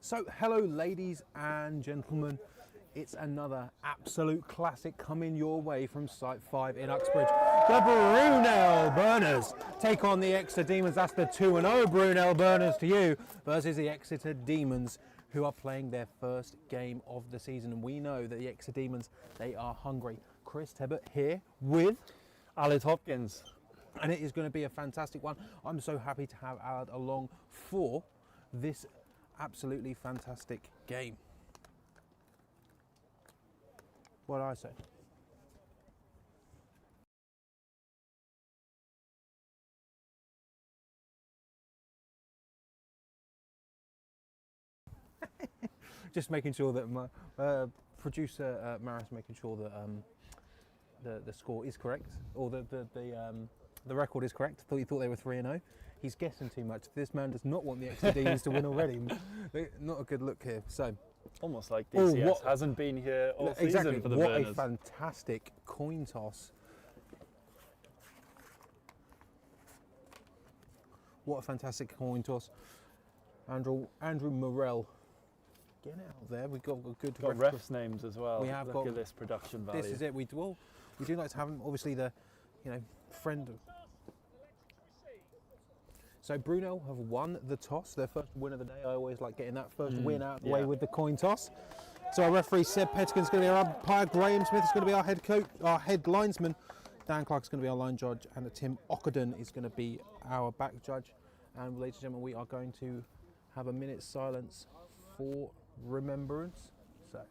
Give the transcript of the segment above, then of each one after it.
So, hello ladies and gentlemen, it's another absolute classic coming your way from Site 5 in Uxbridge. The Brunel Burners take on the Exeter Demons. That's the 2-0 Brunel Burners to you versus the Exeter Demons, who are playing their first game of the season. And we know that the Exeter Demons, they are hungry. Chris Tebbett here with Aled Hopkins. And it is going to be a fantastic one. I'm so happy to have Aled along for this absolutely fantastic game. What do I say? Just making sure that my producer Maris making sure that the score is correct, or the record is correct. He thought they were 3-0. He's guessing too much. This man does not want the Exeter Demons to win already. Not a good look here. So, almost like DCS hasn't been here all season for the Burners. What a fantastic coin toss. What a fantastic coin toss. Andrew Morell getting it out there. We've got a good refs names as well. We have Look at this production value. This is it. We do like to have them. Obviously, the friend. So Brunel have won the toss, their first win of the day. I always like getting that first win out of the way with the coin toss. So our referee Seb Pettigan's going to be our umpire, Graham Smith is going to be our head coach, our head linesman, Dan Clark's going to be our line judge, and Tim Ockenden is going to be our back judge. And ladies and gentlemen, we are going to have a minute's silence for remembrance. So.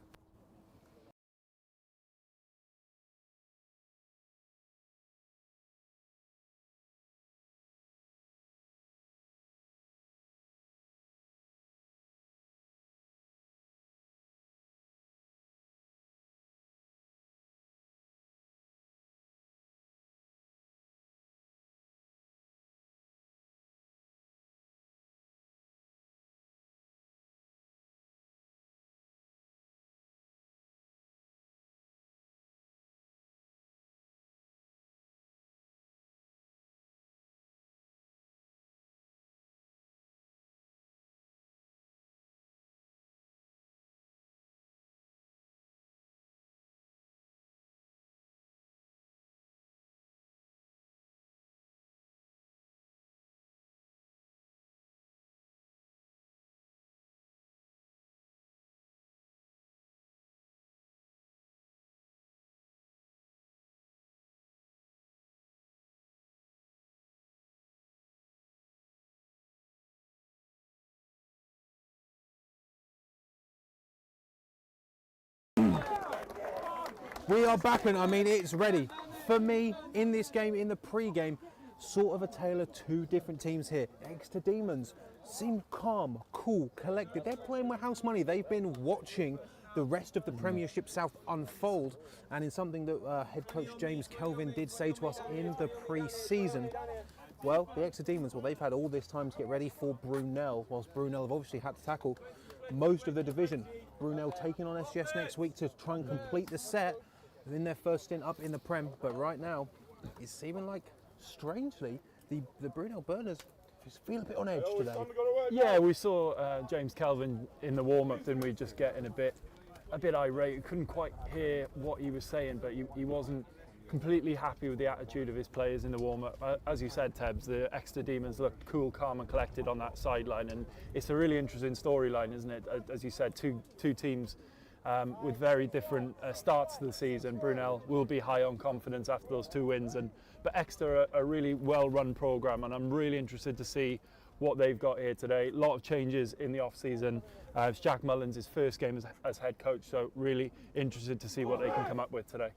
We are back, and I mean it's ready. For me, in this game, in the pre-game, sort of a tale of two different teams here. Exeter Demons seem calm, cool, collected. They're playing with house money. They've been watching the rest of the Premiership South unfold, and in something that head coach James Kelvin did say to us in the pre-season, well, the Exeter Demons, they've had all this time to get ready for Brunel, whilst Brunel have obviously had to tackle most of the division. Brunel taking on SGS next week to try and complete the set in their first stint up in the Prem, but right now it's seeming like, strangely, the Brunel Burners just feel a bit on edge today. Yeah, we saw James Kelvin in the warm-up, didn't we, just getting a bit irate. We couldn't quite hear what he was saying, but he wasn't completely happy with the attitude of his players in the warm-up. As you said, Tebbs, the Exeter Demons look cool, calm and collected on that sideline, and it's a really interesting storyline, isn't it? As you said, two teams with very different starts to the season. Brunel will be high on confidence after those two wins, but Exeter are a really well-run programme, and I'm really interested to see what they've got here today. A lot of changes in the off-season. It's Jack Mullins' first game as head coach, so really interested to see what they can come up with today.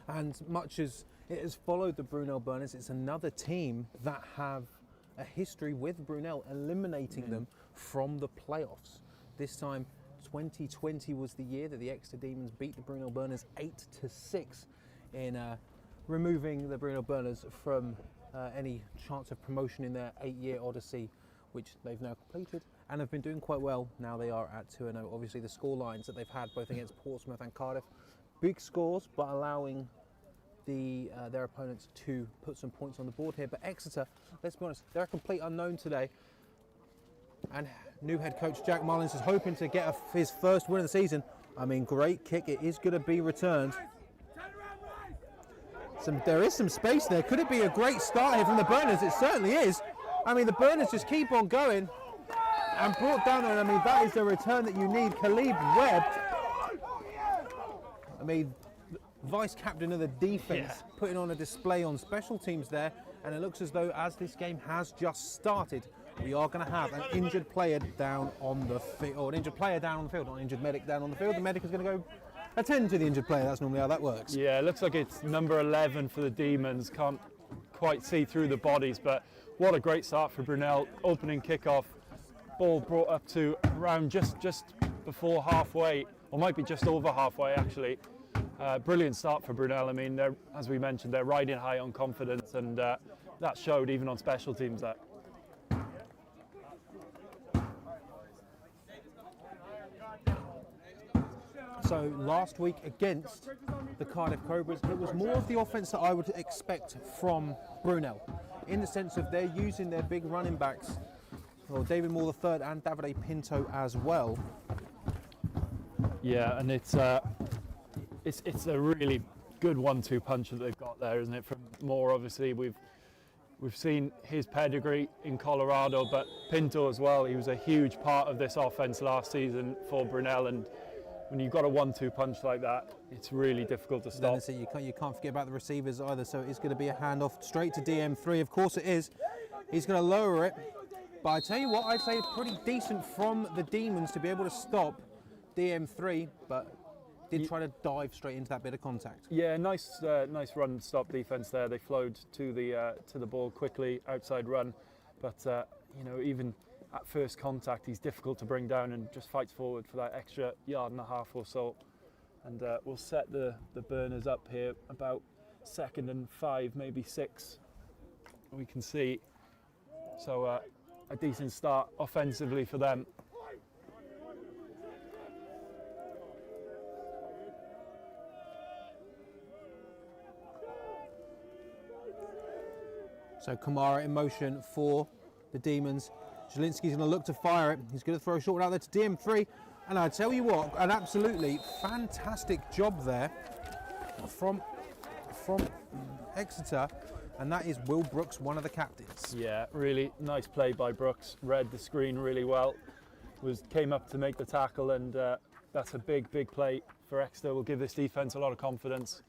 And much as it has followed the Brunel Burners, it's another team that have a history with Brunel eliminating them from the playoffs. This time 2020 was the year that the Exeter Demons beat the Brunel Burners 8-6 in removing the Brunel Burners from any chance of promotion in their 8-year odyssey, which they've now completed and have been doing quite well. Now they are at 2-0. Obviously the score lines that they've had both against Portsmouth and Cardiff, big scores, but allowing their opponents to put some points on the board here. But Exeter, let's be honest, they're a complete unknown today. And new head coach Jack Mullins is hoping to get his first win of the season. I mean, great kick. It is going to be returned. There is some space there. Could it be a great start here from the Burners? It certainly is. I mean, the Burners just keep on going and brought down. And I mean, that is the return that you need. Khalid Webb, I mean, vice captain of the defense, putting on a display on special teams there. And it looks as though, as this game has just started, we are going to have an injured player down on the field, or an injured player down on the field, not an injured medic down on the field. The medic is going to go attend to the injured player. That's normally how that works. Yeah, it looks like it's number 11 for the Demons. Can't quite see through the bodies, but what a great start for Brunel. Opening kickoff, ball brought up to around just before halfway, or might be just over halfway actually. Brilliant start for Brunel. I mean, as we mentioned, they're riding high on confidence, and that showed even on special teams. That. So last week against the Cardiff Cobras, it was more of the offence that I would expect from Brunel, in the sense of they're using their big running backs, well, David Moore III and Davide Pinto as well. Yeah, and it's a really good 1-2 punch that they've got there, isn't it? From Moore, obviously, we've seen his pedigree in Colorado, but Pinto as well. He was a huge part of this offence last season for Brunel, and when you've got a 1-2 punch like that, it's really difficult to stop. Then you can't forget about the receivers either, so it's going to be a handoff straight to DM3. Of course it is. He's going to lower it, but I tell you what, I'd say it's pretty decent from the Demons to be able to stop DM3, but did try to dive straight into that bit of contact. Yeah, nice run stop defence there. They flowed to the ball quickly, outside run, but you know, even at first contact, he's difficult to bring down and just fights forward for that extra 1.5 yards or so. And we'll set the Burners up here about 2nd and 5, maybe 6. We can see. So a decent start offensively for them. So Kamara in motion for the Demons. Zielinski's going to look to fire it. He's going to throw a short out there to DM3. And I tell you what, an absolutely fantastic job there from Exeter. And that is Will Brooks, one of the captains. Yeah, really nice play by Brooks. Read the screen really well. Came up to make the tackle, and that's a big play for Exeter. Will give this defence a lot of confidence.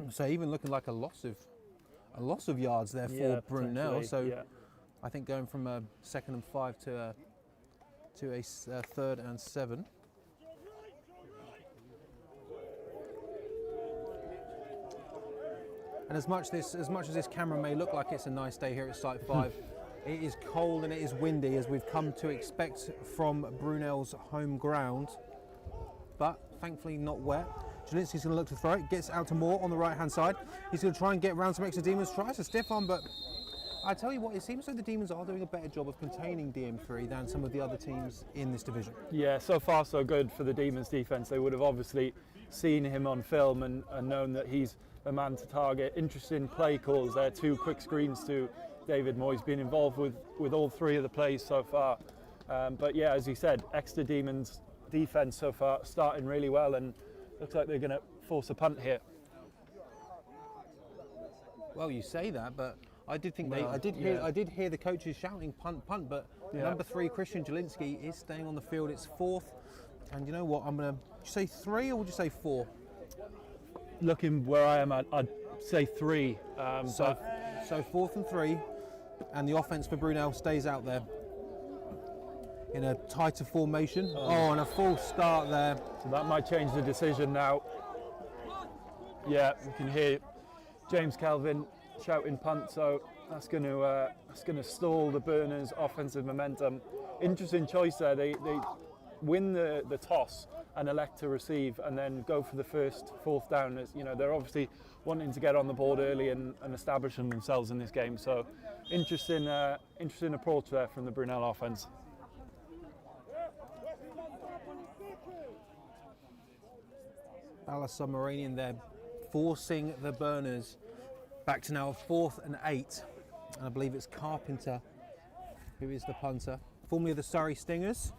So even looking like a loss of yards there for Brunel. So I think going from a 2nd and 5 to a 3rd and 7. And as much as this camera may look like it's a nice day here at Site 5, it is cold and it is windy, as we've come to expect from Brunel's home ground. But thankfully not wet. Zielinski's going to look to throw it, gets out to Moore on the right-hand side. He's going to try and get around some extra Demons, tries to stiff on, but I tell you what, it seems like the Demons are doing a better job of containing DM3 than some of the other teams in this division. Yeah, so far so good for the Demons defence. They would have obviously seen him on film and known that he's a man to target. Interesting play calls there, 2 quick screens to David Moore. He's been involved with all 3 of the plays so far. But yeah, as you said, Exeter Demons defence so far starting really well, and looks like they're going to force a punt here. Well, you say that, but I did think I did hear the coaches shouting punt, but number 3 Christian Zielinski is staying on the field. It's 4th, and you know what? I'm going to say 3, or would you say 4? Looking where I am, I'd say 3. So 4th and 3, and the offence for Brunel stays out there in a tighter formation. And a full start there. So that might change the decision now. Yeah, you can hear James Calvin shouting punt, so that's going to stall the Burners' offensive momentum. Interesting choice there. They win the toss and elect to receive, and then go for the first 4th down. As you know, they're obviously wanting to get on the board early and establishing themselves in this game. So interesting approach there from the Brunel offense. Dallas Submarinian there, forcing the Burners back to now 4th and 8. And I believe it's Carpenter who is the punter, formerly of the Surrey Stingers.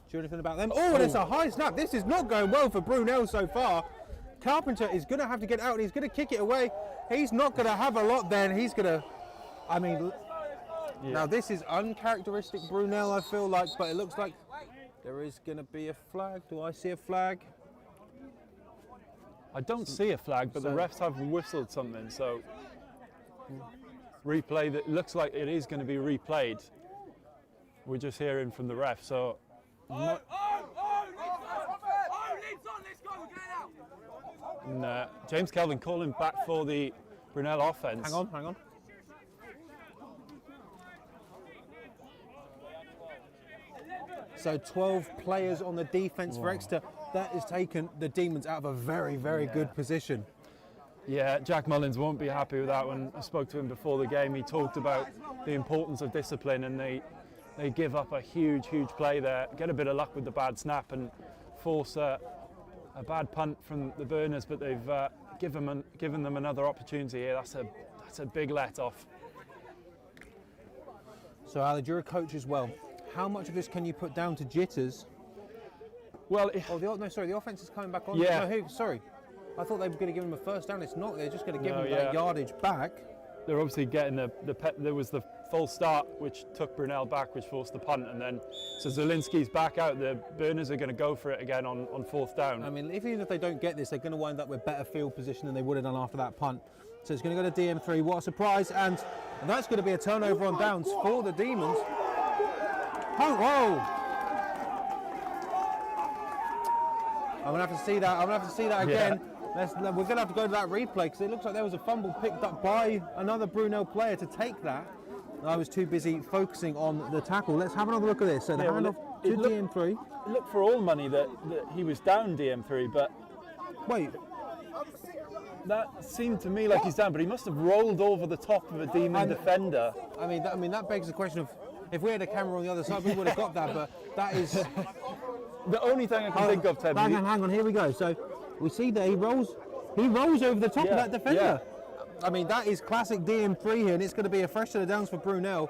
Do you know anything about them? Oh, and it's a high snap. This is not going well for Brunel so far. Carpenter is going to have to get out and he's going to kick it away. He's not going to have a lot then. He's going to, I mean, now this is uncharacteristic Brunel, I feel like, but it looks like there is going to be a flag. Do I see a flag? I don't see a flag, but the refs have whistled something, so replay that looks like it is going to be replayed. We're just hearing from the ref, so and, James Kelvin calling back for the Brunel offense. Hang on. So 12 players on the defence for Exeter. That has taken the Demons out of a very, very good position. Yeah, Jack Mullins won't be happy with that one. I spoke to him before the game. He talked about the importance of discipline, and they give up a huge play there, get a bit of luck with the bad snap and force a bad punt from the Burners, but they've given them another opportunity here. That's a big let-off. So Aled, you're a coach as well. How much of this can you put down to jitters? Well, the offense is coming back on. Yeah. Sorry. I thought they were going to give him a first down. It's not. They're just going to give him that yardage back. They're obviously getting there was the false start, which took Brunel back, which forced the punt, and then so Zielinski's back out. The Burners are going to go for it again on fourth down. I mean, even if they don't get this, they're going to wind up with better field position than they would have done after that punt. So it's going to go to DM3. What a surprise! And that's going to be a turnover on downs for the Demons. Oh, whoa! I'm going to have to see that again. We're going to have to go to that replay because it looks like there was a fumble picked up by another Brunel player to take that. I was too busy focusing on the tackle. Let's have another look at this. So the handoff to DM3. It looked for all money that he was down DM3, but wait. That seemed to me like he's down, but he must have rolled over the top of a Demon defender. I mean that begs the question of if we had a camera on the other side, we would have got that. But that is the only thing I can think of. Ted, hang on. Here we go. So we see that he rolls over the top of that defender. I mean, that is classic DM3 here, and it's going to be a fresh set of downs for Brunel.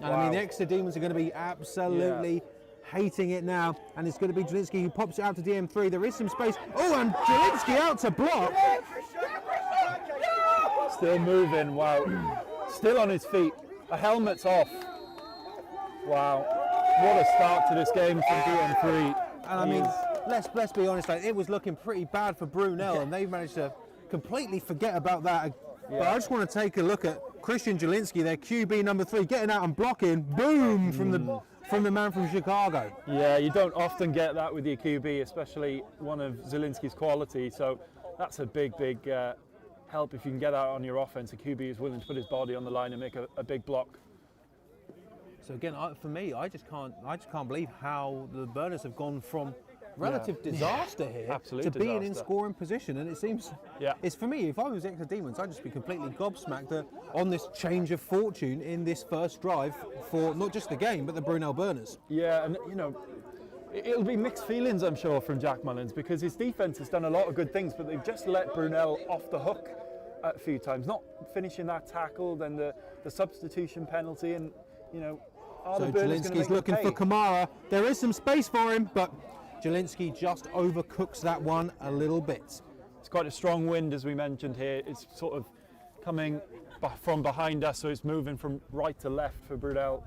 And I mean, the Exeter Demons are going to be absolutely hating it now. And it's going to be Zielinski who pops it out to DM3. There is some space. Oh, and Zielinski out to block. Still moving, wow. Still on his feet. A helmet's off. Wow. What a start to this game from DM3. And I mean, let's be honest, it was looking pretty bad for Brunel, and they managed to completely forget about that. But I just want to take a look at Christian Zielinski, their QB number 3, getting out and blocking. Boom from the man from Chicago. Yeah, you don't often get that with your QB, especially one of Zielinski's quality. So that's a big help if you can get out on your offense. A QB is willing to put his body on the line and make a big block. So again, for me, I just can't believe how the Burners have gone from relative disaster here to being in scoring position, and it seems it's for me. If I was Exeter Demons, I'd just be completely gobsmacked on this change of fortune in this first drive for not just the game but the Brunel Burners. Yeah, and it'll be mixed feelings, I'm sure, from Jack Mullins, because his defence has done a lot of good things, but they've just let Brunel off the hook a few times, not finishing that tackle, then the substitution penalty, and so Zielinski's looking for Kamara. There is some space for him, but Zielinski just overcooks that one a little bit. It's quite a strong wind, as we mentioned here. It's sort of coming from behind us, so it's moving from right to left for Brunel.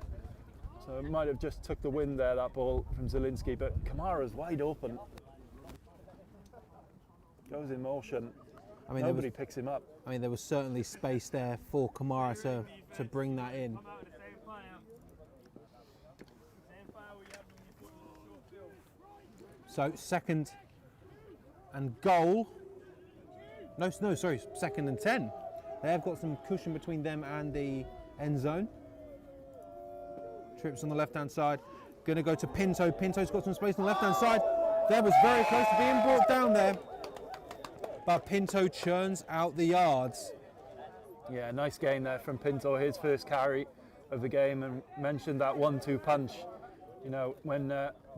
So it might have just took the wind there, that ball from Zielinski, but Kamara's wide open. Goes in motion. I mean, nobody picks him up. I mean, there was certainly space there for Kamara to bring that in. So second and goal. No, sorry, second and 10. They have got some cushion between them and the end zone. Trips on the left-hand side. Going to go to Pinto. Pinto's got some space on the left-hand side. That was very close to being brought down there. But Pinto churns out the yards. Yeah, nice game there from Pinto. His first carry of the game, and mentioned that 1-2 punch. When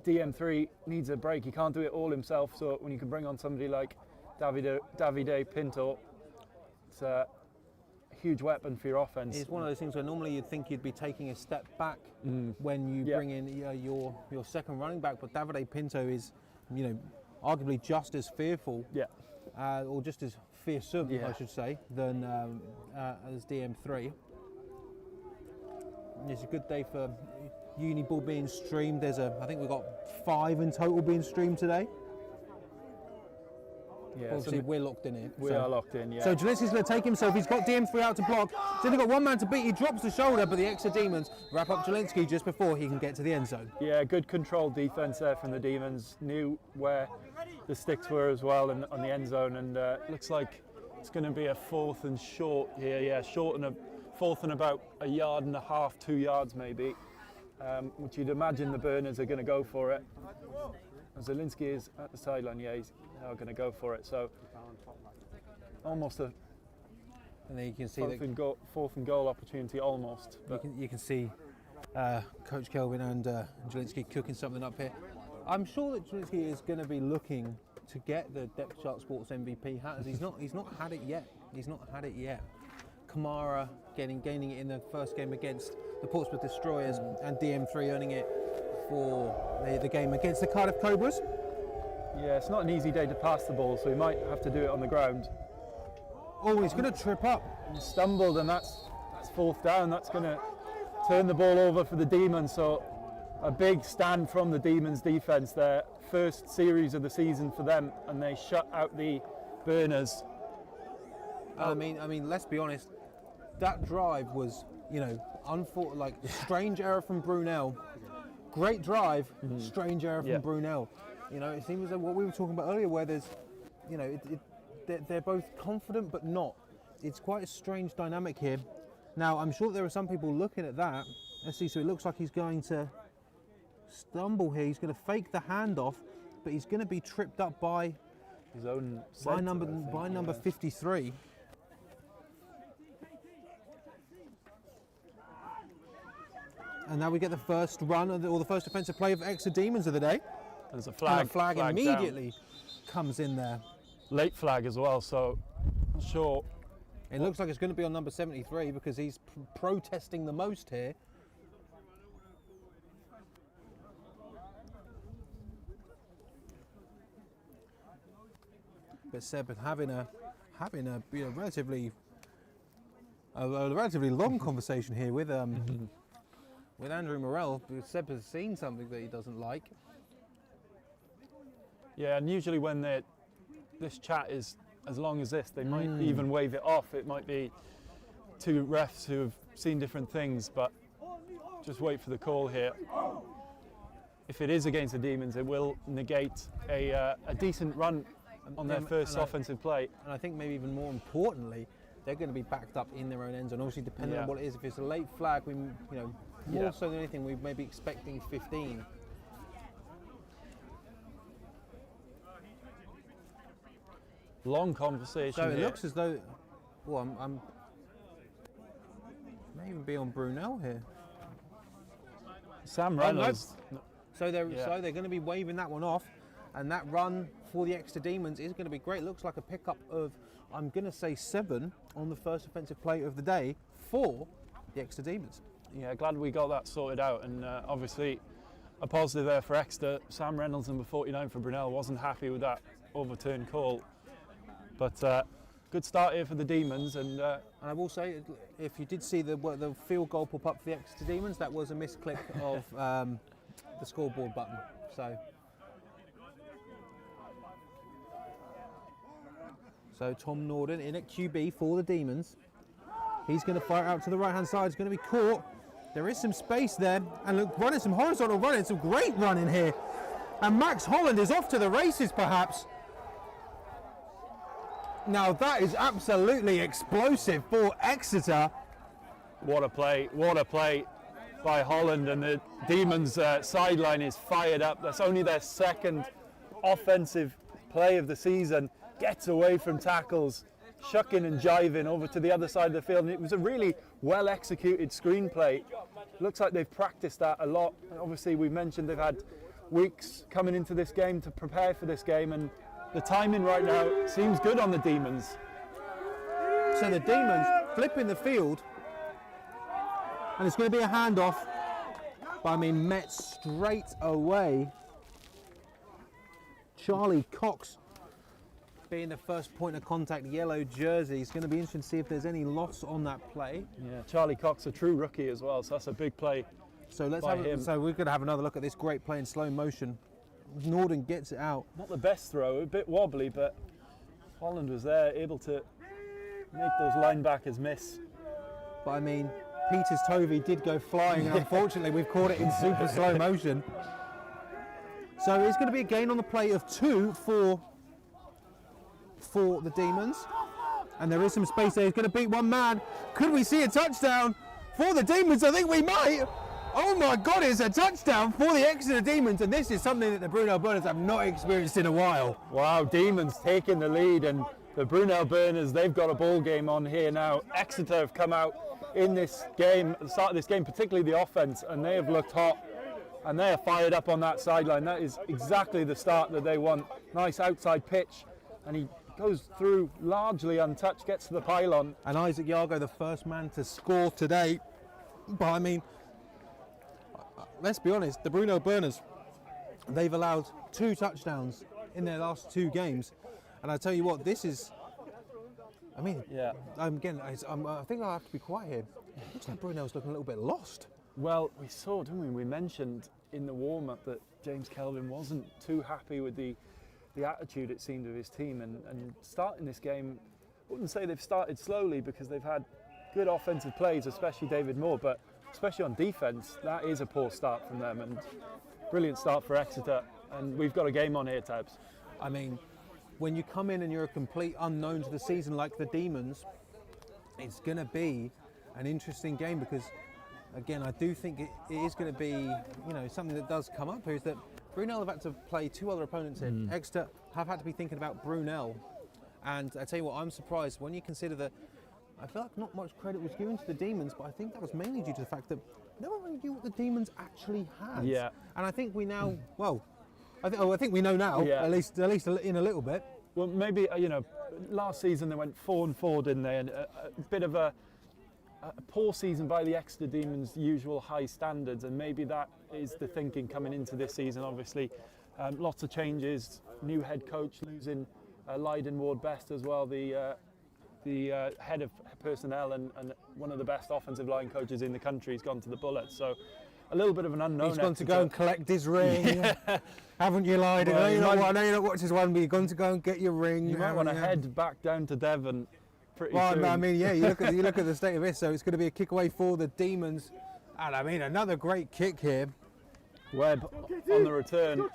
DM3 needs a break, he can't do it all himself. So when you can bring on somebody like Davide Pinto, it's a huge weapon for your offense. It's one of those things where normally you'd think you'd be taking a step back when you bring in your second running back, but Davide Pinto is, arguably just as fearful, or just as fearsome, I should say, than as DM3. It's a good day for uni ball being streamed. I think we've got 5 in total being streamed today. Yeah, obviously we're locked in here. We are locked in, yeah. So Jelinski's going to take himself. He's got DM3 out to block. He's only got one man to beat. He drops the shoulder, but the Exeter Demons wrap up Jelinski just before he can get to the end zone. Yeah, good controlled defence there from the Demons. Knew where the sticks were as well on the end zone, and looks like it's going to be a 4th and short here. Yeah, short and a 4th and about 1.5 yards, 2 yards maybe, which you'd imagine the Burners are going to go for it. Jelinski is at the sideline, he's now going to go for it. So almost a and then you can see 4th and goal opportunity almost. You can see Coach Kelvin and Jelinski cooking something up here. I'm sure that Jelinski is going to be looking to get the Depth Chart Sports MVP hat. As he's not had it yet. He's not had it yet. Kamara gaining it in the first game against the Portsmouth Destroyers, and DM3 earning it for the game against the Cardiff Cobras. Yeah, it's not an easy day to pass the ball, so he might have to do it on the ground. Oh, he's going to trip up. He stumbled, and that's 4th down. That's going to turn the ball over for the Demons. So a big stand from the Demons defence there. First series of the season for them, and they shut out the Burners. I mean, let's be honest. That drive was, strange error from Brunel. Great drive, strange error from Brunel. It seems like what we were talking about earlier, where there's, they're both confident but not. It's quite a strange dynamic here. Now, I'm sure there are some people looking at that. Let's see, so it looks like he's going to stumble here. He's going to fake the handoff, but he's going to be tripped up by his own number 53. And now we get the first run or the first offensive play of Exeter Demons of the day. There's a flag. And a flag immediately comes in there. Late flag as well, so not sure. It looks like it's going to be on number 73 because he's protesting the most here. But Seb having a relatively long conversation here with Andrew Morell. Seb has seen something that he doesn't like. Yeah, and usually when this chat is as long as this, they might even wave it off. It might be 2 refs who have seen different things, but just wait for the call here. If it is against the Demons, it will negate a decent run on their first offensive play. And I think maybe even more importantly, they're going to be backed up in their own end zone. Obviously, depending on what it is, if it's a late flag, more so than anything, we may be expecting 15. Long conversation. So it looks as though, I'm may even be on Brunel here. Sam Reynolds. So they're going to be waving that one off, and that run for the Exeter Demons is going to be great. Looks like a pickup of, I'm going to say 7 on the first offensive play of the day for the Exeter Demons. Yeah, glad we got that sorted out, and obviously a positive there for Exeter. Sam Reynolds, number 49 for Brunel, wasn't happy with that overturned call. But good start here for the Demons, and I will say, if you did see the field goal pop up for the Exeter Demons, that was a misclick of the scoreboard button. So Tom Norden in at QB for the Demons. He's going to fire out to the right-hand side. He's going to be caught. There is some space there, and look, running some horizontal running, some great running here. And Max Holland is off to the races, perhaps. Now that is absolutely explosive for Exeter. What a play by Holland, and the Demons sideline is fired up. That's only their second offensive play of the season. Gets away from tackles, shucking and jiving over to the other side of the field, and it was a really well executed screenplay. Looks like they've practiced that a lot. Obviously we mentioned they've had weeks coming into this game to prepare for this game, and the timing right now seems good on the Demons. So the flipping the field. And it's going to be a handoff. But I mean, met straight away. Charlie Cox being the first point of contact, yellow jersey. It's going to be interesting to see if there's any loss on that play. Yeah, Charlie Cox, a true rookie as well, so that's a big play. So let's by have him. so we're going to have another look at this great play in slow motion. Norden gets it out. Not the best throw, a bit wobbly, but Holland was there, able to make those linebackers miss. But I mean, Peter's Tovey did go flying, and unfortunately we've caught it in super slow motion. So it's going to be a gain on the play of 2 for the Demons. And there is some space there. He's going to beat one man. Could we see a touchdown for the Demons? I think we might. Oh my God, it's a touchdown for the Exeter Demons, and this is something that the Brunel Burners have not experienced in a while. Wow, Demons taking the lead, and the Brunel Burners, they've got a ball game on here now. Exeter have come out in this game, at the start of this game, particularly the offense, and they have looked hot, and they are fired up on that sideline. That is exactly the start that they want. Nice outside pitch, and he goes through largely untouched, gets to the pylon. And Isaac Yargo, the first man to score today. But I mean, let's be honest, the Brunel Burners, they've allowed 2 touchdowns in their last 2 games. And I tell you what, this is, I mean, Yeah. I think I'll have to be quiet here. Looks like Brunel's looking a little bit lost. Well, we saw, didn't we? We mentioned in the warm-up that James Kelvin wasn't too happy with the attitude, it seemed, of his team. And starting this game, I wouldn't say they've started slowly because they've had good offensive plays, especially David Moore, but especially on defence, that is a poor start from them. And brilliant start for Exeter. And we've got a game on here, Tabs. I mean, when you come in and you're a complete unknown to the season like the Demons, it's going to be an interesting game because, again, I do think it is going to be, you know, something that does come up here is that Brunel have had to play 2 other opponents here. Exeter have had to be thinking about Brunel. And I tell you what, I'm surprised when you consider that I feel like not much credit was given to the Demons, but I think that was mainly due to the fact that no one really knew what the Demons actually had. Yeah. And I think we now, well, I think we know now, Yeah. at least in a little bit. Well, maybe, you know, last season they went 4-4, didn't they? And a bit of a poor season by the Exeter Demons' usual high standards, and maybe that is the thinking coming into this season, obviously. Lots of changes, new head coach losing Lydon Ward-Best as well, the head of personnel and one of the best offensive line coaches in the country. He's gone to the Bullets, so a little bit of an unknown. He's gone to go and collect his ring. Haven't you, Lydon? I know you're not watching this one, but you've gone to go and get your ring. You might want to head back down to Devon pretty soon. I mean, yeah, you look at the state of this, so it's going to be a kick away for the Demons. And I mean, another great kick here. Webb on the return.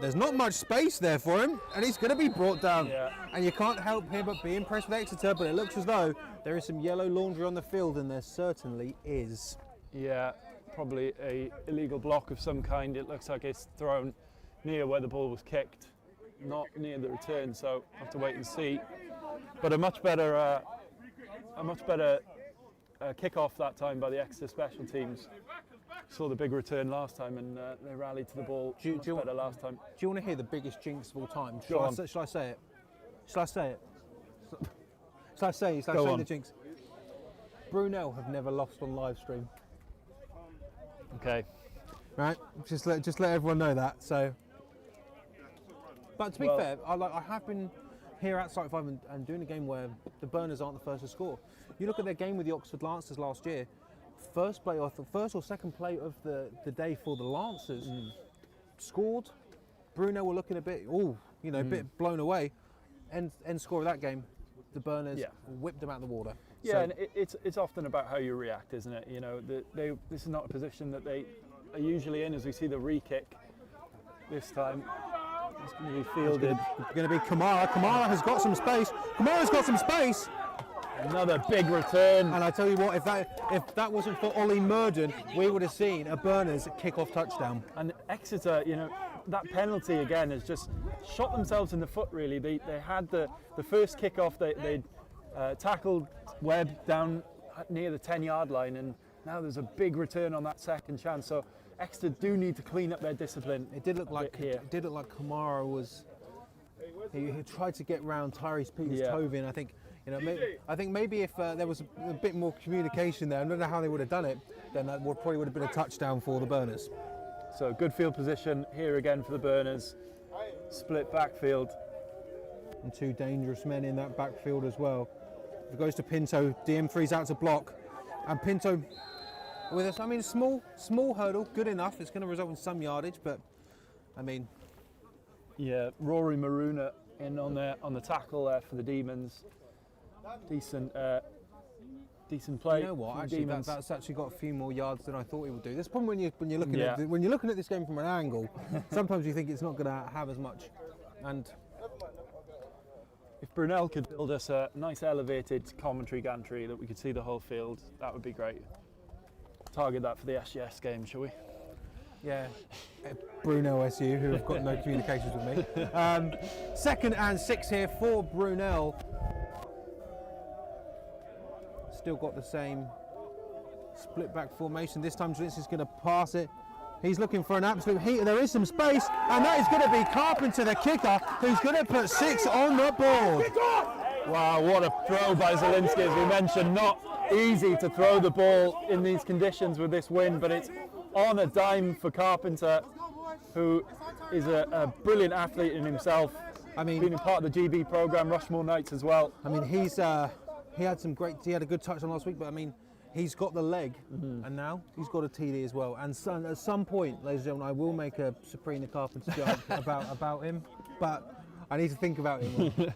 There's not much space there for him, and he's going to be brought down. Yeah. And you can't help him but be impressed with Exeter, but it looks as though there is some yellow laundry on the field, and there certainly is. Yeah, probably a illegal block of some kind. It looks like it's thrown near where the ball was kicked, not near the return, so I'll have to wait and see. But a much better kick-off that time by the Exeter special teams. Saw the big return last time, and they rallied to the ball much better last time. Do you want to hear the biggest jinx of all time? Shall I say it? Shall I say it? Shall I say the jinx? Brunel have never lost on live stream. Okay. Right, just let everyone know that. So, but to be fair, I have been here at Site 5 and doing a game where the Burners aren't the first to score. You look at their game with the Oxford Lancers last year. First or second play of the day for the Lancers scored. Brunel were looking a bit, a bit blown away. End score of that game, the Burners whipped them out of the water. Yeah, so, and it's often about how you react, isn't it? You know, this is not a position that they are usually in. As we see the re-kick this time, it's going to be fielded. It's going to be Kamara. Kamara has got some space. Kamara's got some space. Another big return. And I tell you what, if that wasn't for Ollie Murden, we would have seen a Burners kick-off touchdown. And Exeter, you know, that penalty again has just shot themselves in the foot. Really, they had the first kick-off. They tackled Webb down near the 10-yard line, and now there's a big return on that second chance. So Exeter do need to clean up their discipline. It did look like Kamara was. He tried to get round Tyrese Peters Tovey, and I think You know, I think maybe if there was a bit more communication there, I don't know how they would have done it, then that probably would have been a touchdown for the Burners. So good field position here again for the Burners. Split backfield. And 2 dangerous men in that backfield as well. It goes to Pinto, DM3's out to block. And Pinto with us, I mean, small hurdle, good enough. It's going to result in some yardage, but I mean... Yeah, Rory Maruna in on the tackle there for the Demons. Decent play. You know what? from Actually, Demons. that's actually got a few more yards than I thought it would do. This problem when you're looking at this game from an angle. Sometimes you think it's not going to have as much. And if Brunel could build us a nice elevated commentary gantry that we could see the whole field, that would be great. Target that for the SGS game, shall we? yeah, Brunel SU, who have got no communications with me. 2nd and 6 here for Brunel. Still got the same split back formation. This time Jelinski's going to pass it. He's looking for an absolute heater. There is some space, and that is going to be Carpenter, the kicker, who's going to put 6 on the board. Wow, what a throw by Jelinski, as we mentioned. Not easy to throw the ball in these conditions with this wind, but it's on a dime for Carpenter, who is a brilliant athlete in himself. I mean, being a part of the GB program, Rushmore Knights as well. I mean, he had a good touch on last week, but I mean, he's got the leg, and now he's got a TD as well. And at some point, ladies and gentlemen, I will make a Sabrina Carpenter joke about him, but I need to think about him.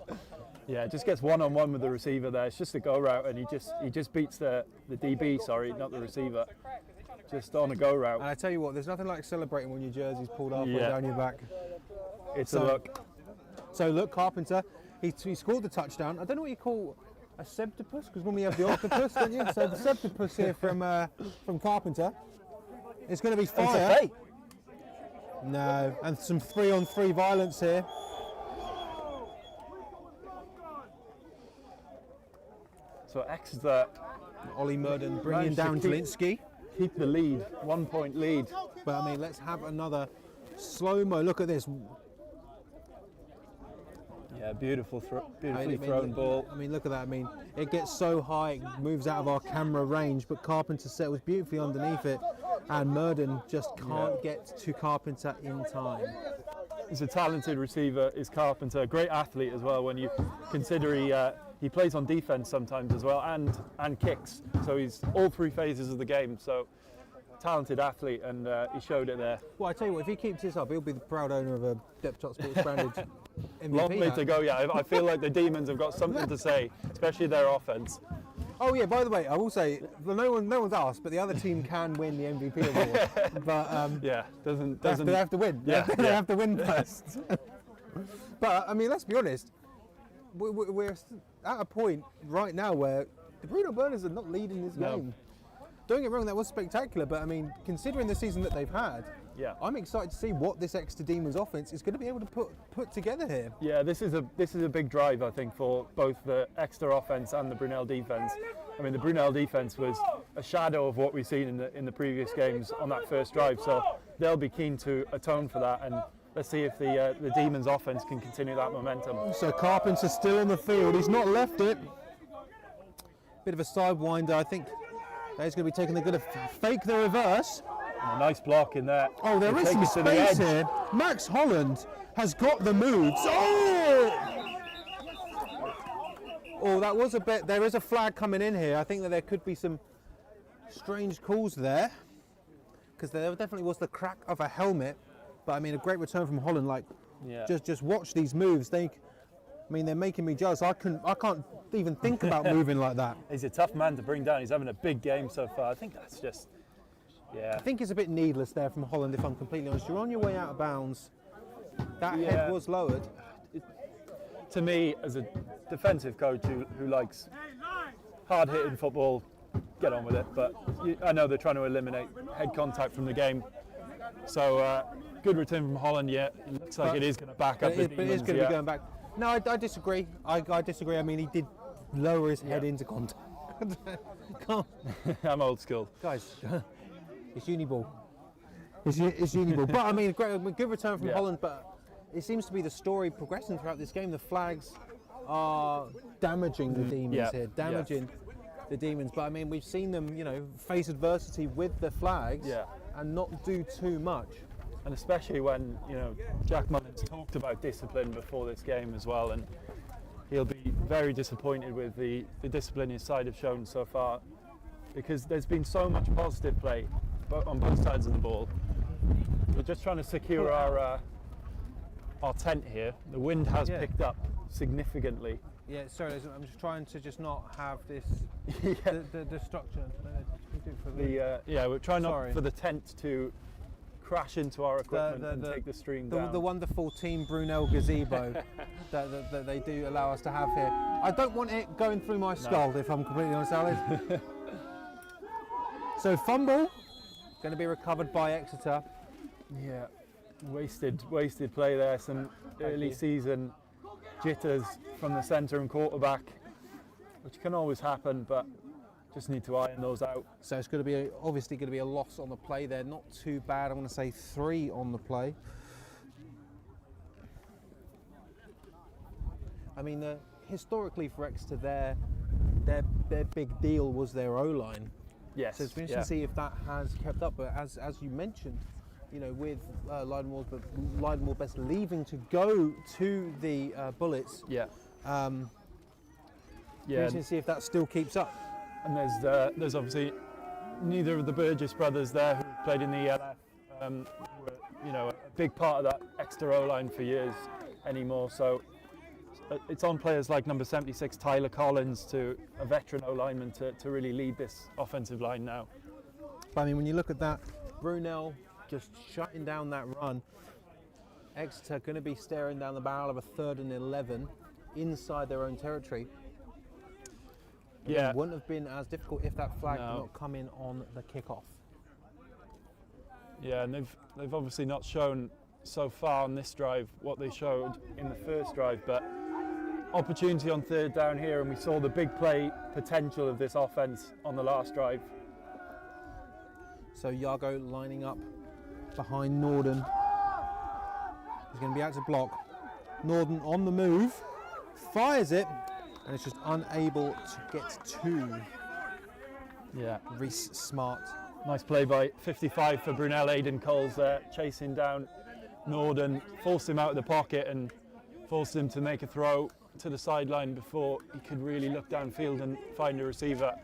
Yeah, just gets one-on-one with the receiver there. It's just a go route, and he just beats the DB, sorry, not the receiver. Just on a go route. And I tell you what, there's nothing like celebrating when your jersey's pulled halfway down your back. It's a look. So look, Carpenter, he scored the touchdown. I don't know what you call a septipus, because normally you have the octopus, don't you? So the septipus here from Carpenter. It's going to be fire. No, and some 3-on-3 violence here. So Exeter, Ollie Murden bringing down Jelinski. Keep the lead, 1 point lead. But I mean, let's have another slow-mo. Look at this. Yeah, beautifully thrown ball. I mean, look at that. I mean, it gets so high, it moves out of our camera range, but Carpenter settles beautifully underneath it, and Murden just can't get to Carpenter in time. He's a talented receiver, is Carpenter. Great athlete as well, when you consider he plays on defense sometimes as well, and kicks. So he's all 3 phases of the game. So talented athlete, and he showed it there. Well, I tell you what, if he keeps this up, he'll be the proud owner of a Depth Top Sports branded MVP. Long way to go, yeah. I feel like the Demons have got something to say, especially their offense. Oh yeah, by the way, I will say, no one's asked, but the other team can win the MVP award. But yeah, doesn't they have to win. Yeah, they have to win first. But I mean, let's be honest, we're at a point right now where the Brunel Burners are not leading this game. Don't get me wrong, that was spectacular, but I mean, considering the season that they've had, I'm excited to see what this Exeter Demons offense is going to be able to put together here. Yeah, this is a big drive, I think, for both the Exeter offense and the Brunel defense. I mean, the Brunel defense was a shadow of what we've seen in the previous games on that first drive, so they'll be keen to atone for that, and let's see if the Demons offense can continue that momentum. So Carpenter's still on the field, he's not left it. Bit of a sidewinder, I think. He's going to be taking the good of fake the reverse. And a nice block in there. Oh, there is some space here. Max Holland has got the moves. Oh, that was a bit. There is a flag coming in here. I think that there could be some strange calls there, because there definitely was the crack of a helmet. But I mean, a great return from Holland. Like, just watch these moves. I mean, they're making me jealous. I can't even think about moving like that. He's a tough man to bring down. He's having a big game so far. I think that's just, I think it's a bit needless there from Holland, if I'm completely honest. You're on your way out of bounds. That head was lowered. To me, as a defensive coach who likes hard-hitting football, get on with it. But I know they're trying to eliminate head contact from the game. So good return from Holland. It looks like it is going to back up. But it is going to be going back. No, I disagree. I disagree. I mean, he did lower his head into contact. I'm old school. Guys, it's Uniball. It's Uniball. But I mean, a good return from Holland, but it seems to be the story progressing throughout this game. The flags are damaging the Demons here, yeah. damaging the Demons. But I mean, we've seen them, you know, face adversity with the flags and not do too much. And especially when, you know, Jack Mullins talked about discipline before this game as well, and he'll be very disappointed with the discipline his side have shown so far, because there's been so much positive play on both sides of the ball. We're just trying to secure our tent here. The wind has picked up significantly. Yeah, sorry, I'm just trying to just not have this the structure. We're trying not for the tent to crash into our equipment and take the stream down. The wonderful Team Brunel gazebo that they do allow us to have here. I don't want it going through my skull, if I'm completely honest, Alice. So fumble, going to be recovered by Exeter. Yeah, wasted play there. Some early season jitters from the centre and quarterback, which can always happen, but just need to iron those out. So it's going to be obviously going to be a loss on the play there. Not too bad. I'm going to say 3 on the play. I mean, historically for Exeter, their big deal was their O-line. Yes. So it's interesting to see if that has kept up. But as you mentioned, you know, with Lydon Best leaving to go to the Bullets. Interesting to see if that still keeps up. And there's obviously neither of the Burgess brothers there who played in the ELF were, you know, a big part of that Exeter O-line for years anymore. So it's on players like number 76 Tyler Collins, to a veteran O-lineman, to really lead this offensive line now. But I mean, when you look at that, Brunel just shutting down that run. Exeter going to be staring down the barrel of a 3rd and 11 inside their own territory. It wouldn't have been as difficult if that flag did not come in on the kickoff. Yeah, and they've obviously not shown so far on this drive what they showed in the first drive, but opportunity on 3rd down here, and we saw the big play potential of this offense on the last drive. So Yago lining up behind Norden. He's going to be out to block. Norden on the move, fires it, and it's just unable to get to Reese Smart. Nice play by 55 for Brunel. Aidan Coles there, chasing down Norden, forced him out of the pocket and forced him to make a throw to the sideline before he could really look downfield and find a receiver.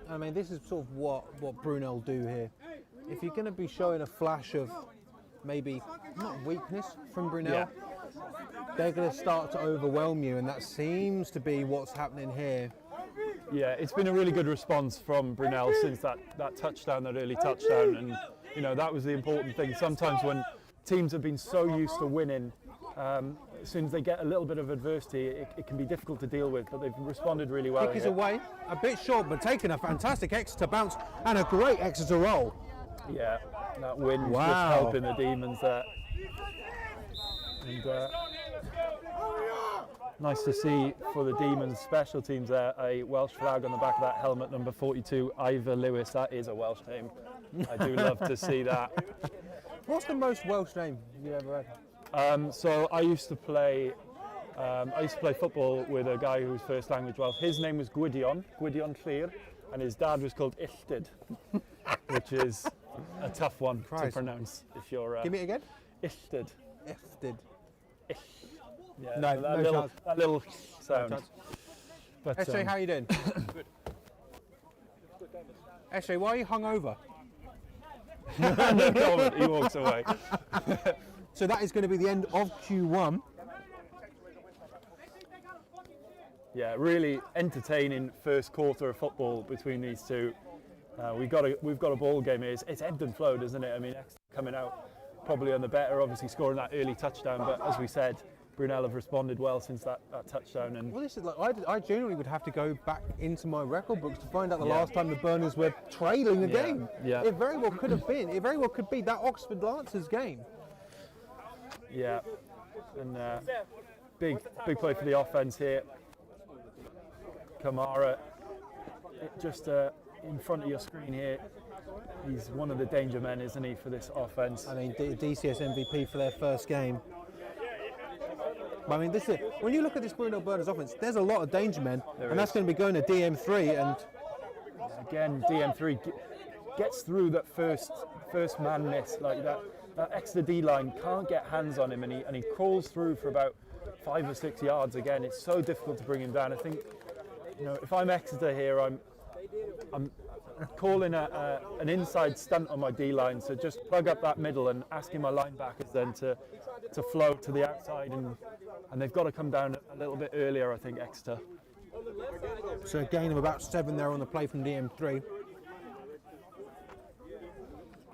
I mean, this is sort of what Brunel do here. If you're going to be showing a flash of maybe not weakness from Brunel, they're going to start to overwhelm you, and that seems to be what's happening here. Yeah, it's been a really good response from Brunel since that touchdown, that early touchdown, and you know, that was the important thing. Sometimes when teams have been so used to winning, as soon as they get a little bit of adversity, it can be difficult to deal with, but they've responded really well. Kick is away, a bit short, but taking a fantastic Exeter bounce and a great Exeter roll. Yeah, that wind just helping the Demons there. And nice to see for the Demons special teams there, a Welsh flag on the back of that helmet, number 42, Ivor Lewis. That is a Welsh name. I do love to see that. What's the most Welsh name you ever had? So I used to play football with a guy whose first language Welsh. His name was Gwydion Clear, and his dad was called Illtyd, which is a tough one to pronounce. If you're give me it again. Illtyd. Illtyd. Yeah, no that little sound. No But Eshe, how are you doing? Good. Eshe, why are you hungover? No comment. He walks away. So that is going to be the end of Q1. Yeah, really entertaining first quarter of football between these two. We've got a ball game here. It's ebbed and flowed, isn't it? I mean, Exeter coming out probably on the better, obviously scoring that early touchdown. But as we said, Brunel have responded well since that touchdown. And well, this is like I genuinely would have to go back into my record books to find out the last time the Burners were trailing the game. Yeah. It very well could have been. It very well could be that Oxford Lancers game. Yeah, and big play for the offense here. Kamara, just in front of your screen here. He's one of the danger men, isn't he, for this offense? I mean, DCS MVP for their first game. But I mean, this is when you look at this Brunel Burners offense, there's a lot of danger men, and that's going to be going to DM3. And again, DM3 gets through that first man miss like that. That Exeter D line can't get hands on him, and he crawls through for about 5 or 6 yards. Again, it's so difficult to bring him down. I think, if I'm Exeter here, I'm calling an inside stunt on my D line, so just plug up that middle and asking my linebackers then to flow to the outside, and they've got to come down a little bit earlier, I think, Exeter. So a gain of about 7 there on the play from DM3.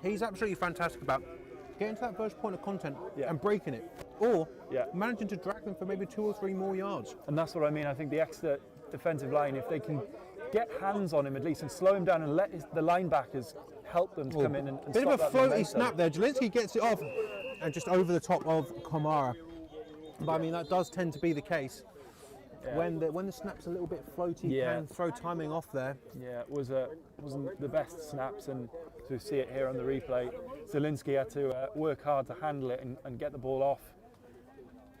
He's absolutely fantastic about getting to that first point of content and breaking it, or managing to drag them for maybe 2 or 3 more yards. And that's what I mean. I think the Exeter defensive line, if they can get hands on him at least and slow him down and let the linebackers help them to come in and bit stop of a that floaty momentum. snap there. Jelinski gets it off and just over the top of Kamara. But I mean, that does tend to be the case. When the snap's a little bit floaty, you can throw timing off there. Yeah, it wasn't the best snaps, and to see it here on the replay, Zielinski had to work hard to handle it and get the ball off.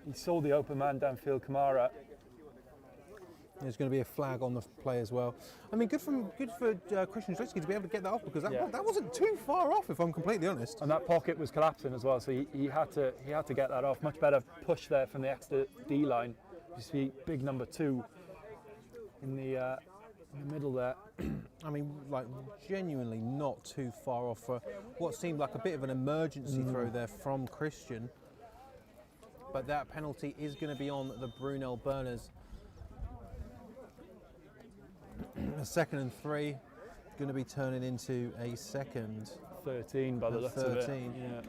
He saw the open man downfield, Kamara. There's going to be a flag on the play as well. I mean, good for Christian Zielinski to be able to get that off, because that wasn't too far off, if I'm completely honest. And that pocket was collapsing as well, so he had to get that off. Much better push there from the Exeter D line. You see big number 2 in the middle there. I mean, like, genuinely not too far off for what seemed like a bit of an emergency throw there from Christian. But that penalty is going to be on the Brunel Burners. A 2nd and 3, going to be turning into a 2nd. 13 by the looks of it. 13. Yeah.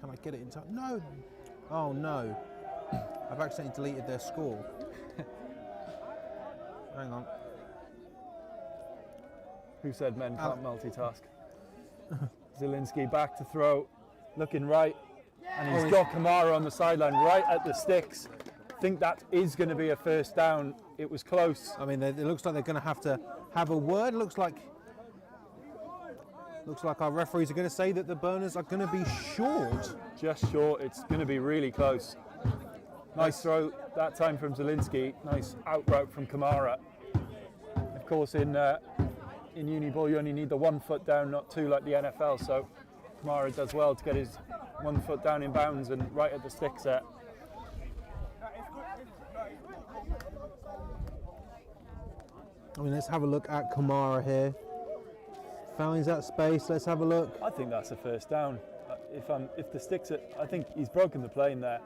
Can I get it in time? No. Oh no. I've accidentally deleted their score. Hang on. Who said men can't multitask? Zielinski back to throw, looking right, and he's got Kamara on the sideline right at the sticks. I think that is going to be a first down. It was close. I mean, it looks like they're going to have a word. Looks like our referees are going to say that the Burners are going to be short. Just short. It's going to be really close. Nice throw that time from Zielinski. Nice out route from Kamara. Of course, in uni ball, you only need the 1 foot down, not 2 like the NFL. So Kamara does well to get his 1 foot down in bounds and right at the stick set. I mean, let's have a look at Kamara here. Finds that space. Let's have a look. I think that's a first down. If the sticks it, I think he's broken the plane there.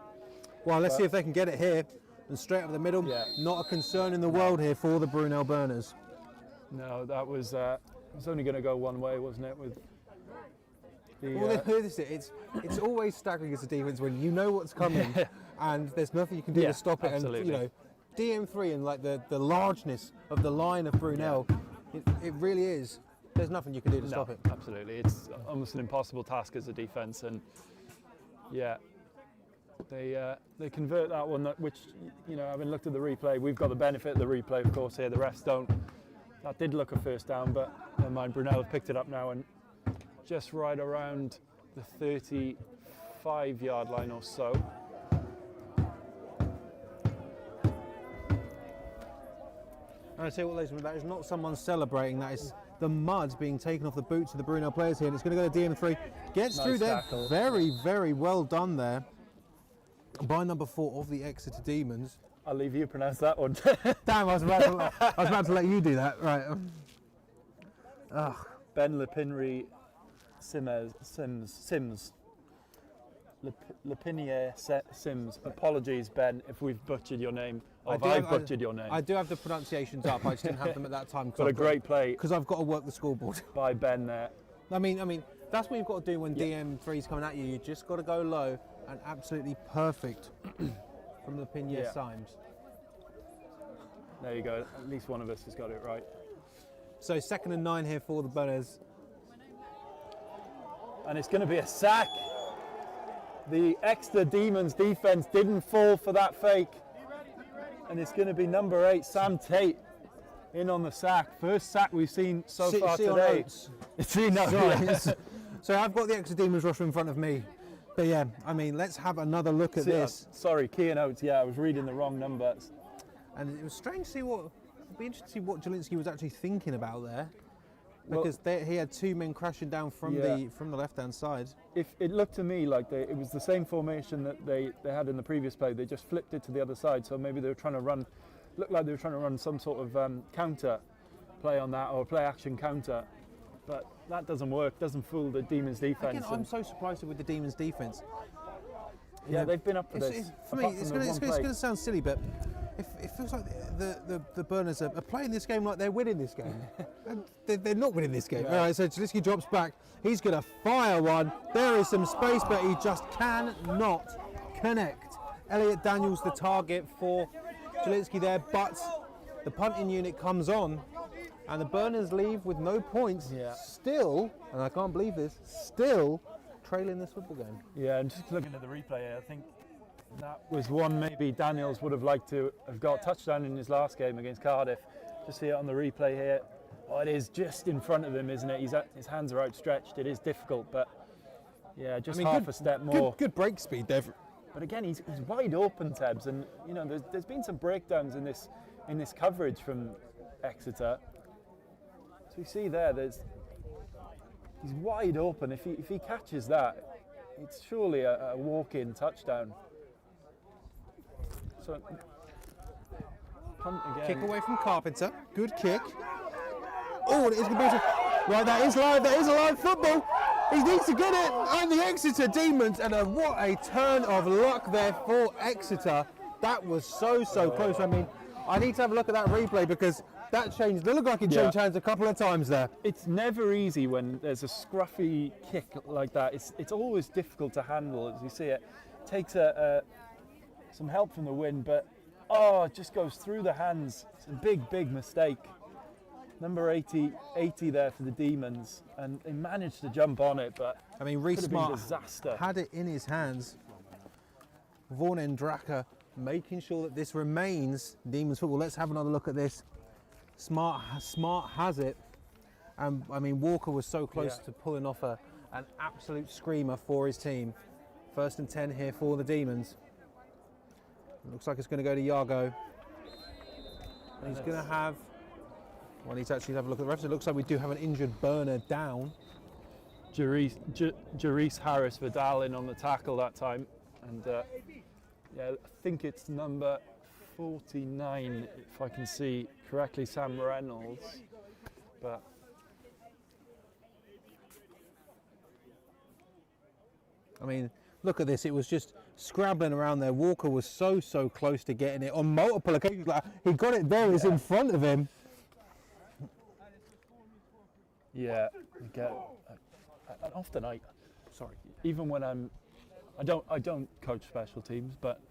Well, let's see if they can get it here and straight up the middle. Yeah. Not a concern in the world here for the Brunel Burners. No, that was only going to go one way, wasn't it? With the, well, it's always staggering as a defense when you know what's coming and there's nothing you can do to stop it. Absolutely. And DM3 and like the largeness of the line of Brunel, it really is. There's nothing you can do to stop it. Absolutely, it's almost an impossible task as a defence, and they convert that one. Which having looked at the replay, we've got the benefit of the replay, of course. Here, the refs don't. That did look a first down, but never mind. Brunel have picked it up now, and just right around the 35-yard line or so. And I tell you what, ladies and gentlemen, that is not someone celebrating. That is the mud being taken off the boots of the Brunel players here, and it's going to go to DM3. Gets Nice through there. tackle. Very, very well done there by number 4 of the Exeter Demons. I'll leave you pronounce that one. Damn, I was about to let you do that. Right. Ben Lepinri Sims. Lepinier Sims. Apologies, Ben, if we've butchered your name. Or if I've butchered your name. I do have the pronunciations up. I just didn't have them at that time. But a great play because I've got to work the scoreboard. by Ben there. I mean, that's what you've got to do when DM3's coming at you. You just got to go low and absolutely perfect from the Lepinier Sims. There you go. At least one of us has got it right. So 2nd and 9 here for the Burners. And it's going to be a sack. The Exeter Demons defence didn't fall for that fake. And it's going to be number 8, Sam Tate, in on the sack. First sack we've seen so far today. So I've got the Exeter Demons roster in front of me. But yeah, I mean, let's have another look at this. Sorry, key notes. Yeah, I was reading the wrong numbers. And it was strange to see it'd be interesting to see what Jelinski was actually thinking about there. Well, Because he had two men crashing down from the left-hand side. If it looked to me like it was the same formation that they had in the previous play, they just flipped it to the other side. So maybe they were trying to looked like they were trying to run some sort of counter play on that, or play action counter. But that doesn't work, doesn't fool the Demons defence. Again, I'm so surprised with the Demons defence. Yeah, they've been up for this. For me, it's going to sound silly, but it feels like the Burners are playing this game like they're winning this game. And they're not winning this game. Yeah. All right, so Jelinski drops back. He's going to fire one. There is some space, but he just cannot connect. Elliot Daniels the target for Jelinski there, but the punting unit comes on. And the Burners leave with no points, still, and I can't believe this, still trailing this football game. Yeah, and just looking at the replay here, I think that was one maybe Daniels would have liked to have got a touchdown in his last game against Cardiff. Just see it on the replay here. Oh, it is just in front of him, isn't it? His hands are outstretched. It is difficult, but yeah, just half a step more. Good break speed there. But again, he's wide open, Tebs, and you know there's been some breakdowns in this coverage from Exeter. So you see there, he's wide open. If he catches that, it's surely a walk-in touchdown. So punt again. Kick away from Carpenter. Good kick. Oh, it is going to be right. That is live. That is a live football. He needs to get it. And the Exeter Demons. And what a turn of luck there for Exeter. That was so close. I mean, I need to have a look at that replay because that changed. It looked like it changed hands a couple of times there. It's never easy when there's a scruffy kick like that. It's always difficult to handle. As you see it takes some help from the wind, but it just goes through the hands. It's a big mistake. Number 80 there for the Demons, and they managed to jump on it, but I mean, Reece Smart disaster. had it in his hands. Vaughan Endraka making sure that this remains Demons football. Let's have another look at this. Smart has it, and I mean Walker was so close to pulling off an absolute screamer for his team. 1st and 10 here for the Demons. Looks like it's going to go to Yago. And he's going to have. Well, I need to actually have a look at the rest. It looks like we do have an injured Burner down. Jerice Harris Vidal in on the tackle that time, and I think it's number 49, if I can see correctly, Sam Reynolds. But I mean, look at this. It was just scrabbling around there. Walker was so close to getting it on multiple occasions. Like, he got it there. It's in front of him. Yeah, often even when I don't coach special teams, but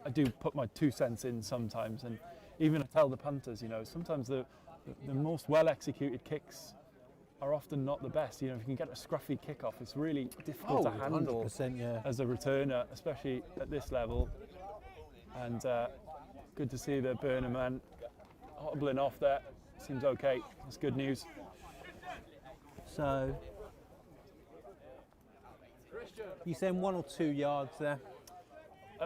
I do put my 2 cents in sometimes, and even I tell the punters, you know, sometimes the most well executed kicks are often not the best. You know, if you can get a scruffy kick off, it's really difficult to handle 100%, as a returner, especially at this level. And good to see the Burner man hobbling off there. Seems okay. It's good news. So, you saying 1 or 2 yards there?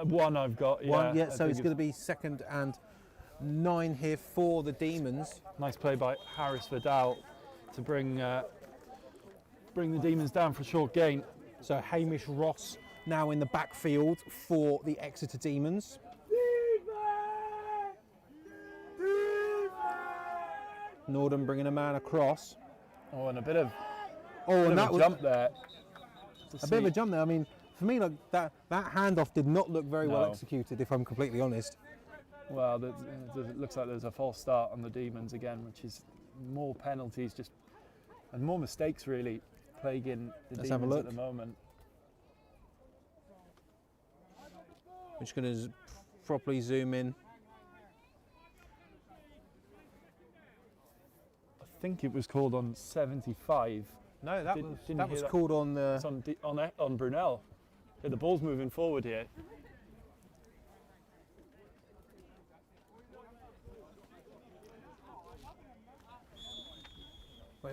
One I've got, yeah. One, so it's going to be 2nd and 9 here for the Demons. Nice play by Harris Vidal to bring the Demons down for a short gain. So Hamish Ross now in the backfield for the Exeter Demons. Norden bringing a man across. Oh, and a bit of jump there. A bit of a jump there. I mean, for me, like that handoff did not look very well executed, if I'm completely honest. Well, it looks like there's a false start on the Demons again, which is more penalties and more mistakes really plaguing the Demons at the moment. I'm just going to properly zoom in. I think it was called on 75. No, that was called on the. It's on Brunel. Yeah, the ball's moving forward here.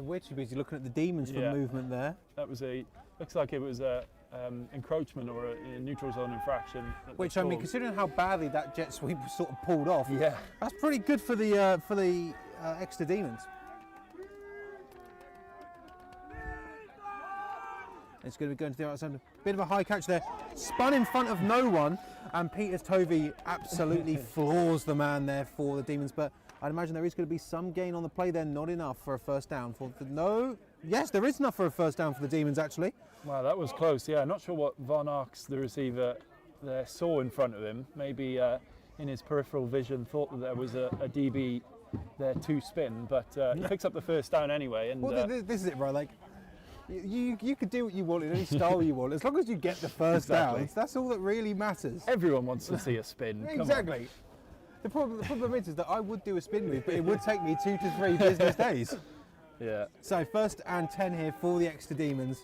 We're too busy looking at the Demons for movement there. That was looks like it was a encroachment or a neutral zone infraction. Which, I mean, considering how badly that jet sweep was sort of pulled off, yeah, that's pretty good for the Exeter Demons. It's going to be going to the outside. Bit of a high catch there. Spun in front of no one, and Peters Tovey absolutely floors the man there for the Demons. But I'd imagine there is going to be some gain on the play there. Not enough for a first down. Yes, there is enough for a first down for the Demons, actually. Wow, that was close. Yeah, not sure what Von Arx, the receiver, there saw in front of him. Maybe in his peripheral vision thought that there was a DB there to spin, but he picks up the first down anyway. And well, this is it, right? Like, you could do what you want in any style you want, as long as you get the first down. That's all that really matters. Everyone wants to see a spin. Exactly. The problem is that I would do a spin move, but it would take me 2 to 3 business days. Yeah. So 1st and 10 here for the Exeter Demons.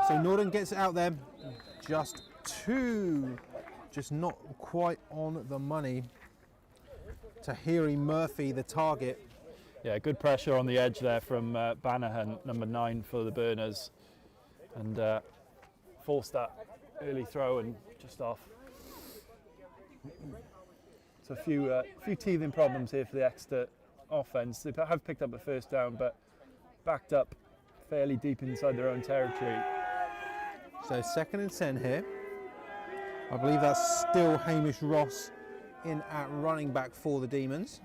So Norden gets it out there, just not quite on the money. Tahiri Murphy, the target. Yeah, good pressure on the edge there from Banahan, number 9 for the Burners, and forced that early throw and just off. So a few teething problems here for the Exeter offence. They have picked up a first down, but backed up fairly deep inside their own territory. So 2nd and 10 here. I believe that's still Hamish Ross in at running back for the Demons.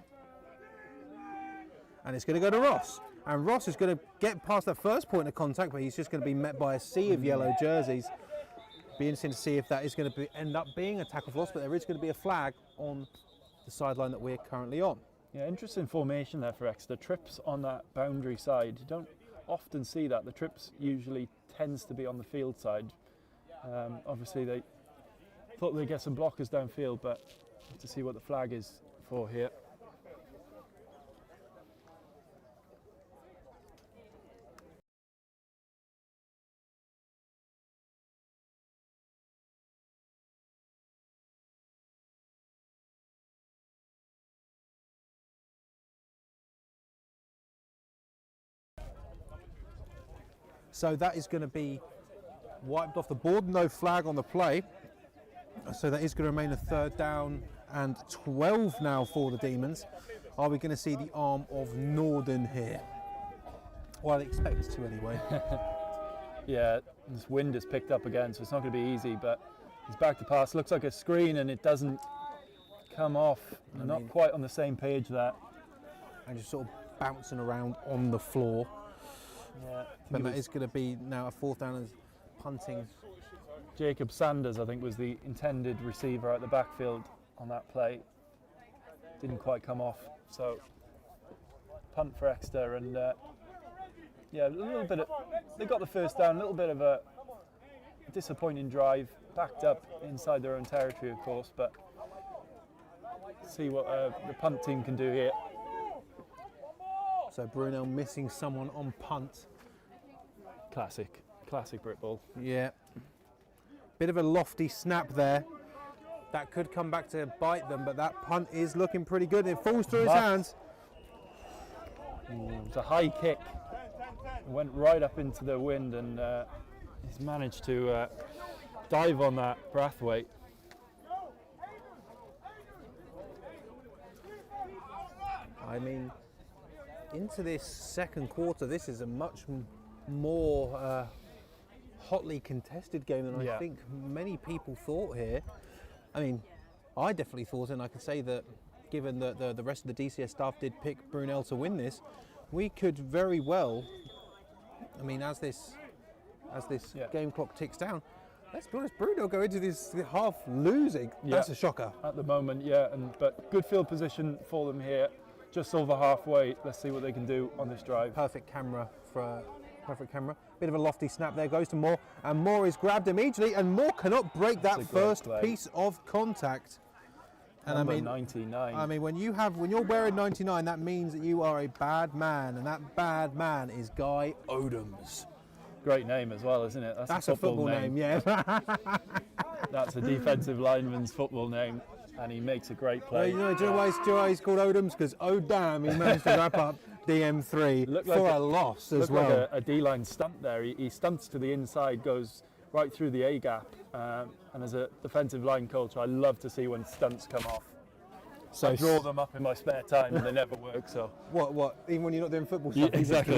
And it's going to go to Ross. And Ross is going to get past that first point of contact, but he's just going to be met by a sea of yellow jerseys. Be interesting to see if that is going to end up being a tackle for loss, but there is going to be a flag on the sideline that we're currently on. Yeah, interesting formation there for Exeter. Trips on that boundary side. You don't often see that. The trips usually tends to be on the field side. Obviously they thought they'd get some blockers downfield, but to see what the flag is for here. So that is going to be wiped off the board. No flag on the play. So that is going to remain a 3rd down and 12 now for the Demons. Are we going to see the arm of Norden here? Well, I expect us to anyway. Yeah, this wind has picked up again, so it's not going to be easy, but he's back to pass. Looks like a screen and it doesn't come off. They're not quite on the same page there. And just sort of bouncing around on the floor. Yeah, but that is going to be now a 4th down and punting. Jacob Sanders, I think, was the intended receiver at the backfield on that play. Didn't quite come off, so punt for Exeter, and yeah, a little bit of, they got the first down, a little bit of a disappointing drive, backed up inside their own territory, of course, but see what the punt team can do here. So Brunel missing someone on punt. Classic Brit ball. Yeah. Bit of a lofty snap there. That could come back to bite them, but that punt is looking pretty good. It falls through his hands. It's a high kick. It went right up into the wind, and he's managed to dive on that Brathwaite. I mean, into this 2nd quarter, this is a much more hotly contested game than I think many people thought here. I mean, I definitely thought, and I can say that given that the rest of the DCS staff did pick Brunel to win this, we could very well, I mean, as this game clock ticks down, let's be honest, Brunel go into this half losing. That's a shocker. At the moment, but good field position for them here. Just over halfway. Let's see what they can do on this drive. Perfect camera. Bit of a lofty snap there, goes to Moore, and Moore is grabbed immediately, and Moore cannot break that first piece of contact. And number 99. I mean, when you're wearing 99, that means that you are a bad man, and that bad man is Guy Odoms. Great name as well, isn't it? That's a football name, yeah. That's a defensive lineman's football name. and he makes a great Well, play. do you know why he's called Odoms? Because, oh damn, he managed to wrap up DM3 Looked for like a loss as Looked well. like a D-line stunt there. He stunts to the inside, goes right through the A-gap, and as a defensive line coach, I love to see when stunts come off. So I draw them up in my spare time and they never work, so. What? Even when you're not doing football Yeah, stuff? exactly.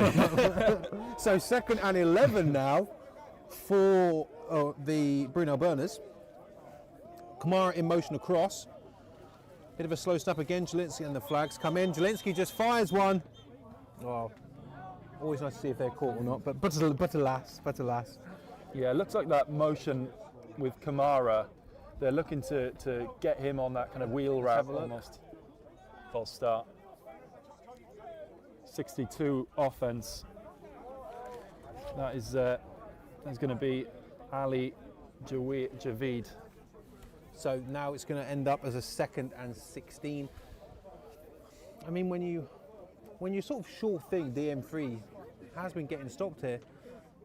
So 2nd and 11 now for the Brunel Burners. Kamara in motion across. Bit of a slow snap again. Jelinski and the flags come in. Jelinski just fires one. Oh, always nice to see if they're caught or not, but alas. Yeah, it looks like that motion with Kamara, they're looking to get him on that kind of wheel wrap almost. False start. 62 offense. That's going to be Ali Javid. So now it's going to end up as a 2nd and 16. I mean, when you sort of sure think DM3 has been getting stopped here,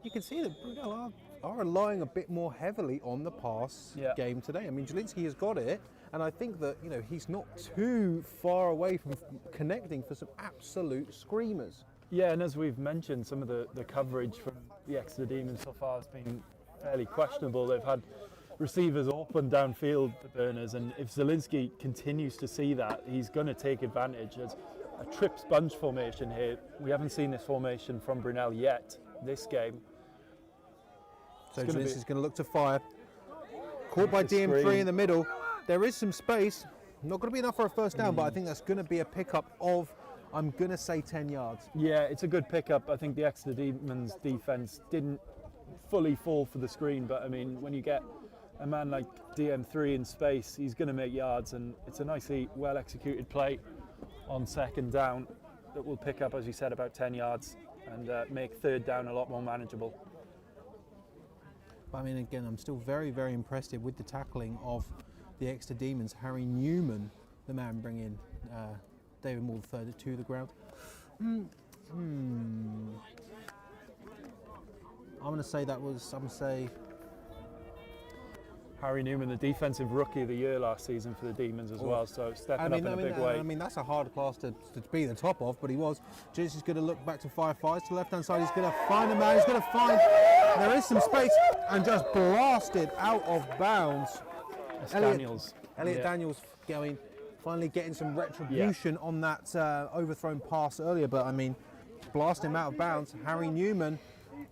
you can see that Brunel are relying a bit more heavily on the pass game today. I mean, Jelinski has got it, and I think that he's not too far away from connecting for some absolute screamers. Yeah, and as we've mentioned, some of the coverage from the Exeter Demons so far has been fairly questionable. They've had receivers open downfield, the Burners, and if Jelinski continues to see that, he's going to take advantage. There's a trip sponge formation here. We haven't seen this formation from Brunel yet this game. So Jelinski's going to look to fire. Caught by DM3 in the middle. There is some space. Not going to be enough for a first down, but I think that's going to be a pickup of, I'm going to say, 10 yards. Yeah, it's a good pickup. I think the Exeter Demons defense didn't fully fall for the screen, but I mean, when you get a man like DM3 in space, he's going to make yards, and it's a nicely well executed play on 2nd down that will pick up, as you said, about 10 yards and make 3rd down a lot more manageable. But I mean, again, I'm still very, very impressed with the tackling of the Exeter Demons. Harry Newman, the man bringing David Moore III to the ground. I'm going to say Harry Newman, the defensive rookie of the year last season for the Demons as well, so stepping up in a big way. I mean, that's a hard class to be the top of, but he was. Jesus is going to look back to fire to the left-hand side. He's going to find a man. He's going to find. There is some space, and just blasted out of bounds. Elliot Daniels finally getting some retribution on that overthrown pass earlier, but I mean, blast him out of bounds. Harry Newman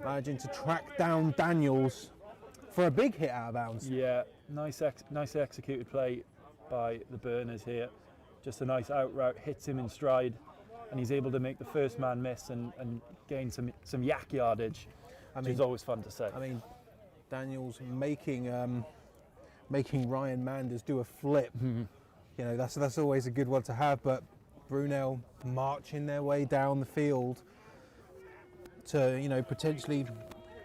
managing to track down Daniels for a big hit out of bounds. Yeah, nice executed play by the Burners here. Just a nice out route, hits him in stride, and he's able to make the first man miss and gain some yak yardage, which is always fun to say. I mean, Daniels making Ryan Manders do a flip. That's always a good one to have, but Brunel marching their way down the field to potentially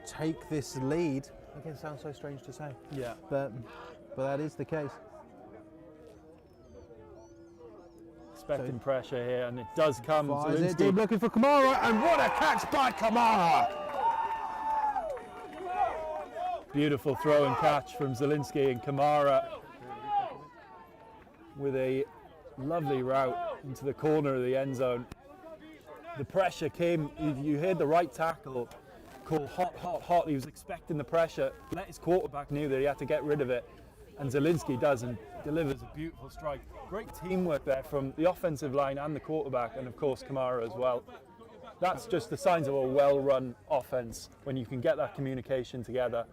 take this lead. Again, sounds so strange to say. Yeah. But that is the case. Expecting pressure here, and it does come. Deep looking for Kamara, and what a catch by Kamara! Beautiful throw and catch from Jelinski, and Kamara with a lovely route into the corner of the end zone. The pressure came, you heard the right tackle call hot. He was expecting the pressure, let his quarterback knew that he had to get rid of it, and Jelinski does and delivers a beautiful strike. Great teamwork there from the offensive line and the quarterback, and of course Kamara as well. That's just the signs of a well-run offense, when you can get that communication together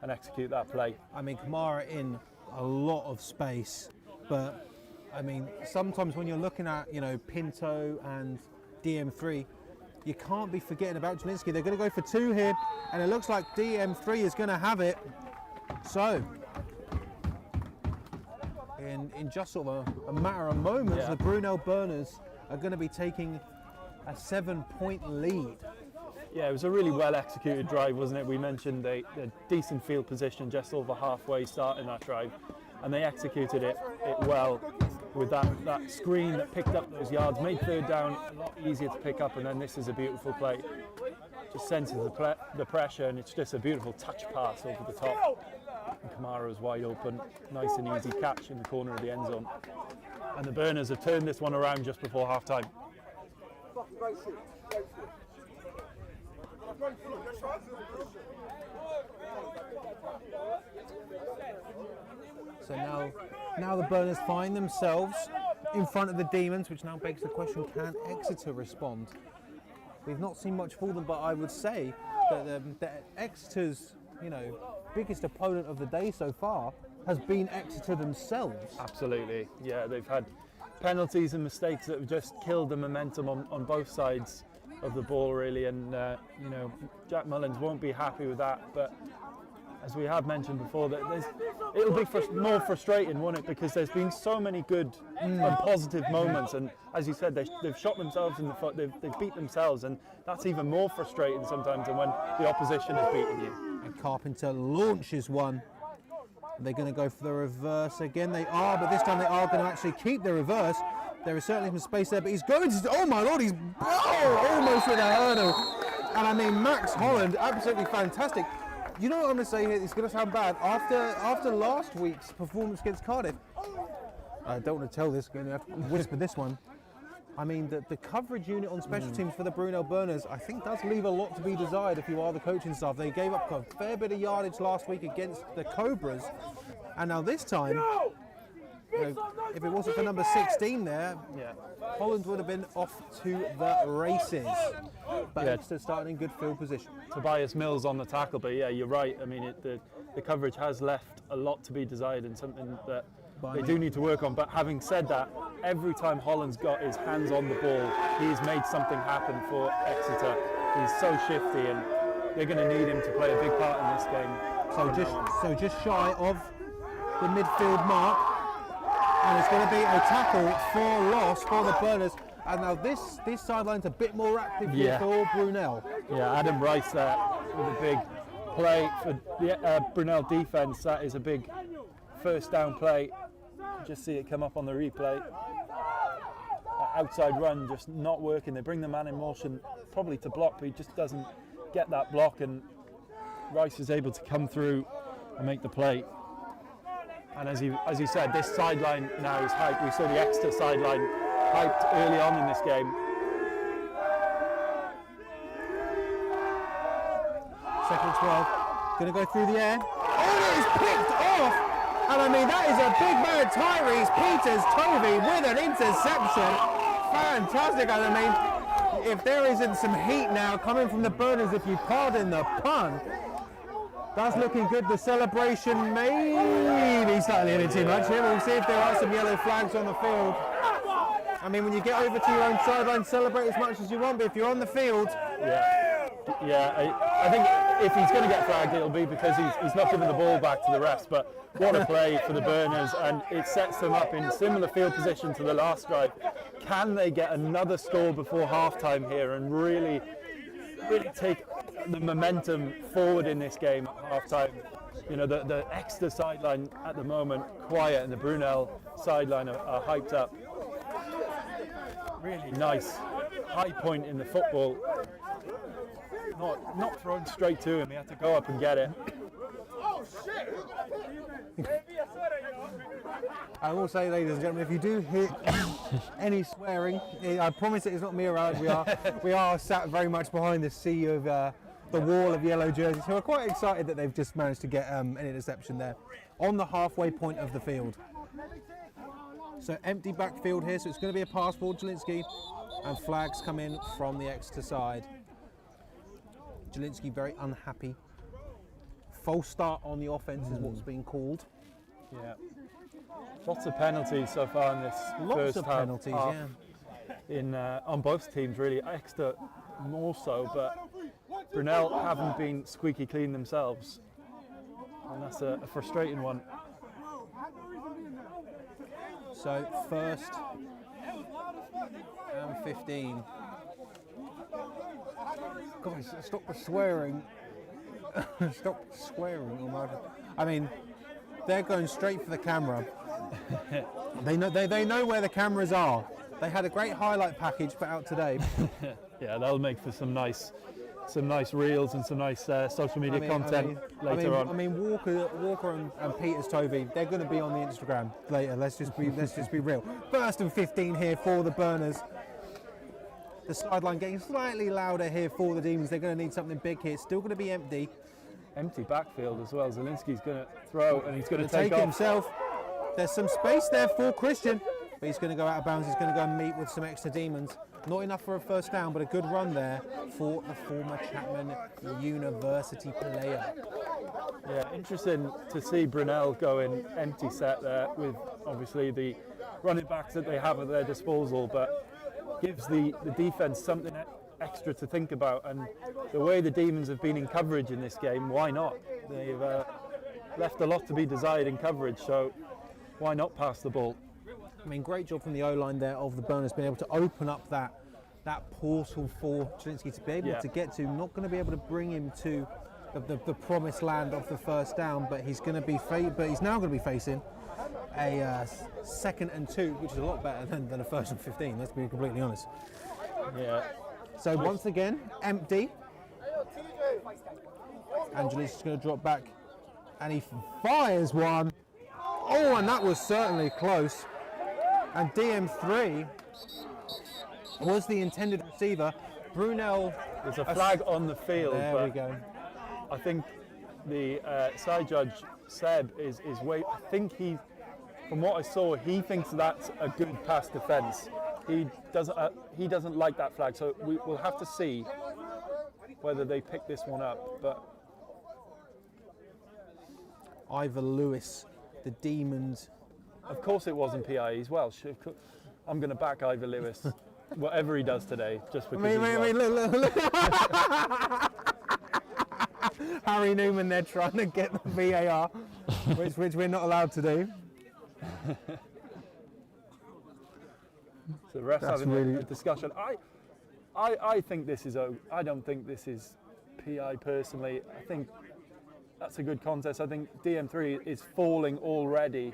and execute that play. I mean, Kamara in a lot of space, but I mean, sometimes when you're looking at, Pinto and DM3, you can't be forgetting about Jelinski. They're going to go for 2 here, and it looks like DM3 is going to have it. So, in just sort of a matter of moments, the Brunel Burners are going to be taking a 7-point lead. Yeah, it was a really well executed drive, wasn't it? We mentioned a decent field position just over halfway starting that drive, and they executed it well with that screen that picked up those yards, made 3rd down a lot easier to pick up, and then this is a beautiful play. Just senses the pressure, and it's just a beautiful touch pass over the top. And Kamara was wide open, nice and easy catch in the corner of the end zone. And the Burners have turned this one around just before half-time. So now the Burners find themselves in front of the Demons, which now begs the question, can Exeter respond? We've not seen much for them, but I would say that Exeter's, biggest opponent of the day so far has been Exeter themselves. Absolutely, yeah, they've had penalties and mistakes that have just killed the momentum on both sides of the ball, really, and Jack Mullins won't be happy with that, but as we have mentioned before, that it'll be more frustrating, won't it? Because there's been so many good and positive moments, and as you said, they've shot themselves in the foot, they've beat themselves, and that's even more frustrating sometimes than when the opposition is beating you. And Carpenter launches one. They're going to go for the reverse again. They are, but this time they are going to actually keep the reverse. There is certainly some space there, but he's going to, oh my Lord, he's almost with a hurdle. And I mean, Max Holland, absolutely fantastic. You know what I'm going to say here? It's going to sound bad. After last week's performance against Cardiff, I don't want to tell this, I'm going to have to whisper this one. I mean, the coverage unit on special teams for the Brunel Burners, I think does leave a lot to be desired if you are the coaching staff. They gave up a fair bit of yardage last week against the Cobras, and now this time, if it wasn't for number 16 there, Holland would have been off to the races. But Exeter starting in good field position. Tobias Mills on the tackle, but yeah, you're right. I mean, the coverage has left a lot to be desired and something that they do need to work on. But having said that, every time Holland's got his hands on the ball, he's made something happen for Exeter. He's so shifty, and they're going to need him to play a big part in this game. So just shy of the midfield mark, and it's going to be a tackle for loss for the Burners. And now this sideline's a bit more active here for Brunel. Yeah, Adam Rice there with a big play for the Brunel defence. That is a big first down play. Just see it come up on the replay. Outside run just not working. They bring the man in motion probably to block, but he just doesn't get that block, and Rice is able to come through and make the play. And as you said, this sideline now is hyped. We saw the Exeter sideline hyped early on in this game. Second and 12, going to go through the air. Oh, it is picked off! And I mean, that is a big man, Tyrese Peters-Tovey with an interception. Fantastic. And I mean, if there isn't some heat now coming from the Burners, if you pardon the pun, that's looking good. The celebration may be slightly a bit too much here. We'll see if there are some yellow flags on the field. I mean, when you get over to your own sideline, celebrate as much as you want, but if you're on the field... I think if he's going to get flagged, it'll be because he's not giving the ball back to the refs, but what a play for the Burners, and it sets them up in similar field position to the last drive. Can they get another score before halftime here and really take the momentum forward in this game at halftime? You know, the Exeter sideline at the moment quiet, and the Brunel sideline are hyped up. Really nice high point in the football. Not thrown straight to him. He had to go up and get it. I will say, ladies and gentlemen, if you do hear any swearing, I promise it is not me around. We are sat very much behind the sea of the wall of yellow jerseys, who are quite excited that they've just managed to get an interception there on the halfway point of the field. So empty backfield here, so it's going to be a pass for Jelinski, and flags come in from the Exeter side. Jelinski very unhappy. False start on the offence is what's being called. Yeah. Lots of penalties so far in this first half. Penalties, on both teams, really. Exeter more so, but Brunel haven't been squeaky clean themselves. And that's a frustrating one. So first and 15. Guys, stop the swearing. Stop swearing. I mean, they're going straight for the camera. They know where the cameras are. They had a great highlight package put out today. Yeah, that'll make for some nice some nice reels and some nice social media content later on. I mean, Walker and Peters Tovey, they're going to be on the Instagram later. Let's just be real. First and 15 here for the Burners. The sideline getting slightly louder here for the Demons. They're going to need something big here. Still going to be empty. Empty backfield as well. Zielinski's going to throw and he's going to take it off. himself. There's some space there for Christian, but he's going to go out of bounds. He's going to go and meet with some extra Demons. Not enough for a first down, but a good run there for the former Chapman University player. Yeah, interesting to see Brunel go in empty set there with obviously the running backs that they have at their disposal, but gives the defense something extra to think about. And the way the Demons have been in coverage in this game, why not? They've left a lot to be desired in coverage, so why not pass the ball? I mean, great job from the O-line there of the Burners, being able to open up that portal for Zielinski to be able to get to. Not going to be able to bring him to the promised land of the first down, but he's going to be now going to be facing a 2nd and 2, which is a lot better than a 1st and 15. Let's be completely honest. Yeah. So once again, empty. Angelis is going to drop back, and he fires one. Oh, and that was certainly close. And DM3 was the intended receiver. Brunel. There's a flag on the field. There we go. I think the side judge Seb is I think from what I saw, he thinks that's a good pass defence. He doesn't like that flag, so we'll have to see whether they pick this one up. But Ivor Lewis, the Demons. Of course it wasn't PI as well. I'm going to back Ivor Lewis, whatever he does today, just because look. Harry Newman there trying to get the VAR, which we're not allowed to do. So refs having a discussion. I think this is I don't think this is PI personally. I think that's a good contest. I think DM3 is falling already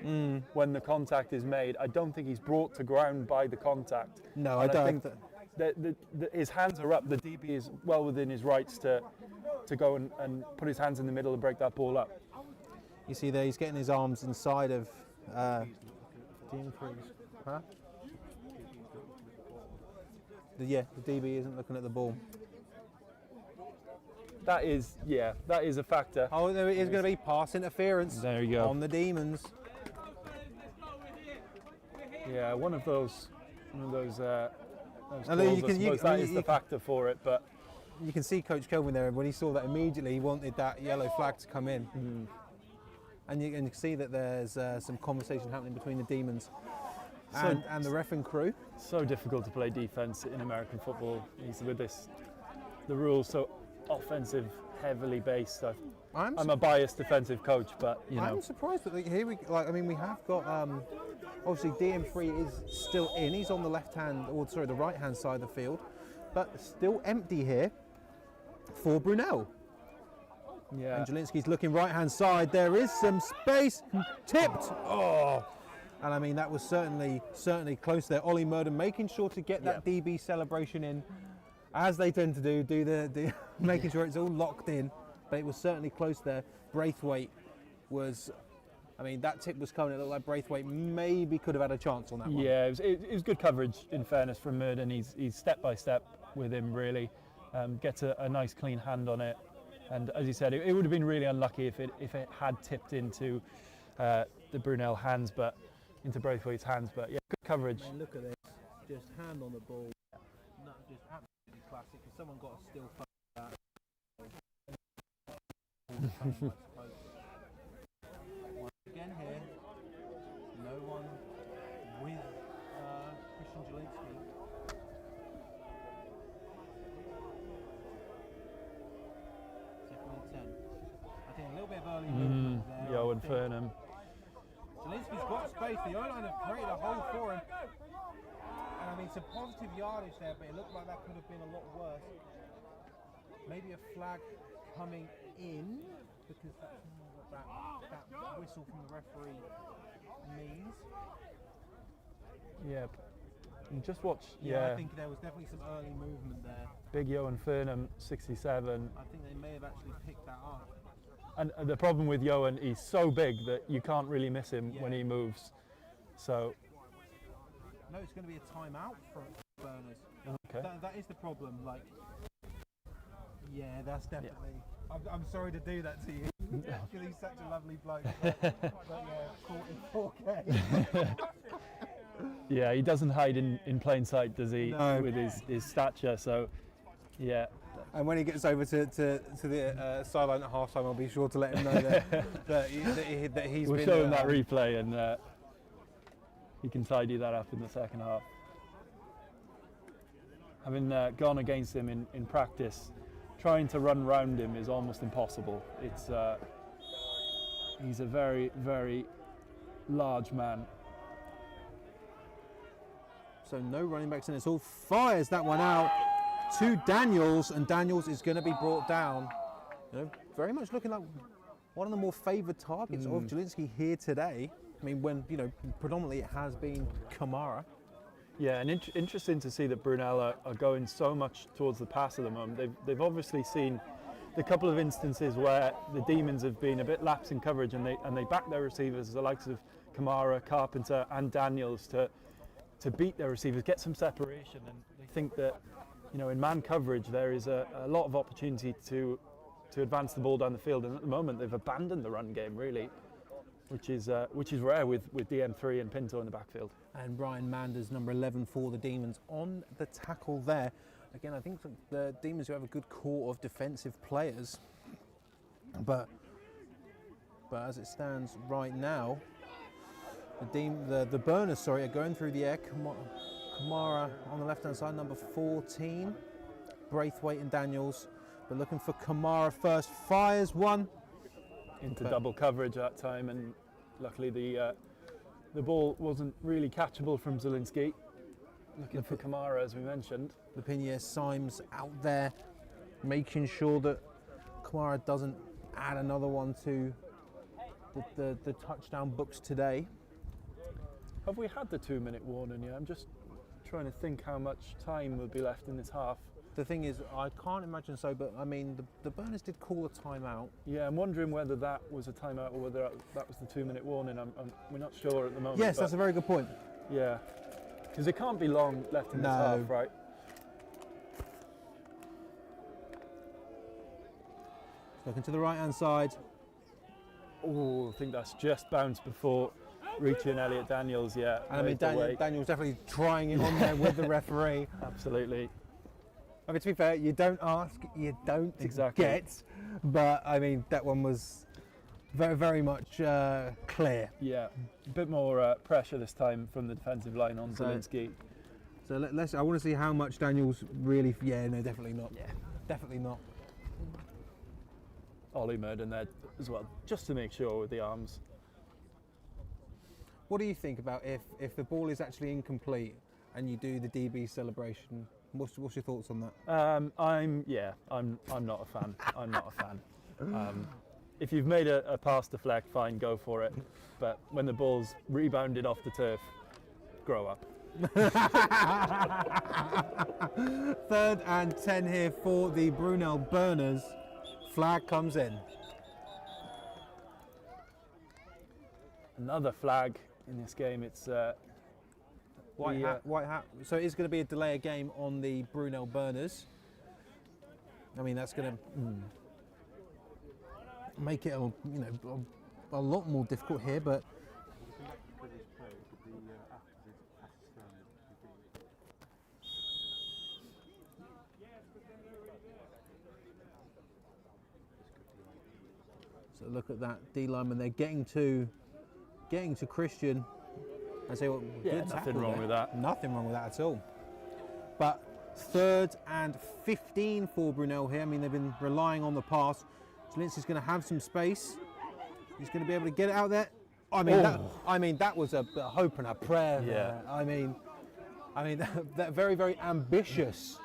when the contact is made. I don't think he's brought to ground by the contact. No, and I don't. think that his hands are up. The DB is well within his rights to go and put his hands in the middle and break that ball up. You see there, he's getting his arms inside of DM3's. Huh? The DB isn't looking at the ball. That is a factor. Oh, there is going to be pass interference. There you go. On the Demons. Yeah, one of those calls, And then that is the factor for it, but you can see Coach Kelvin there, and when he saw that immediately he wanted that yellow flag to come in. And you can see that there's some conversation happening between the Demons and the ref and crew. So difficult to play defense in American football. With the rules so offensive, heavily based. I'm a biased defensive coach, but I'm surprised that we have got obviously DM3 is still in. He's on the the right hand side of the field, but still empty here for Brunel. Yeah. And Zielinski's looking right hand side. There is some space. Tipped. Oh. And I mean, that was certainly close there. Ollie Murden making sure to get that DB celebration in, as they tend to do the making sure it's all locked in. But it was certainly close there. Braithwaite was, I mean, that tip was coming. It looked like Braithwaite maybe could have had a chance on that one. Yeah, it was good coverage, in fairness, from Murden. He's step by step with him, really. Gets a nice clean hand on it. And as you said, it would have been really unlucky if it had tipped into the Brunel hands, but into Braithwaite's hands. But yeah, good coverage. I mean, look at this, just hand on the ball. No, just absolutely classic. If someone got a still phone like that. Once again here, no one with Christian Zielinski. Second and 10. I think a little bit of early movement there. Yo and Fernham. Zielinski's got space. The O-line have created a hole for him. And I mean, some positive yardage there, but it looked like that could have been a lot worse. Maybe a flag coming in, because that's what that whistle from the referee means. Yep. And just watch, I think there was definitely some early movement there. Big Johan Furnham, 67. I think they may have actually picked that up. And the problem with Johan, he's so big that you can't really miss him when he moves. So. No, it's going to be a timeout for Burners. Okay. That is the problem. Like, yeah, that's definitely. Yeah. I'm sorry to do that to you. Because he's such a lovely bloke. But caught in 4K. Yeah, he doesn't hide in plain sight, does he? No. With his stature. So, yeah. And when he gets over to the sideline at half time, I'll be sure to let him know that he's We'll been. show him that replay and he can tidy that up in the second half. Having gone against him in practice, trying to run round him is almost impossible. It's he's a very, very large man. So no running backs in it. All fires that one out to Daniels, and Daniels is going to be brought down. You know, very much looking like one of the more favoured targets of Jelinski here today. I mean, when predominantly it has been Kamara. Yeah, and interesting to see that Brunel are going so much towards the pass at the moment. They've obviously seen the couple of instances where the Demons have been a bit lax in coverage, and they back their receivers, the likes of Kamara, Carpenter, and Daniels, to beat their receivers, get some separation, and they think that in man coverage there is a lot of opportunity to advance the ball down the field, and at the moment they've abandoned the run game really, which is rare with DM3 and Pinto in the backfield. And Brian Manders, number 11 for the Demons, on the tackle there. Again, I think the Demons do have a good core of defensive players, but as it stands right now, the Burners, are going through the air. Kamara on the left-hand side, number 14. Braithwaite and Daniels, but looking for Kamara first. Fires one. Into double coverage that time, and luckily the ball wasn't really catchable from Zielinski. Looking for Kamara, as we mentioned. Lapinier Symes out there, making sure that Kamara doesn't add another one to the touchdown books today. Have we had the 2-minute warning yet? I'm just trying to think how much time will be left in this half. The thing is, I can't imagine so, but I mean, the Burners did call a timeout. Yeah, I'm wondering whether that was a timeout or whether that was the 2-minute warning. We're not sure at the moment. Yes, that's a very good point. Yeah, because it can't be long left in this half, right? Looking to the right-hand side. Oh, I think that's just bounced before reaching Elliot Daniels, yeah. And I mean, Daniel's definitely trying it on there with the referee. Absolutely. I mean, to be fair, you don't ask, you don't get. But I mean, that one was very, very much clear. Yeah, a bit more pressure this time from the defensive line on Zielinski. So I want to see how much Daniels really. Yeah, no, definitely not. Yeah, definitely not. Ollie Murden there as well, just to make sure with the arms. What do you think about if the ball is actually incomplete and you do the DB celebration? What's your thoughts on that? I'm not a fan. I'm not a fan. If you've made a pass deflect, fine, go for it. But when the ball's rebounded off the turf, grow up. 3rd and 10 here for the Brunel Burners. Flag comes in. Another flag in this game. It's white hat. So it's going to be a delay of game on the Brunel Burners. I mean, that's going to make it a lot more difficult here, but. So look at that D lineman. They're getting to Christian. I say, well, yeah, nothing wrong with that. Nothing wrong with that at all. But 3rd and 15 for Brunel here. I mean, they've been relying on the pass. Jelinski's going to have some space. He's going to be able to get it out there. I mean, that was a hope and a prayer. Yeah. There. I mean, that very, very ambitious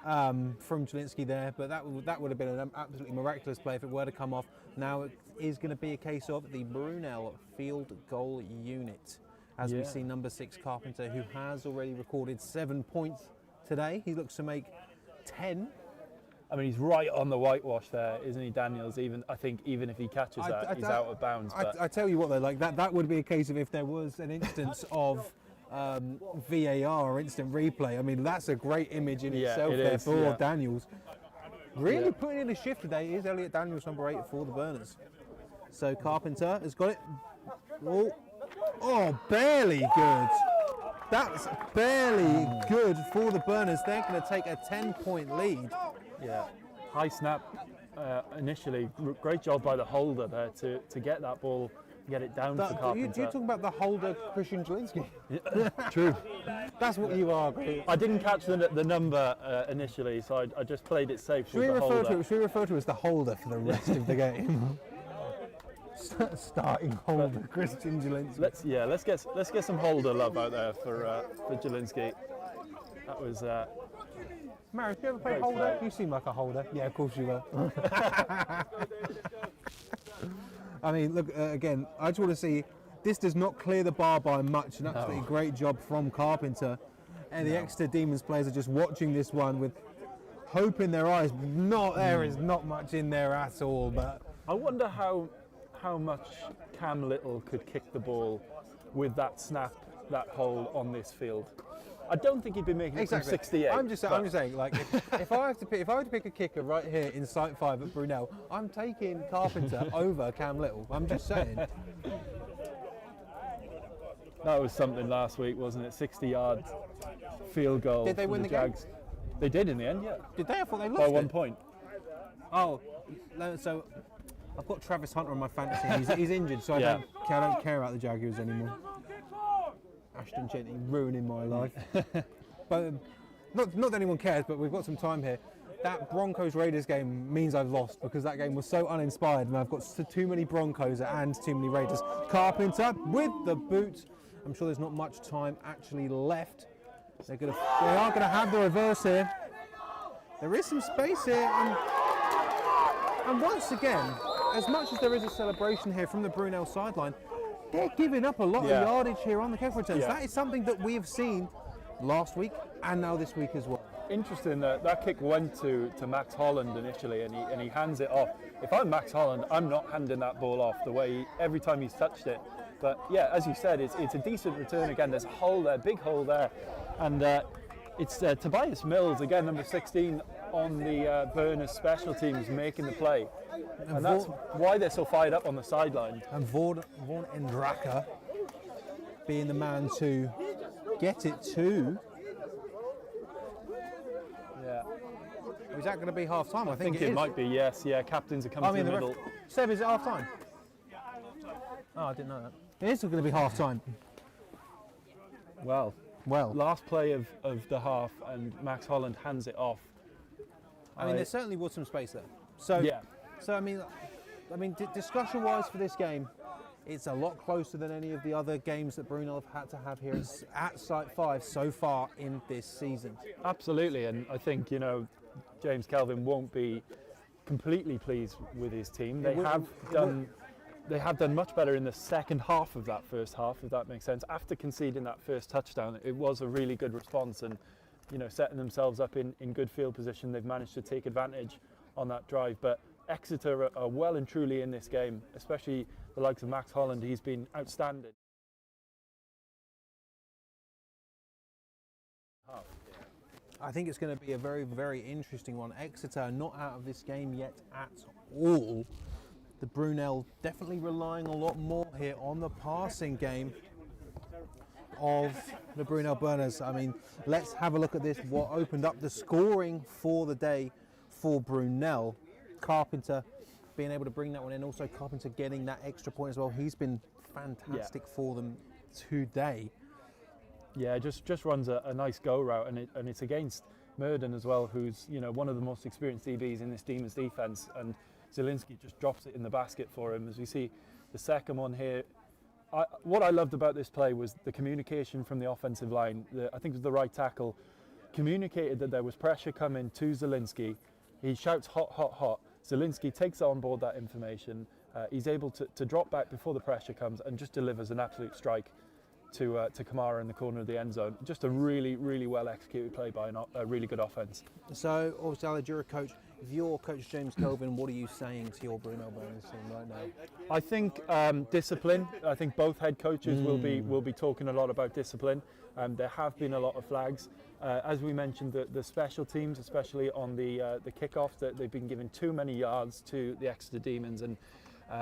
from Jelinski there. But that would have been an absolutely miraculous play if it were to come off. Now it is going to be a case of the Brunel field goal unit. as we Yeah. see number 6 Carpenter, who has already recorded 7 points today. He looks to make 10. I mean, he's right on the whitewash there, isn't he, Daniels? I think even if he catches that, he's out of bounds. But I tell you what, though, like that would be a case of if there was an instance of VAR or instant replay. I mean, that's a great image in itself it there is, for yeah. Daniels. Really Yeah. putting in a shift today is Elliot Daniels, number 8 for the Burners. So Carpenter has got it. Oh, barely good. That's barely good for the Burners. They're going to take a 10-point lead. yeah, high snap initially. Great job by the holder there to get that ball, get it down for Carpenter. You're talking about the holder, Christian Jelinski. True. That's what you are. I didn't catch the number initially, so I just played it safe with the holder. Should we refer to it as the holder for the rest of the game? Starting holder, Christian Jelinski. Let's get some holder love out there for Jelinski. That was. Mary, have you ever played Great holder? play. You seem like a holder. Yeah, of course you were. I mean, look, again, I just want to see, this does not clear the bar by much. An absolutely great job from Carpenter. And the Exeter Demons players are just watching this one with hope in their eyes. There is not much in there at all. But I wonder how much Cam Little could kick the ball with that snap, that hole on this field. I don't think he'd be making it from 68. I'm just saying, like, if I had to pick a kicker right here in Site 5 at Brunel, I'm taking Carpenter over Cam Little. I'm just saying. That was something last week, wasn't it? 60-yard field goal. Did they for win the Jags. game? They did in the end, yeah. Did they? I thought they lost By it. 1 point. Oh, no, so I've got Travis Hunter on my fantasy. He's injured, so I Yeah. don't care about the Jaguars anymore. Ashton Gentry ruining my life. But not that anyone cares, but we've got some time here. That Broncos-Raiders game means I've lost because that game was so uninspired and I've got too many Broncos and too many Raiders. Carpenter with the boot. I'm sure there's not much time actually left. They are going to have the reverse here. There is some space here. And once again, as much as there is a celebration here from the Brunel sideline, they're giving up a lot of yardage here on the kick returns. Yeah. That is something that we have seen last week and now this week as well. Interesting that kick went to Max Holland initially, and he hands it off. If I'm Max Holland, I'm not handing that ball off the way every time he's touched it. But yeah, as you said, it's a decent return again. There's a hole there, big hole there, and it's Tobias Mills again, number 16 on the Burners special teams, making the play, and that's why they're so fired up on the sideline. And Vaughan Endraka being the man to get it to. Yeah, Is that going to be half time? I I think it might be. Yes, yeah. Captains are coming to the middle. Seb, is it half time? Oh, I didn't know that. It is going to be half time. Well, Well, last play of the half, and Max Holland hands it off. I mean, there certainly was some space there. So, Yeah. So I mean, discussion-wise for this game, it's a lot closer than any of the other games that Brunel have had to have here at Site 5 so far in this season. Absolutely, and I think, James Calvin won't be completely pleased with his team. They have done much better in the second half of that first half, if that makes sense. After conceding that first touchdown, it was a really good response, and setting themselves up in good field position, they've managed to take advantage on that drive. But Exeter are well and truly in this game, especially the likes of Max Holland. He's been outstanding. I think it's going to be a very, very interesting one. Exeter are not out of this game yet at all. The Brunel definitely relying a lot more here on the passing game of the Brunel Burners. I mean, let's have a look at this. What opened up the scoring for the day for Brunel. Carpenter being able to bring that one in. Also Carpenter getting that extra point as well. He's been fantastic for them today. Yeah, just runs a nice go route, and it's against Murden as well, who's one of the most experienced DBs in this Demons defence, and Zielinski just drops it in the basket for him. As we see the second one here, what I loved about this play was the communication from the offensive line. I think it was the right tackle communicated that there was pressure coming to Zielinski. He shouts hot, hot, hot. Zielinski takes on board that information. He's able to drop back before the pressure comes and just delivers an absolute strike to Kamara in the corner of the end zone. Just a really, really well executed play by a really good offense. So, obviously, Aled, you're a coach. If you're Coach James Kelvin, what are you saying to your Brunel Burners team right now? I think discipline. I think both head coaches will be talking a lot about discipline. There have been a lot of flags. As we mentioned, the special teams, especially on the kickoff, that they've been given too many yards to the Exeter Demons. And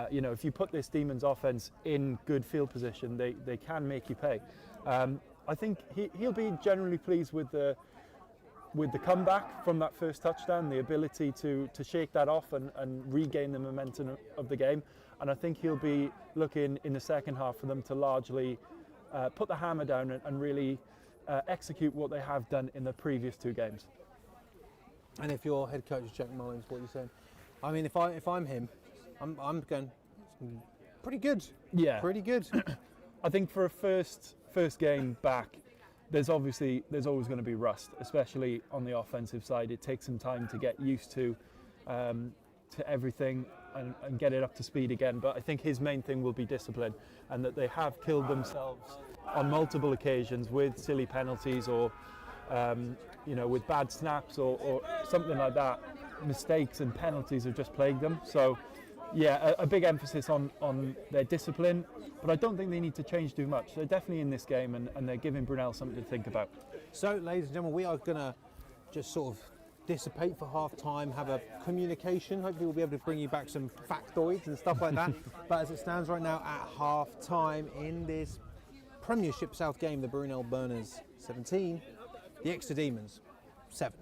if you put this Demons offense in good field position, they can make you pay. I think he'll be generally pleased with the comeback from that first touchdown, the ability to shake that off and regain the momentum of the game. And I think he'll be looking in the second half for them to largely put the hammer down and really execute what they have done in the previous 2 games. And if you're head coach Jack Mullins, what are you saying? I mean, if I'm him, I'm going pretty good. Yeah, pretty good. I think for a first game back, there's always going to be rust, especially on the offensive side. It takes some time to get used to everything and get it up to speed again. But I think his main thing will be discipline, and that they have killed themselves on multiple occasions with silly penalties or with bad snaps or something like that. Mistakes and penalties have just plagued them. So yeah, a big emphasis on their discipline, but I don't think they need to change too much. They're definitely in this game, and they're giving Brunel something to think about. So, ladies and gentlemen, we are going to just sort of dissipate for half time, have a communication. Hopefully we'll be able to bring you back some factoids and stuff like that. But as it stands right now at half time in this Premiership South game, the Brunel Burners 17, the Exeter Demons 7.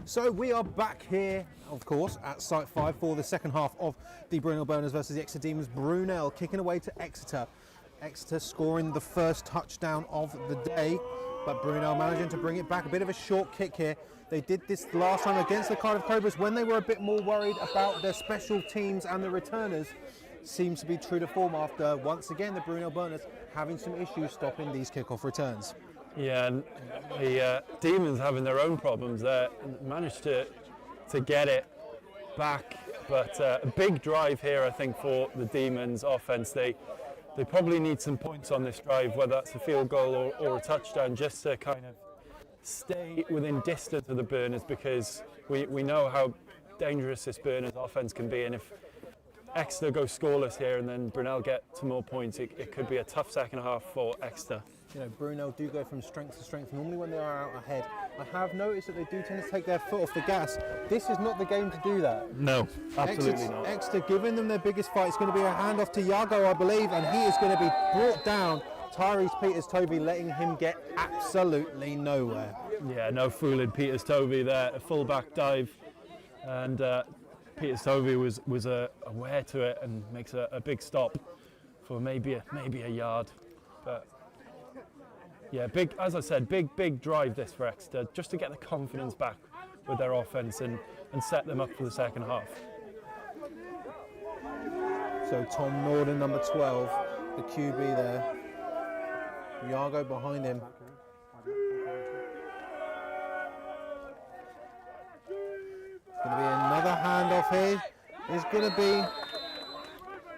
So we are back here, of course, at Site 5 for the second half of the Brunel Burners versus the Exeter Demons. Brunel kicking away to Exeter. Exeter scoring the first touchdown of the day, but Brunel managing to bring it back. A bit of a short kick here. They did this last time against the Cardiff Cobras when they were a bit more worried about their special teams and the returners. Seems to be true to form after, once again, the Brunel Burners having some issues stopping these kickoff returns. Yeah, and the Demons having their own problems there, managed to get it back, but a big drive here, I think, for the Demons offense. They probably need some points on this drive, whether that's a field goal or a touchdown, just to kind of stay within distance of the Burners, because we know how dangerous this Burners offense can be, and if Exeter go scoreless here and then Brunel get some more points, it could be a tough second half for Exeter. You know, Brunel do go from strength to strength normally when they are out ahead. I have noticed that they do tend to take their foot off the gas. This is not the game to do that. No, absolutely not. Exeter giving them their biggest fight. It's going to be a handoff to Yago, I believe, and he is going to be brought down. Tyrese Peters-Toby letting him get absolutely nowhere. Yeah, no fooling Peters-Toby there. A full-back dive, and Peters-Toby was aware to it and makes a big stop for maybe a yard. But yeah, big, as I said, big drive this for Exeter, just to get the confidence back with their offense and set them up for the second half. So Tom Norden, number 12, the QB there. Yago behind him. It's going to be another handoff here. It's going to be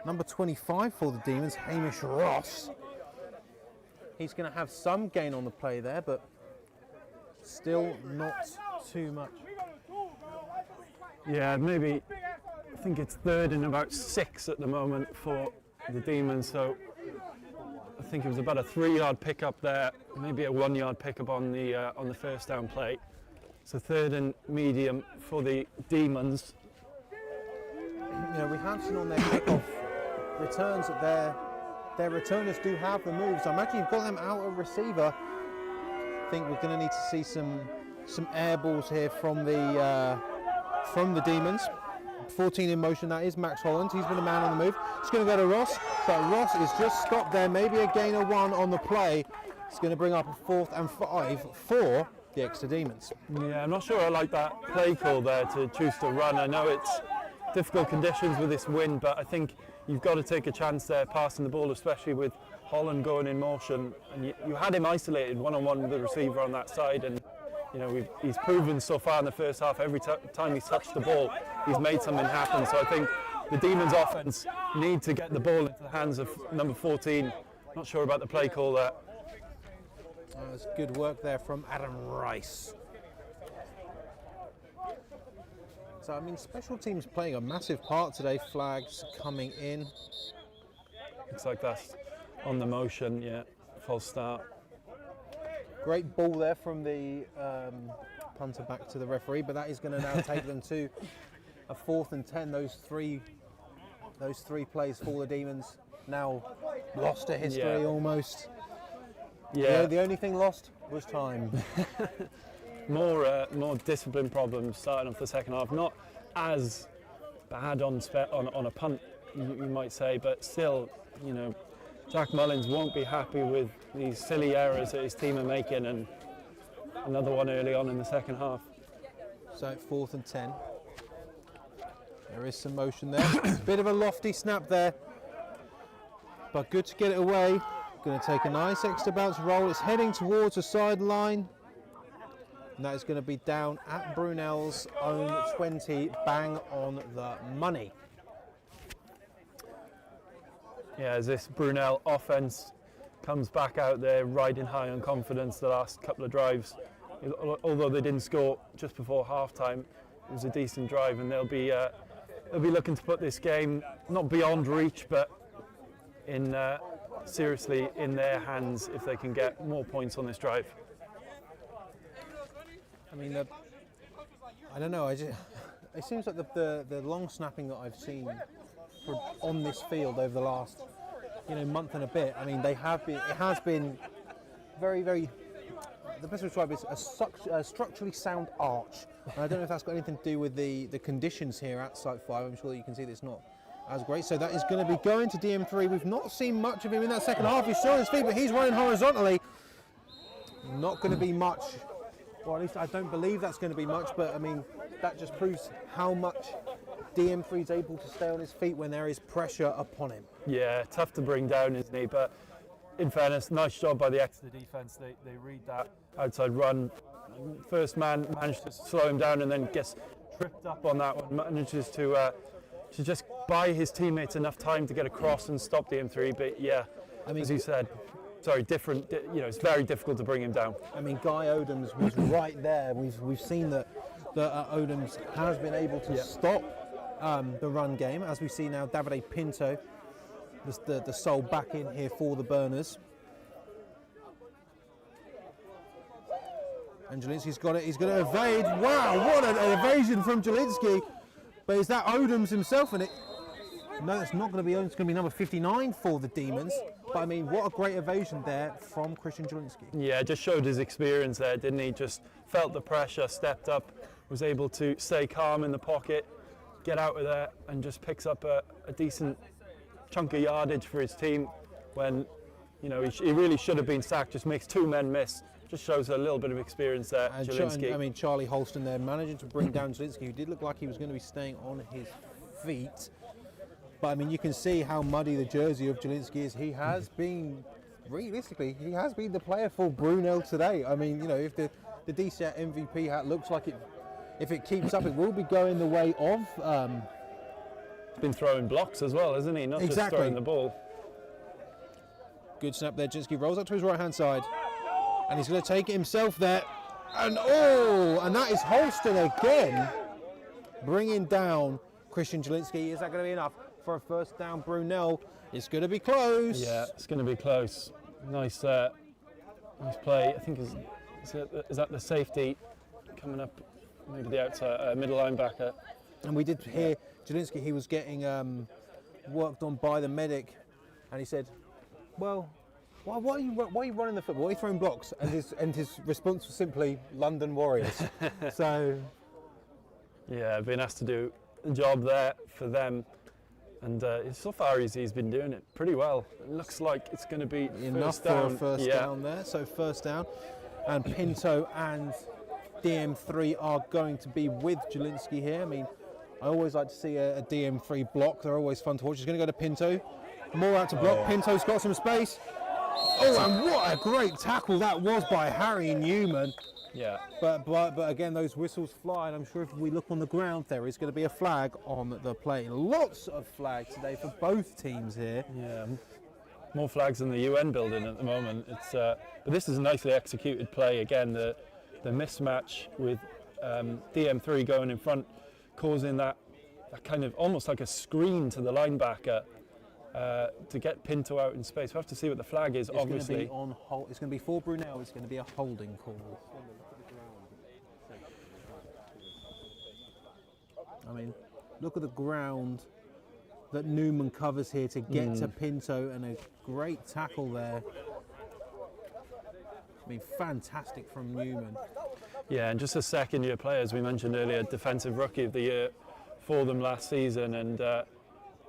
number 25 for the Demons, Hamish Ross. He's going to have some gain on the play there, but still not too much. Yeah, maybe, I think it's 3rd and about 6 at the moment for the Demons, so I think it was about a 3-yard pickup there, maybe a 1-yard pickup on the first down play. So 3rd and medium for the Demons. You know, we have seen on their kickoff returns that their returners do have the moves. I imagine you've got them out of receiver. I think we're going to need to see some air balls here from the Demons. 14 in motion, that is Max Holland. He's been a man on the move. It's going to go to Ross, but Ross is just stopped there. Maybe a gain of 1 on the play. It's going to bring up a 4th and 5 for the Exeter Demons. Yeah, I'm not sure I like that play call there to choose to run. I know it's difficult conditions with this wind, but I think you've got to take a chance there passing the ball, especially with Holland going in motion. And you had him isolated one-on-one with the receiver on that side, and you know he's proven so far in the first half, every time he's touched the ball, he's made something happen. So I think the Demons offense need to get the ball into the hands of number 14. Not sure about the play call there. That's good work there from Adam Rice. So, I mean, special teams playing a massive part today. Flags coming in. Looks like that's on the motion, yeah, false start. Great ball there from the punter back to the referee, but that is going to now take them to a 4th and 10. Those three plays for the Demons now lost to history almost. Yeah, the only thing lost was time. More discipline problems starting off the second half. Not as bad on a punt, you might say, but still, you know, Jack Mullins won't be happy with these silly errors that his team are making, and another one early on in the second half. So 4th and 10. There is some motion there. Bit of a lofty snap there, but good to get it away. Going to take a nice extra bounce roll. It's heading towards the sideline. And that is going to be down at Brunel's own 20, bang on the money. Yeah, as this Brunel offense comes back out there riding high on confidence the last couple of drives. Although they didn't score just before halftime, it was a decent drive, and they'll be looking to put this game not beyond reach, but in seriously in their hands if they can get more points on this drive. I mean, I don't know. It seems like the long snapping that I've seen on this field over the last month and a bit. I mean, it has been very, very the best way to describe it is a structurally sound arch. And I don't know if that's got anything to do with the conditions here at Site 5. I'm sure that you can see that it's not as great. So that is going to be going to DM3. We've not seen much of him in that second half. He's still on his feet, but he's running horizontally. Not going to be much, or at least I don't believe that's going to be much, but I mean, that just proves how much DM3 is able to stay on his feet when there is pressure upon him. Yeah, tough to bring down, isn't he? But in fairness, nice job by the Exeter defence. They read that outside run. First man managed to slow him down and then gets tripped up on that one. Manages to just buy his teammates enough time to get across and stop DM3. But yeah, I mean, as you said, different. You know, it's very difficult to bring him down. I mean, Guy Odoms was right there. We've seen that Odoms has been able to stop the run game, as we see now. Davide Pinto, the sole back in here for the Burners. And Jelinski's got it. He's going to evade. Wow, what an evasion from Jelinski! But is that Odoms himself? And no, it's not going to be Odoms. It's going to be number 59 for the Demons. But I mean, what a great evasion there from Christian Jelinski. Yeah, just showed his experience there, didn't he? Just felt the pressure, stepped up, was able to stay calm in the pocket, get out of there, and just picks up a decent chunk of yardage for his team when, you know, he really should have been sacked. Just makes two men miss. Just shows a little bit of experience there, and Jelinski. I mean, Charlie Holston there managing to bring down Jelinski, who did look like he was going to be staying on his feet. But I mean, you can see how muddy the jersey of Jelinski is. He has been, realistically, he has been the player for Brunel today. I mean, you know, if the DCAT MVP hat looks like it, if it keeps up, it will be going the way of. He's been throwing blocks as well, hasn't he? Not just throwing the ball. Good snap there. Jelinski rolls up to his right-hand side, and he's going to take it himself there. And that is Holston again, bringing down Christian Jelinski. Is that going to be enough for a first down? Brunel, it's going to be close. Yeah, it's going to be close. Nice, nice play. I think is that the safety coming up, maybe the outside middle linebacker. And we did hear Jelinski. He was getting worked on by the medic, and he said, "Well, why are you running the football? Why are you throwing blocks?" And his response was simply, "London Warriors." So, yeah, been asked to do the job there for them. And so far he's been doing it pretty well. It looks like it's going to be enough for a first down there. So first down, and Pinto and DM3 are going to be with Jelinski here. I mean, I always like to see a DM3 block. They're always fun to watch. He's going to go to Pinto. More out to block. Pinto's got some space. Oh, and what a great tackle that was by Harry Newman. Yeah. But again, those whistles fly, and I'm sure if we look on the ground, there is going to be a flag on the play. Lots of flags today for both teams here. Yeah, more flags than the UN building at the moment. It's but this is a nicely executed play. Again, the mismatch with DM3 going in front, causing that kind of almost like a screen to the linebacker to get Pinto out in space. We'll have to see what the flag is. Obviously, it's going to be for Brunel. It's going to be a holding call. I mean, look at the ground that Newman covers here to get to Pinto, and a great tackle there. I mean, fantastic from Newman. Yeah, and just a second-year player, as we mentioned earlier, Defensive Rookie of the Year for them last season, and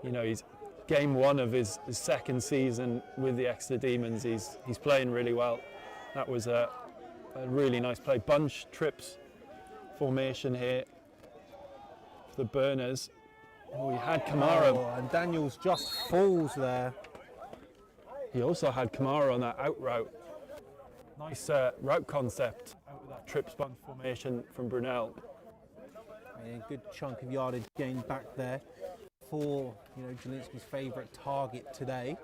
you know, he's game one of his second season with the Exeter Demons. He's playing really well. That was a really nice play. Bunch trips formation here for the Burners. Oh, we had Kamara. And Daniels just falls there. He also had Kamara on that out route. Nice route concept out of that trips bunch formation from Brunel. A good chunk of yardage gained back there for, you know, Jelinski's favourite target today.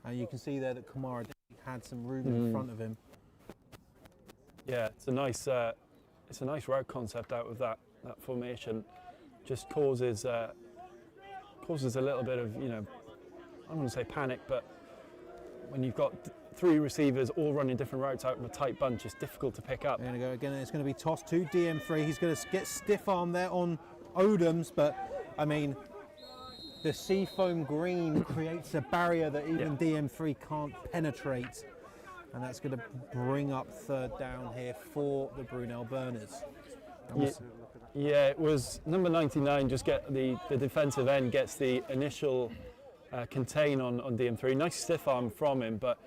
And you can see there that Kamara had some room in front of him. Yeah, it's a nice route concept out of that formation. Just causes a little bit of, you know, I don't want to say panic, but when you've got three receivers all running different routes out in a tight bunch, it's difficult to pick up. There we go again. It's going to be tossed to DM3. He's going to get stiff arm there on Odoms, but I mean, The seafoam green creates a barrier that even DM3 can't penetrate. And that's going to bring up third down here for the Brunel Burners. Yeah, it was number 99, just get the defensive end gets the initial contain on DM3. Nice stiff arm from him, but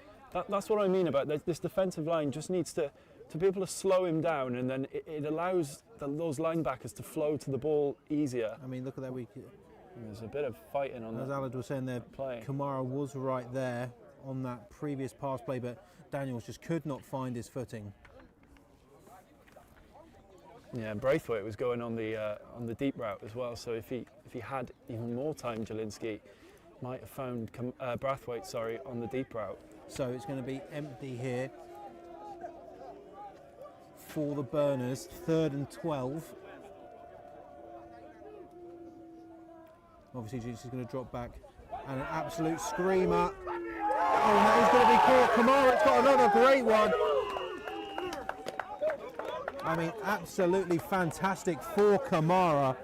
that's what I mean about this defensive line just needs to be able to slow him down, and then it allows those linebackers to flow to the ball easier. I mean, look at that. There's a bit of fighting on that. As Alad was saying there, Kamara was right there on that previous pass play, but Daniels just could not find his footing. Yeah, Braithwaite was going on the deep route as well. So if he had even more time, Jelinski might have found Braithwaite, on the deep route. So it's going to be empty here for the Burners, 3rd and 12. Obviously, Jesus is going to drop back, and an absolute screamer. Oh, that is going to be caught. Kamara's got another great one. I mean, absolutely fantastic for Kamara.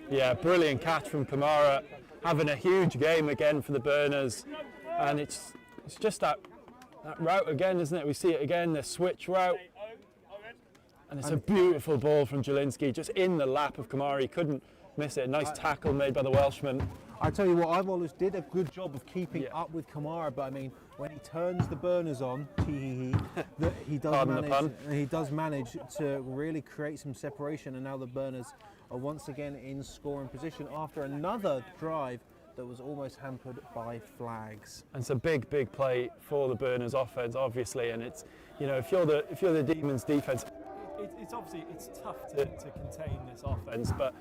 Yeah, brilliant catch from Kamara, having a huge game again for the Burners, and it's just that route again, isn't it? We see it again, the switch route, and it's a beautiful ball from Jelinski, just in the lap of Kamara. He couldn't miss it. Nice tackle made by the Welshman. I tell you what, I've always did a good job of keeping up with Kamara, but I mean, when he turns the Burners on, he does manage to really create some separation, and now the Burners are once again in scoring position after another drive that was almost hampered by flags. And it's a big play for the Burners offense, obviously, and it's, if you're the Demons defense, it's obviously tough to contain this offense, but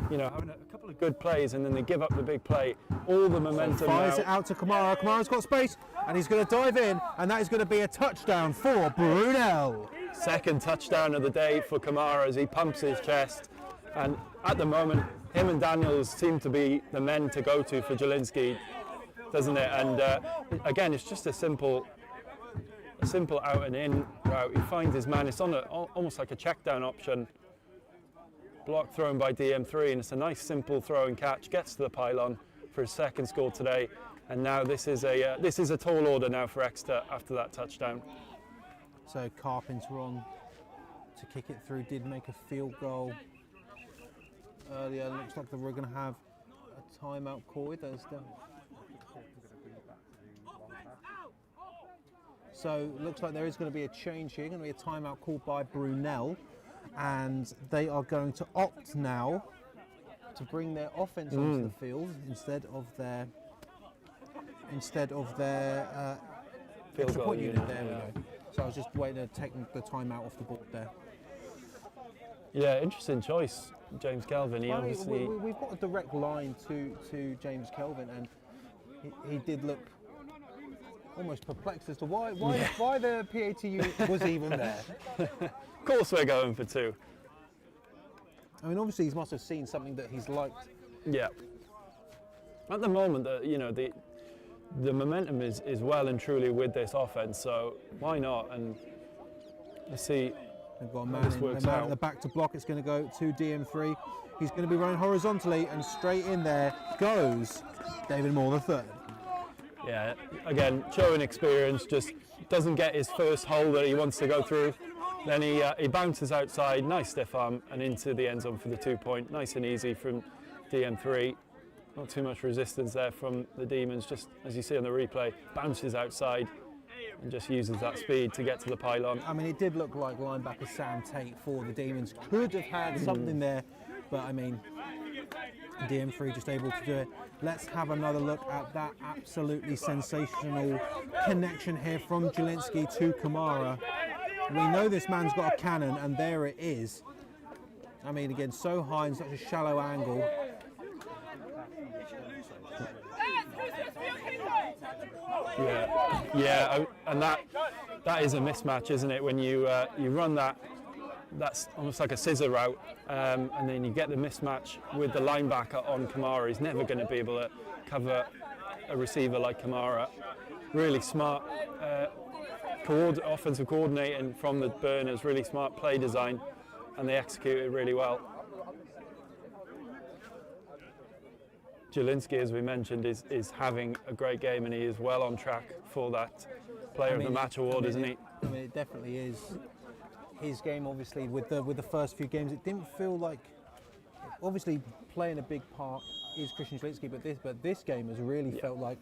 having a couple of good plays and then they give up the big play, all the momentum. Fires it out to Kamara. Kamara's got space and he's going to dive in, and that is going to be a touchdown for Brunel. Second touchdown of the day for Kamara as he pumps his chest, and at the moment him and Daniels seem to be the men to go to for Jelinski, doesn't it? And again, it's just a simple out and in route. He finds his man. It's on almost like a check down option. Block thrown by DM3, and it's a nice simple throw and catch. Gets to the pylon for his second score today, and now this is a tall order now for Exeter after that touchdown. So Carpenter on to kick it through. Did make a field goal earlier. Looks like we're going to have a timeout call. So looks like there is going to be a change here. Going to be a timeout called by Brunel, and they are going to opt now to bring their offense onto the field instead of their field goal point unit. There we go. So I was just waiting to take the timeout off the board there. Yeah, interesting choice, James Kelvin. We've got a direct line to James Kelvin, and he did look almost perplexed as to why the PATU was even there. Of course we're going for two. I mean, obviously he must have seen something that he's liked. Yeah. At the moment, the momentum is well and truly with this offense, so why not? And let's see. They've got a man at the back to block. It's going to go to DM3. He's going to be running horizontally, and straight in there goes David Moore III. Yeah, again, showing experience, just doesn't get his first hole that he wants to go through. Then he bounces outside, nice stiff arm, and into the end zone for the 2-point. Nice and easy from DM3. Not too much resistance there from the Demons, just as you see on the replay, bounces outside and just uses that speed to get to the pylon. I mean, it did look like linebacker Sam Tate for the Demons could have had something there, but I mean, DM3 just able to do it. Let's have another look at that absolutely sensational connection here from Jelinski to Kamara. We know this man's got a cannon, and there it is. I mean, again, so high and such a shallow angle. Yeah, and that is a mismatch, isn't it? When you run that's almost like a scissor route, and then you get the mismatch with the linebacker on Kamara. He's never going to be able to cover a receiver like Kamara. Really smart offensive coordinating from the Burners, really smart play design, and they execute it really well. Jelinski, as we mentioned, is having a great game, and he is well on track for that Player of the Match award, isn't he? I mean, it definitely is his game. Obviously, with the first few games, it didn't feel like. Obviously, playing a big part is Christian Jelinski, but this game has really felt like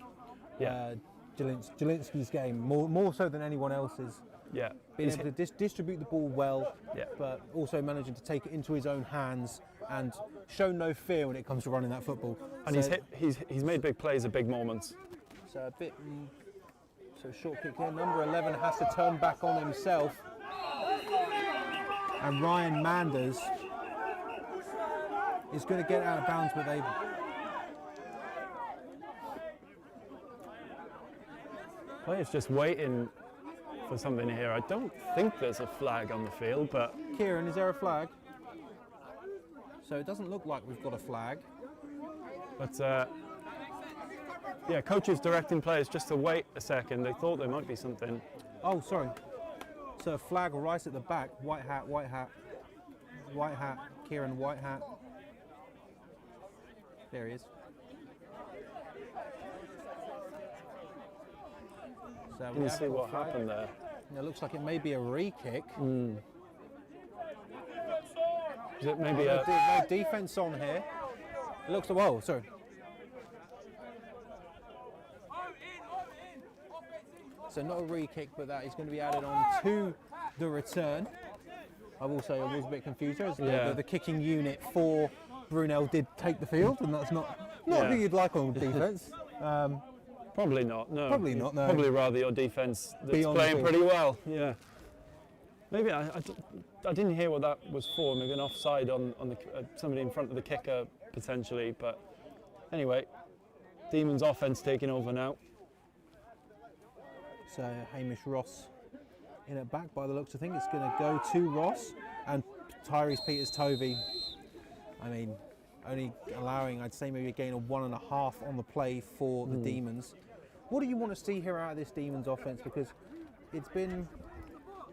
Jelinski's game more so than anyone else's. Yeah, being able to distribute the ball well, but also managing to take it into his own hands and show no fear when it comes to running that football. And he's made big plays at big moments. So a short kick here. Number 11 has to turn back on himself, and Ryan Manders is going to get out of bounds, but they. Players just waiting for something here. I don't think there's a flag on the field, but... Kieran, is there a flag? So it doesn't look like we've got a flag. But, yeah, coaches directing players just to wait a second. They thought there might be something. Oh, sorry. So a flag right at the back. White hat, white hat. White hat, Kieran, white hat. There he is. So Can you see what happened there? It looks like it may be a re-kick. Is it maybe no defence on here. It looks like, sorry. So not a re-kick, but that is going to be added on to the return. I was a bit confused as the kicking unit for Brunel did take the field, and that's not who you'd like on defence. Probably not, no. Probably not, no. Probably rather your defence that's playing pretty well, yeah. Maybe I didn't hear what that was for, maybe an offside on the somebody in front of the kicker, potentially, but anyway, Demons offence taking over now. So Hamish Ross in at back by the looks of things. It's going to go to Ross and Tyrese Peters-Tovey. I mean, only allowing, I'd say, maybe a gain of 1.5 on the play for the Demons. What do you want to see here out of this Demons offence? Because it's been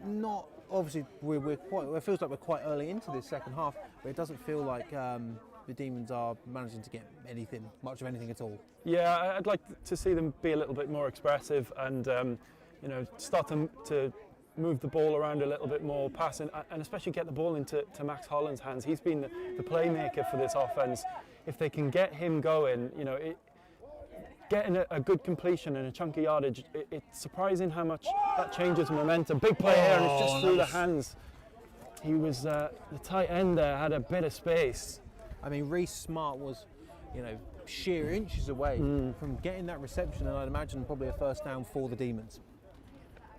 not, obviously, it feels like we're quite early into this second half, but it doesn't feel like the Demons are managing to get much of anything at all. Yeah, I'd like to see them be a little bit more expressive and, start to move the ball around a little bit more, passing, and especially get the ball into Max Holland's hands. He's been the playmaker for this offence. If they can get him going, getting a good completion and a chunky yardage, it's surprising how much that changes momentum. Big play here, and it's just through the hands. He was, the tight end there had a bit of space. I mean, Reece Smart was, sheer inches away from getting that reception, and I'd imagine probably a first down for the Demons.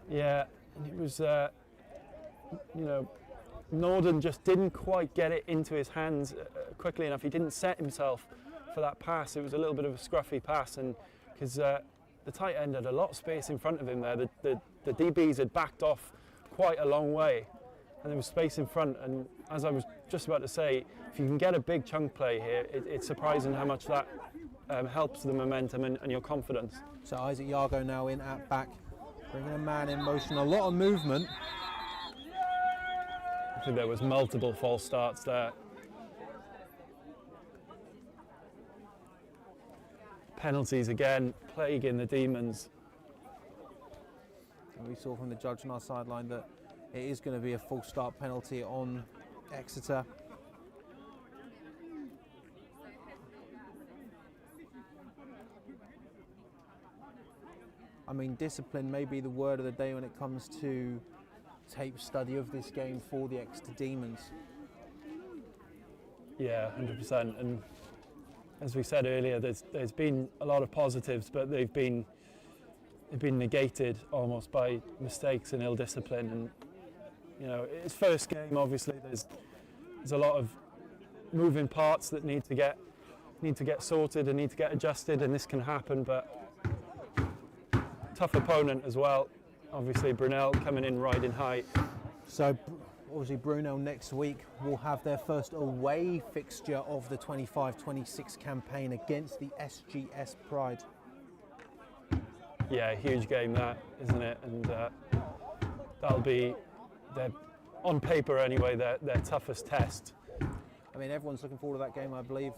Yeah, and it was, Norden just didn't quite get it into his hands quickly enough. He didn't set himself for that pass. It was a little bit of a scruffy pass, and because the tight end had a lot of space in front of him there. The DBs had backed off quite a long way, and there was space in front. And as I was just about to say, if you can get a big chunk play here, it's surprising how much that helps the momentum and your confidence. So Isaac Yargo now in at back, bringing a man in motion. A lot of movement. I think there was multiple false starts there. Penalties again, plaguing the Demons. And we saw from the judge on our sideline that it is going to be a full start penalty on Exeter. I mean, discipline may be the word of the day when it comes to tape study of this game for the Exeter Demons. Yeah, 100%. And as we said earlier, there's been a lot of positives, but they've been negated almost by mistakes and ill discipline. And it's first game. Obviously, there's a lot of moving parts that need to get sorted and need to get adjusted, and this can happen. But tough opponent as well. Obviously, Brunel coming in riding high. So obviously Brunel next week will have their first away fixture of the 25-26 campaign against the SGS Pride. Yeah, huge game that, isn't it? And that'll be, on paper anyway, their toughest test. I mean, everyone's looking forward to that game, I believe.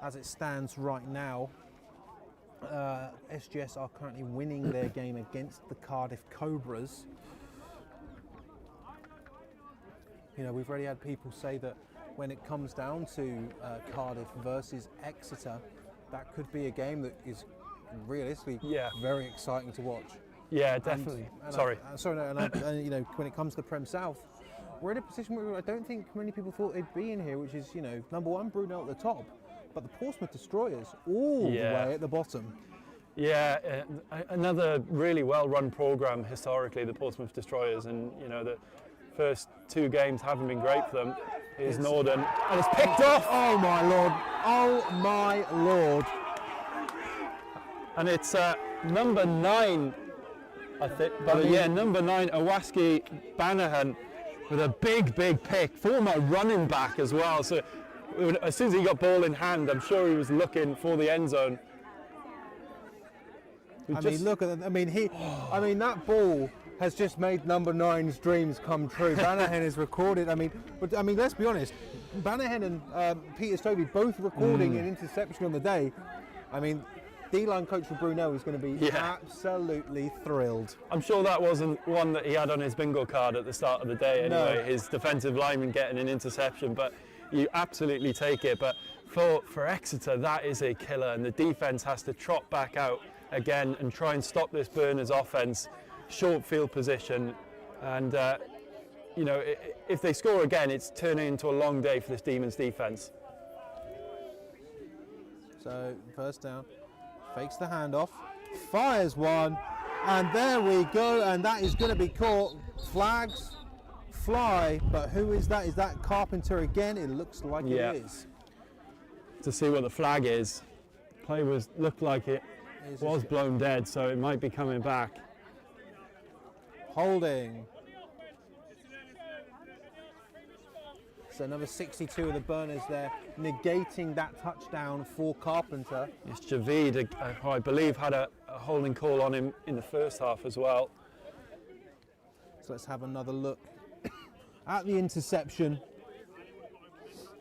as it stands right now, SGS are currently winning their game against the Cardiff Cobras. You know, we've already had people say that when it comes down to Cardiff versus Exeter, that could be a game that is realistically very exciting to watch. Yeah, definitely. And you know, when it comes to Prem South, we're in a position where I don't think many people thought they'd be in here, which is, you know, number one, Brunel at the top, but the Portsmouth Destroyers all the way at the bottom. Yeah, another really well-run program historically, the Portsmouth Destroyers, and you know the first 2 games haven't been great for them. Here's Norden, and it's picked off. Oh my lord! Oh my lord! And it's number 9, I think. But yeah, number 9, Awaski Banahan, with a big pick. Former running back as well. So as soon as he got ball in hand, I'm sure he was looking for the end zone. I mean, look at that. I mean, that ball has just made number 9's dreams come true. Banahan is recorded. I mean, let's be honest. Banahan and Peter Stovey both recording an interception on the day. I mean, D-line coach for Brunel is going to be absolutely thrilled. I'm sure that wasn't one that he had on his bingo card at the start of the day anyway, his defensive lineman getting an interception, but you absolutely take it. But for Exeter, that is a killer, and the defence has to trot back out again and try and stop this Burners offence, short field position, and you know, if they score again, it's turning into a long day for this Demons defence. So first down, fakes the handoff, fires one, and there we go, and that is going to be caught. Flags fly, but who is that? Is that Carpenter again? It looks like it is. To see what the flag is, play looked like it was blown dead, so it might be coming back. Holding. So number 62 of the Burners there, negating that touchdown for Carpenter. Yes, Javid, who I believe had a holding call on him in the first half as well. So let's have another look at the interception.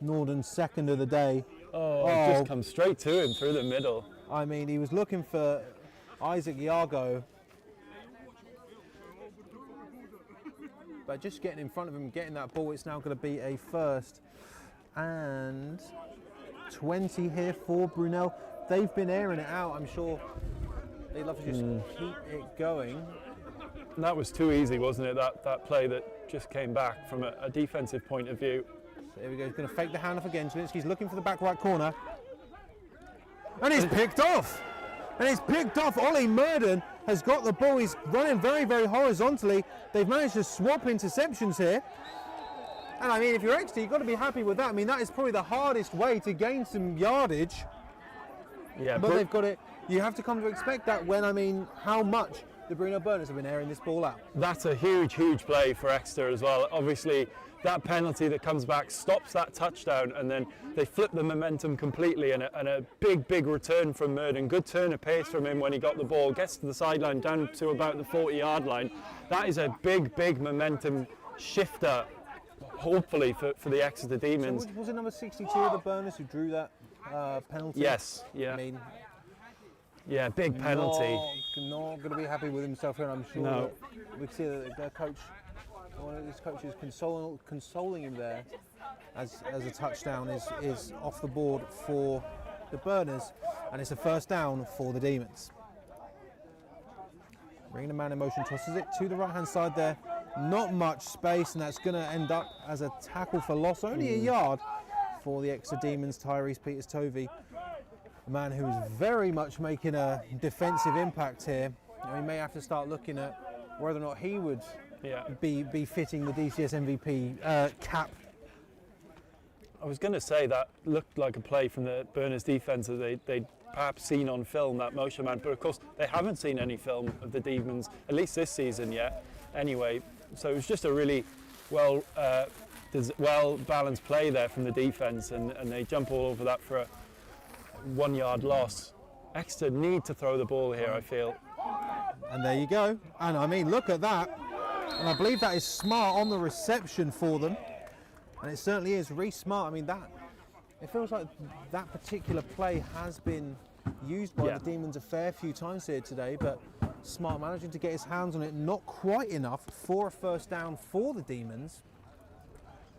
Norden's second of the day. Just comes straight to him through the middle. I mean, he was looking for Isaac Yago, but just getting in front of him, getting that ball, it's now going to be a 1st and 20 here for Brunel. They've been airing it out. I'm sure they love to just keep it going. That was too easy, wasn't it? That play that just came back from a defensive point of view. So here we go. He's going to fake the handoff again. Zielinski's looking for the back right corner. And he's picked off. And he's picked off. Ollie Murden has got the ball. He's running very, very horizontally. They've managed to swap interceptions here. And I mean, if you're Exeter, you've got to be happy with that. I mean, that is probably the hardest way to gain some yardage. Yeah, but they've got it. You have to come to expect that when, I mean, how much the Brunel Burners have been airing this ball out. That's a huge play for Exeter as well. Obviously, that penalty that comes back stops that touchdown, and then they flip the momentum completely, and a big return from Murden. Good turn of pace from him when he got the ball, gets to the sideline down to about the 40-yard line. That is a big momentum shifter, hopefully, for the Exeter Demons. So was it number 62 of the Burners who drew that penalty? Yes, yeah. I mean, yeah, big penalty. Not going to be happy with himself here, I'm sure. No. We see that their coach, one of his coaches, consoling him there as a touchdown is off the board for the Burners, and it's a 1st down for the Demons. Bringing the man in motion, tosses it to the right-hand side there. Not much space, and that's going to end up as a tackle for loss. Only a yard for the Exeter Demons. Tyrese Peters-Tovey, a man who is very much making a defensive impact here. We may have to start looking at whether or not he would be fitting the DCS MVP cap. I was going to say that looked like a play from the Burners defence that they'd perhaps seen on film, that motion man, but of course they haven't seen any film of the Demons, at least this season yet, anyway. So it was just a really well balanced play there from the defence, and they jump all over that for a 1-yard loss. Exeter need to throw the ball here, I feel. And there you go. And I mean, look at that. And I believe that is Smart on the reception for them. And it certainly is. Reece Smart, I mean, that It feels like that particular play has been used by the Demons a fair few times here today, but Smart managing to get his hands on it, not quite enough for a first down for the Demons,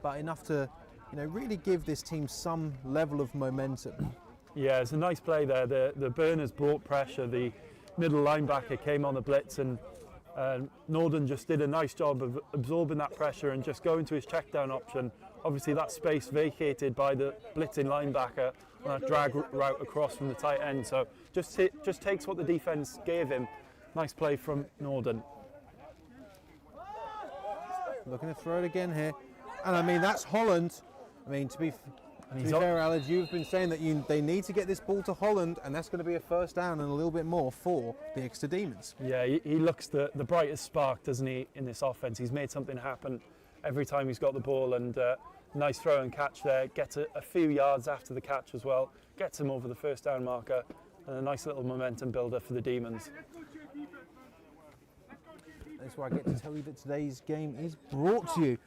but enough to, really give this team some level of momentum. Yeah, it's a nice play there. The Burners brought pressure. The middle linebacker came on the blitz, and Norden just did a nice job of absorbing that pressure and just going to his check down option. Obviously that space vacated by the blitzing linebacker on that drag route across from the tight end. So just takes what the defense gave him. Nice play from Norden. Looking to throw it again here. And I mean, that's Holland. I mean, to be fair, Aled, you've been saying that they need to get this ball to Holland, and that's going to be a first down and a little bit more for the Exeter Demons. Yeah, he looks the brightest spark, doesn't he, in this offense? He's made something happen every time he's got the ball, and nice throw and catch there. Gets a few yards after the catch as well. Gets him over the first down marker, and a nice little momentum builder for the Demons. That's why I get to tell you that today's game is brought to you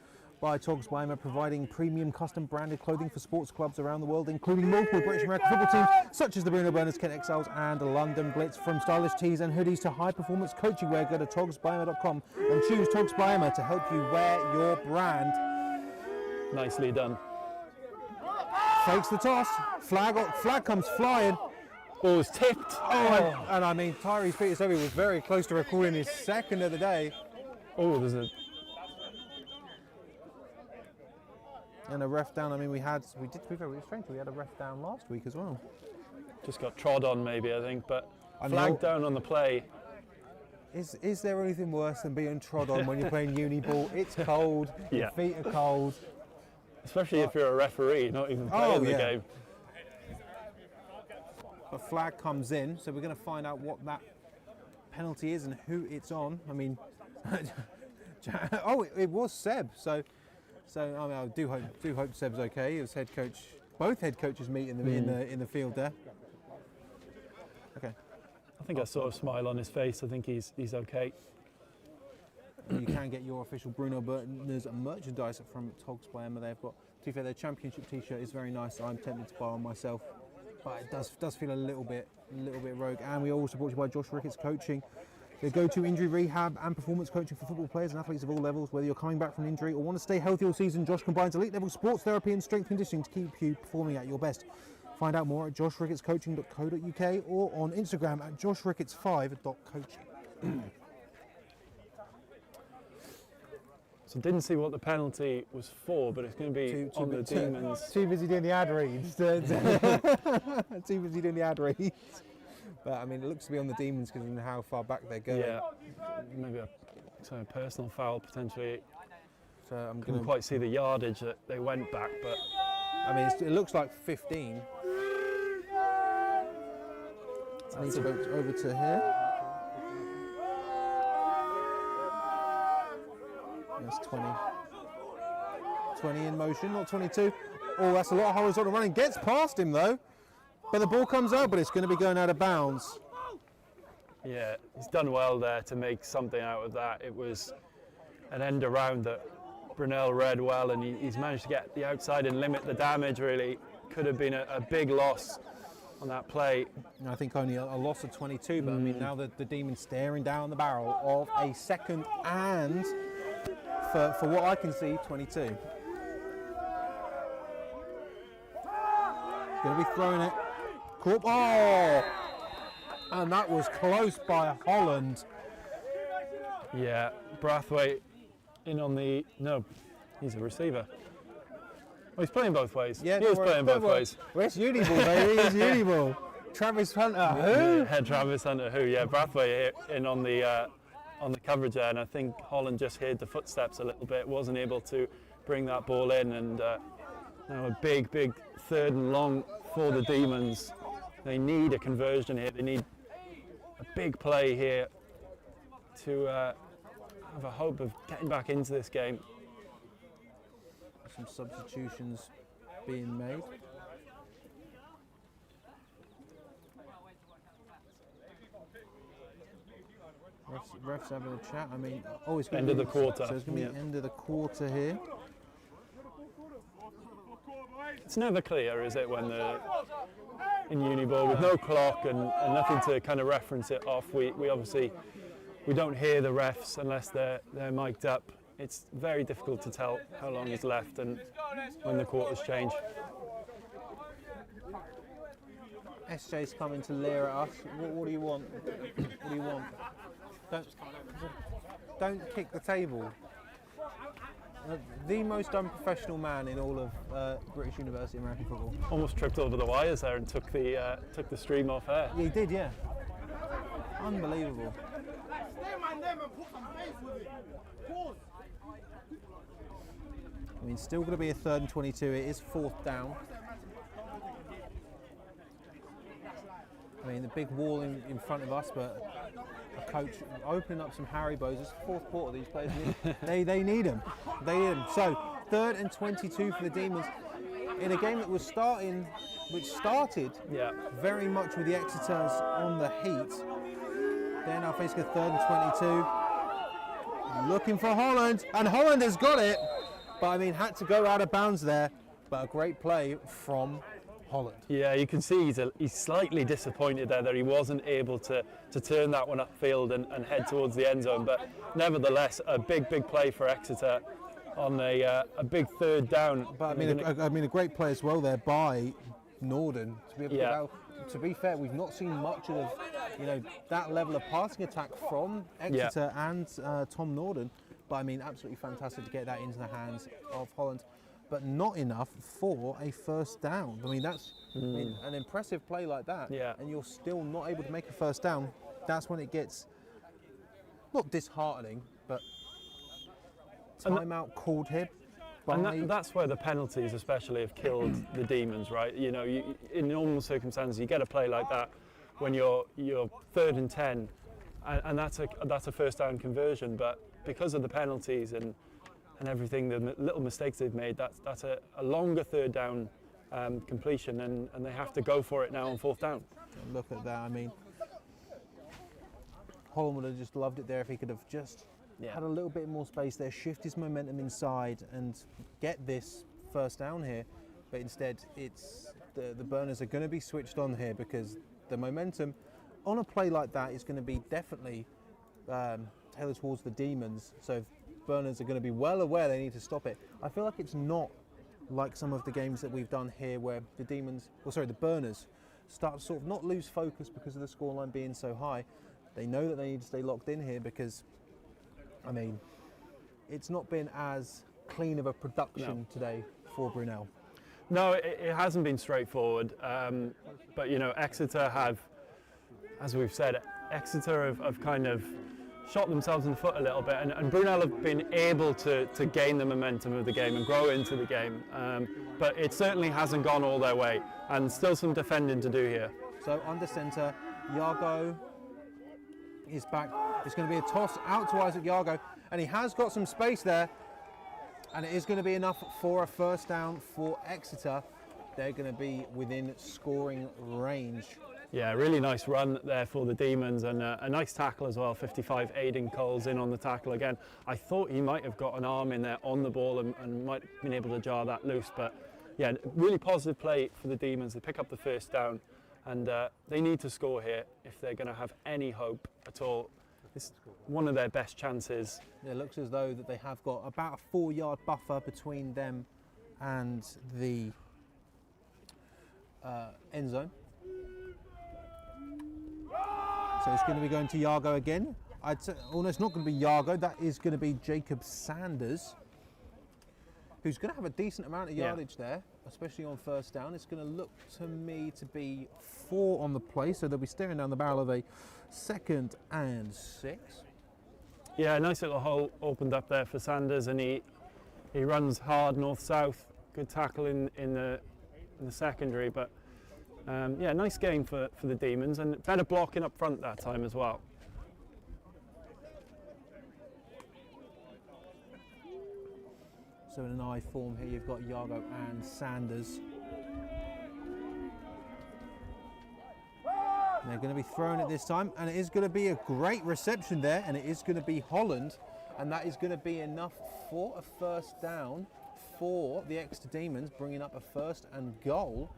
by Togs Weimer, providing premium custom branded clothing for sports clubs around the world, including multiple British American football teams such as the Brunel Burners, Kent Exiles and London Blitz. From stylish tees and hoodies to high performance coaching wear, go to togsbeimer.com and choose Togs Weimer to help you wear your brand. Nicely done. Fakes the toss, flag comes flying. Ball was tipped. Oh, and I mean, Tyrese Petersovi was very close to recording his second of the day. Oh, there's a... And a ref down. I mean, we had a ref down last week as well. Just got trod on maybe, I think, but flag down on the play. Is there anything worse than being trod on when you're playing uni ball? It's cold, your feet are cold. Especially if you're a referee, not even playing the game. A flag comes in, so we're going to find out what that penalty is and who it's on. I mean, it was Seb. So I mean, I do hope Seb's okay. He was head coach. Both head coaches meet in the field there. Okay. I think I saw a smile on his face. I think he's okay. You can get your official Brunel Burners merchandise from Togs by Emma. They've got, to be fair, their championship T-shirt is very nice. I'm tempted to buy one myself, but it does feel a little bit rogue. And we are also brought to you by Josh Ricketts Coaching. They go to injury rehab and performance coaching for football players and athletes of all levels. Whether you're coming back from an injury or want to stay healthy all season, Josh combines elite level sports therapy and strength conditioning to keep you performing at your best. Find out more at joshrickettscoaching.co.uk or on Instagram at joshricketts5.coaching. So didn't see what the penalty was for, but it's going to be on the Demons. Too busy doing the ad reads. Too busy doing the ad reads. But I mean, it looks to be on the Demons because of how far back they're going. Yeah, maybe a personal foul potentially. So I'm couldn't quite see the yardage that they went back, but I mean, it looks like 15. I need to go over to here. That's 20. 20 in motion, not 22. Oh, that's a lot of horizontal running. Gets past him though. But the ball comes out, but it's going to be going out of bounds. Yeah, he's done well there to make something out of that. It was an end around that Brunel read well, and he's managed to get the outside and limit the damage, really. Could have been a big loss on that play. I think only a loss of 22, but I mean, now the Demons staring down the barrel of a second and, for what I can see, 22. Going to be throwing it. Oh! And that was close by Holland. Yeah, Brathwaite in on the... No, he's a receiver. Oh, he's playing both ways. Yeah, he was playing both ways. Where's Uniball, baby? It's Uniball. Travis Hunter, who? Yeah, Travis Hunter, who? Yeah, Brathwaite in on the coverage there, and I think Holland just heard the footsteps a little bit, wasn't able to bring that ball in, and now a big third and long for the Demons. They need a conversion here. They need a big play here to have a hope of getting back into this game. Some substitutions being made. Refs having a chat. I mean, it's going end of the quarter. So it's going to be end of the quarter here. it's never clear, is it, when they're in Uniball with no clock and nothing to kind of reference it off. We obviously we don't hear the refs unless they're mic'd up. It's very difficult to tell how long is left and when the quarters change. SJ's coming to leer at us. What do you want? What do you want? Don't kick the table. The most unprofessional man in all of British University American Football. Almost tripped over the wires there and took the stream off air. Yeah, he did, yeah. Unbelievable. I mean, still going to be a 3rd and 22. It is 4th down. I mean, the big wall in front of us, but a coach opening up some Haribos. It's 4th quarter. These players they need them. They need them. So 3rd and 22 for the Demons in a game that was started very much with the Exeters on the heat. They're now facing a 3rd and 22. Looking for Holland, and Holland has got it. But I mean, had to go out of bounds there. But a great play from Holland. Yeah, you can see he's slightly disappointed there that he wasn't able to turn that one upfield and head towards the end zone. But nevertheless, a big play for Exeter on a big 3rd down. But I mean, a great play as well there by Norden to be able to get out. To be fair, we've not seen much of that level of passing attack from Exeter and Tom Norden. But I mean, absolutely fantastic to get that into the hands of Holland. But not enough for a 1st down. I mean, that's an impressive play like that, and you're still not able to make a 1st down. That's when it gets not disheartening, but timeout called here. And that's where the penalties especially have killed the Demons, right? You know, in normal circumstances, you get a play like that when you're 3rd and 10, and that's a 1st down conversion. But because of the penalties and everything, the little mistakes they've made, that's a longer 3rd down completion, and they have to go for it now on 4th down. Look at that. I mean, Holland would have just loved it there if he could have just had a little bit more space there, shift his momentum inside and get this 1st down here. But instead, it's the Burners are going to be switched on here because the momentum on a play like that is going to be definitely tailored towards the Demons. So if Burners are going to be well aware they need to stop it. I feel like it's not like some of the games that we've done here where the Burners start to sort of not lose focus because of the scoreline being so high. They know that they need to stay locked in here because, I mean, it's not been as clean of a production today for Brunel. No, it hasn't been straightforward. But, you know, Exeter have, as we've said, Exeter have kind of shot themselves in the foot a little bit, and Brunel have been able to gain the momentum of the game and grow into the game. But it certainly hasn't gone all their way, and still some defending to do here. So under centre, Yago is back. It's going to be a toss out to Isaac Yago, and he has got some space there, and it is going to be enough for a 1st down for Exeter. They're going to be within scoring range. Yeah, really nice run there for the Demons, and a nice tackle as well. 55 Aidan Coles in on the tackle again. I thought he might have got an arm in there on the ball and might have been able to jar that loose, but yeah, really positive play for the Demons. They pick up the 1st down, and they need to score here if they're going to have any hope at all. It's one of their best chances. It looks as though that they have got about a 4-yard buffer between them and the end zone. So it's going to be going to Yago again. I'd say, oh no, it's not going to be Yago. That is going to be Jacob Sanders, who's going to have a decent amount of yardage there, especially on 1st down. It's going to look to me to be 4 on the play, so they'll be staring down the barrel of a 2nd and 6. Yeah, a nice little hole opened up there for Sanders, and he runs hard north-south. Good tackle in the secondary, but yeah, nice game for the Demons, and better blocking up front that time as well. So in an I form here, you've got Yago and Sanders. And they're going to be throwing it this time, and it is going to be a great reception there, and it is going to be Holland, and that is going to be enough for a 1st down for the Exeter Demons, bringing up a first and goal.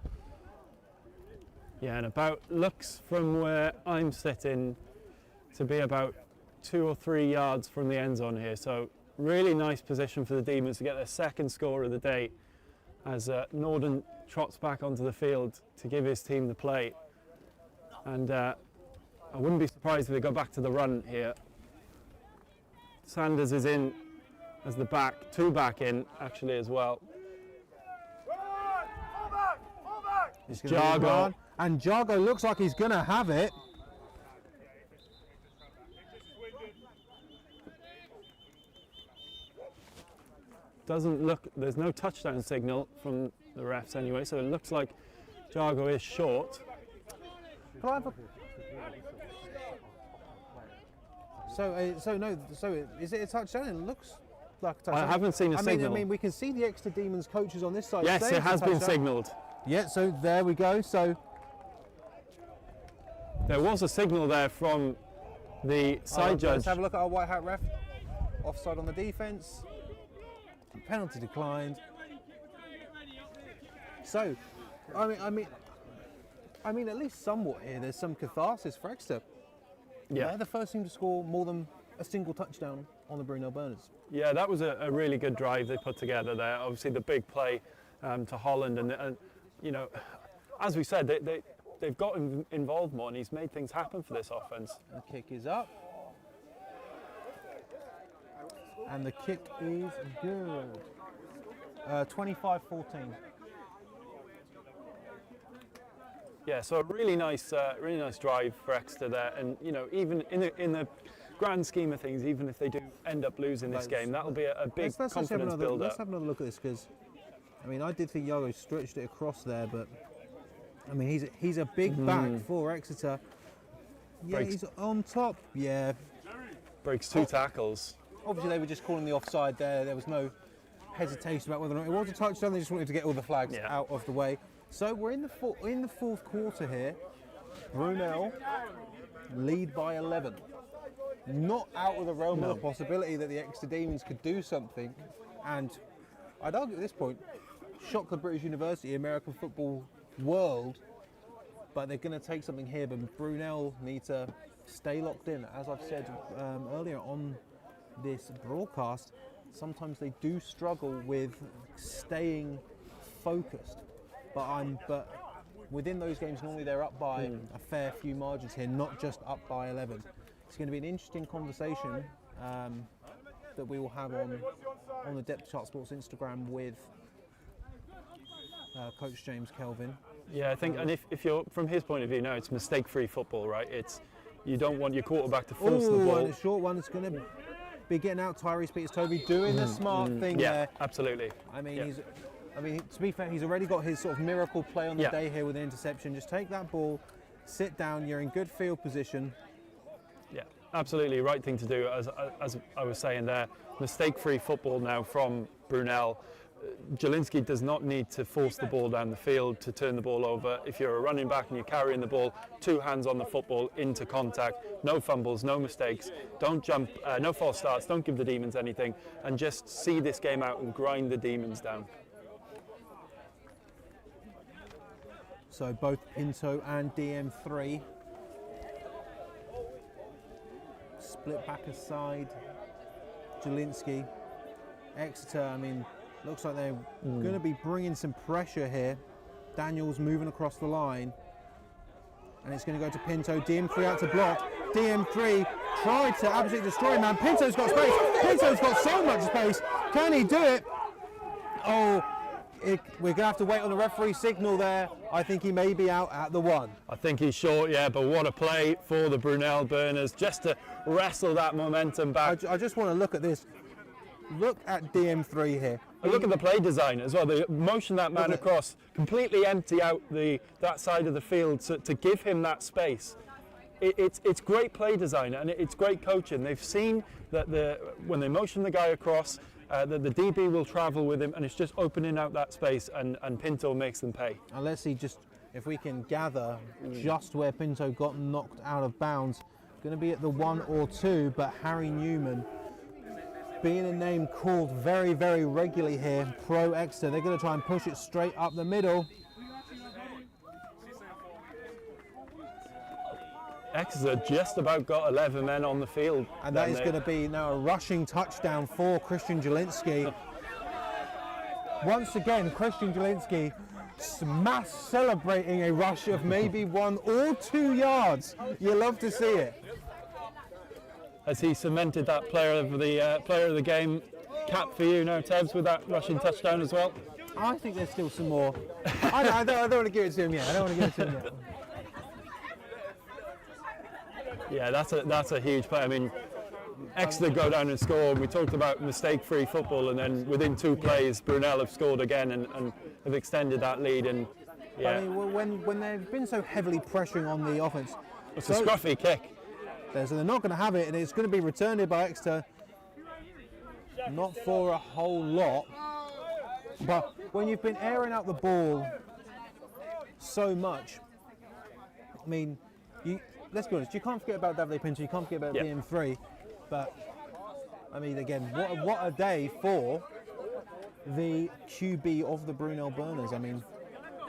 Yeah, and about looks from where I'm sitting to be about 2 or 3 yards from the end zone here. So really nice position for the Demons to get their second score of the day as Norden trots back onto the field to give his team the play. And I wouldn't be surprised if they go back to the run here. Sanders is in as the back, 2 back in actually as well. It's Jargo. And Jargo looks like he's going to have it. Doesn't look, there's no touchdown signal from the refs anyway, so it looks like Jargo is short. Can I have a... So is it a touchdown? It looks like a touchdown. I haven't seen a signal. I mean, we can see the Exeter Demons coaches on this side. Yes, it has been signalled. Yeah, so there we go. So there was a signal there from the side judge. Let's have a look at our white hat ref. Offside on the defence. Penalty declined. So, I mean, at least somewhat here. There's some catharsis for Exeter. Yeah, they're the first team to score more than a single touchdown on the Brunel Burners. Yeah, that was a really good drive they put together there. Obviously, the big play to Holland, and you know, as we said, they've got involved more, and he's made things happen for this offense. The kick is up. And the kick is good. 25-14. Yeah, so a really nice drive for Exeter there, and you know, even in the grand scheme of things, even if they do end up losing this game, that'll be a big confidence builder. Let's have another look at this, because I mean, I did think Jargo stretched it across there, but I mean, he's a big back for Exeter. Yeah, he's on top. Yeah, breaks 2 tackles. Obviously, they were just calling the offside there. There was no hesitation about whether or not it was a touchdown. They just wanted to get all the flags out of the way. So we're in the fourth quarter here. Brunel lead by 11. Not out of the realm of the possibility that the Exeter Demons could do something, and I'd argue at this point, shock the British University American football world, but they're going to take something here. But Brunel need to stay locked in. As I've said earlier on this broadcast, sometimes they do struggle with staying focused, but within those games normally they're up by a fair few margins here, not just up by 11. It's going to be an interesting conversation that we will have on the Depth Chart Sports Instagram with Coach James Kelvin. Yeah, I think, and if you're from his point of view now, it's mistake-free football, right? It's, you don't want your quarterback to force the ball. And a short one. It's going to be getting out Tyrese Peters-Toby doing the smart thing there. Yeah, absolutely. I mean, to be fair, he's already got his sort of miracle play on the day here with an interception. Just take that ball, sit down. You're in good field position. Yeah, absolutely right thing to do. As I was saying there, mistake-free football now from Brunel. Jelinski does not need to force the ball down the field to turn the ball over. If you're a running back and you're carrying the ball, 2 hands on the football into contact, no fumbles, no mistakes, don't jump, no false starts, don't give the Demons anything, and just see this game out and grind the Demons down. So both Pinto and DM3 split back aside. Jelinski, Exeter, I mean, looks like they're going to be bringing some pressure here. Daniels moving across the line. And it's going to go to Pinto. DM3 out to block. DM3 tried to absolutely destroy him, man. Pinto's got space. Pinto's got so much space. Can he do it? Oh, we're going to have to wait on the referee signal there. I think he may be out at the 1. I think he's short, yeah, but what a play for the Brunel Burners just to wrestle that momentum back. I just want to look at this. Look at DM3 here. And look at the play design as well. They motion that man across, completely empty out that side of the field to give him that space. It's great play design and it's great coaching. They've seen that when they motion the guy across, that the DB will travel with him, and it's just opening out that space, and Pinto makes them pay. And let's see just if we can gather just where Pinto got knocked out of bounds. Going to be at the 1 or 2, but Harry Newman being a name called very, very regularly here. Pro Exeter, they're going to try and push it straight up the middle. Exeter just about got 11 men on the field. And that is going to be now a rushing touchdown for Christian Jelinski. Once again, Christian Jelinski mass celebrating a rush of maybe 1 or 2 yards. You love to see it. As he cemented that player of the game cap for you now, Tebs, with that rushing touchdown as well. I think there's still some more. I don't want to give it to him yet. I don't want to give it to him yet. Yeah, that's a huge play. I mean, Exeter go down and score. We talked about mistake-free football, and then within 2 plays, Brunel have scored again and have extended that lead. And yeah, I mean, when they've been so heavily pressuring on the offense, it's a scruffy kick. So they're not going to have it, and it's going to be returned by Exeter. Not for a whole lot, but when you've been airing out the ball so much, I mean, let's be honest, you can't forget about Davide Pinto, you can't forget about DM3, but I mean, again, what a day for the QB of the Brunel Burners. I mean,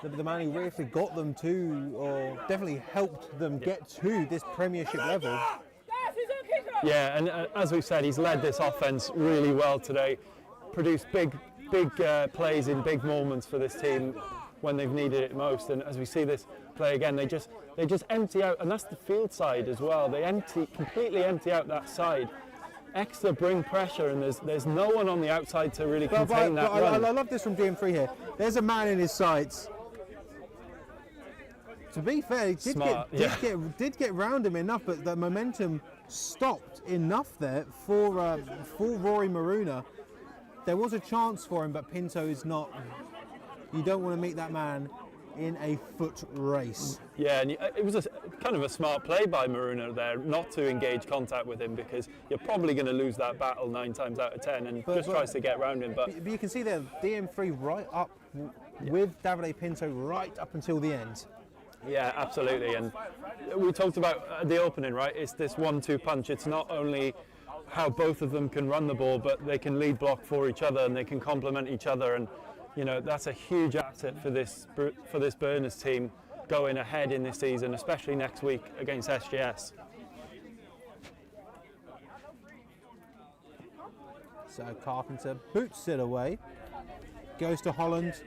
the man who really got them to, or definitely helped them get to this Premiership level. Yeah, and as we've said, he's led this offense really well today, produced big plays in big moments for this team when they've needed it most. And as we see this play again, they just empty out, and that's the field side as well. They completely empty out that side. Exeter bring pressure, and there's no one on the outside to really contain that run. I love this from DM3 here. There's a man in his sights. To be fair, he did get round him enough, but the momentum stopped enough there for Rory Maruna. There was a chance for him, but Pinto is not. You don't want to meet that man in a foot race. Yeah, and it was kind of a smart play by Maruna there, not to engage contact with him, because you're probably going to lose that battle 9 times out of 10, and tries to get round him. But you can see there, DM3 right up with Davide Pinto right up until the end. Yeah, absolutely. And we talked about the opening, right? It's this 1-2 punch. It's not only how both of them can run the ball, but they can lead block for each other, and they can complement each other. And you know, that's a huge asset for this Burners team going ahead in this season, especially next week against SGS. So Carpenter boots it away, goes to Holland.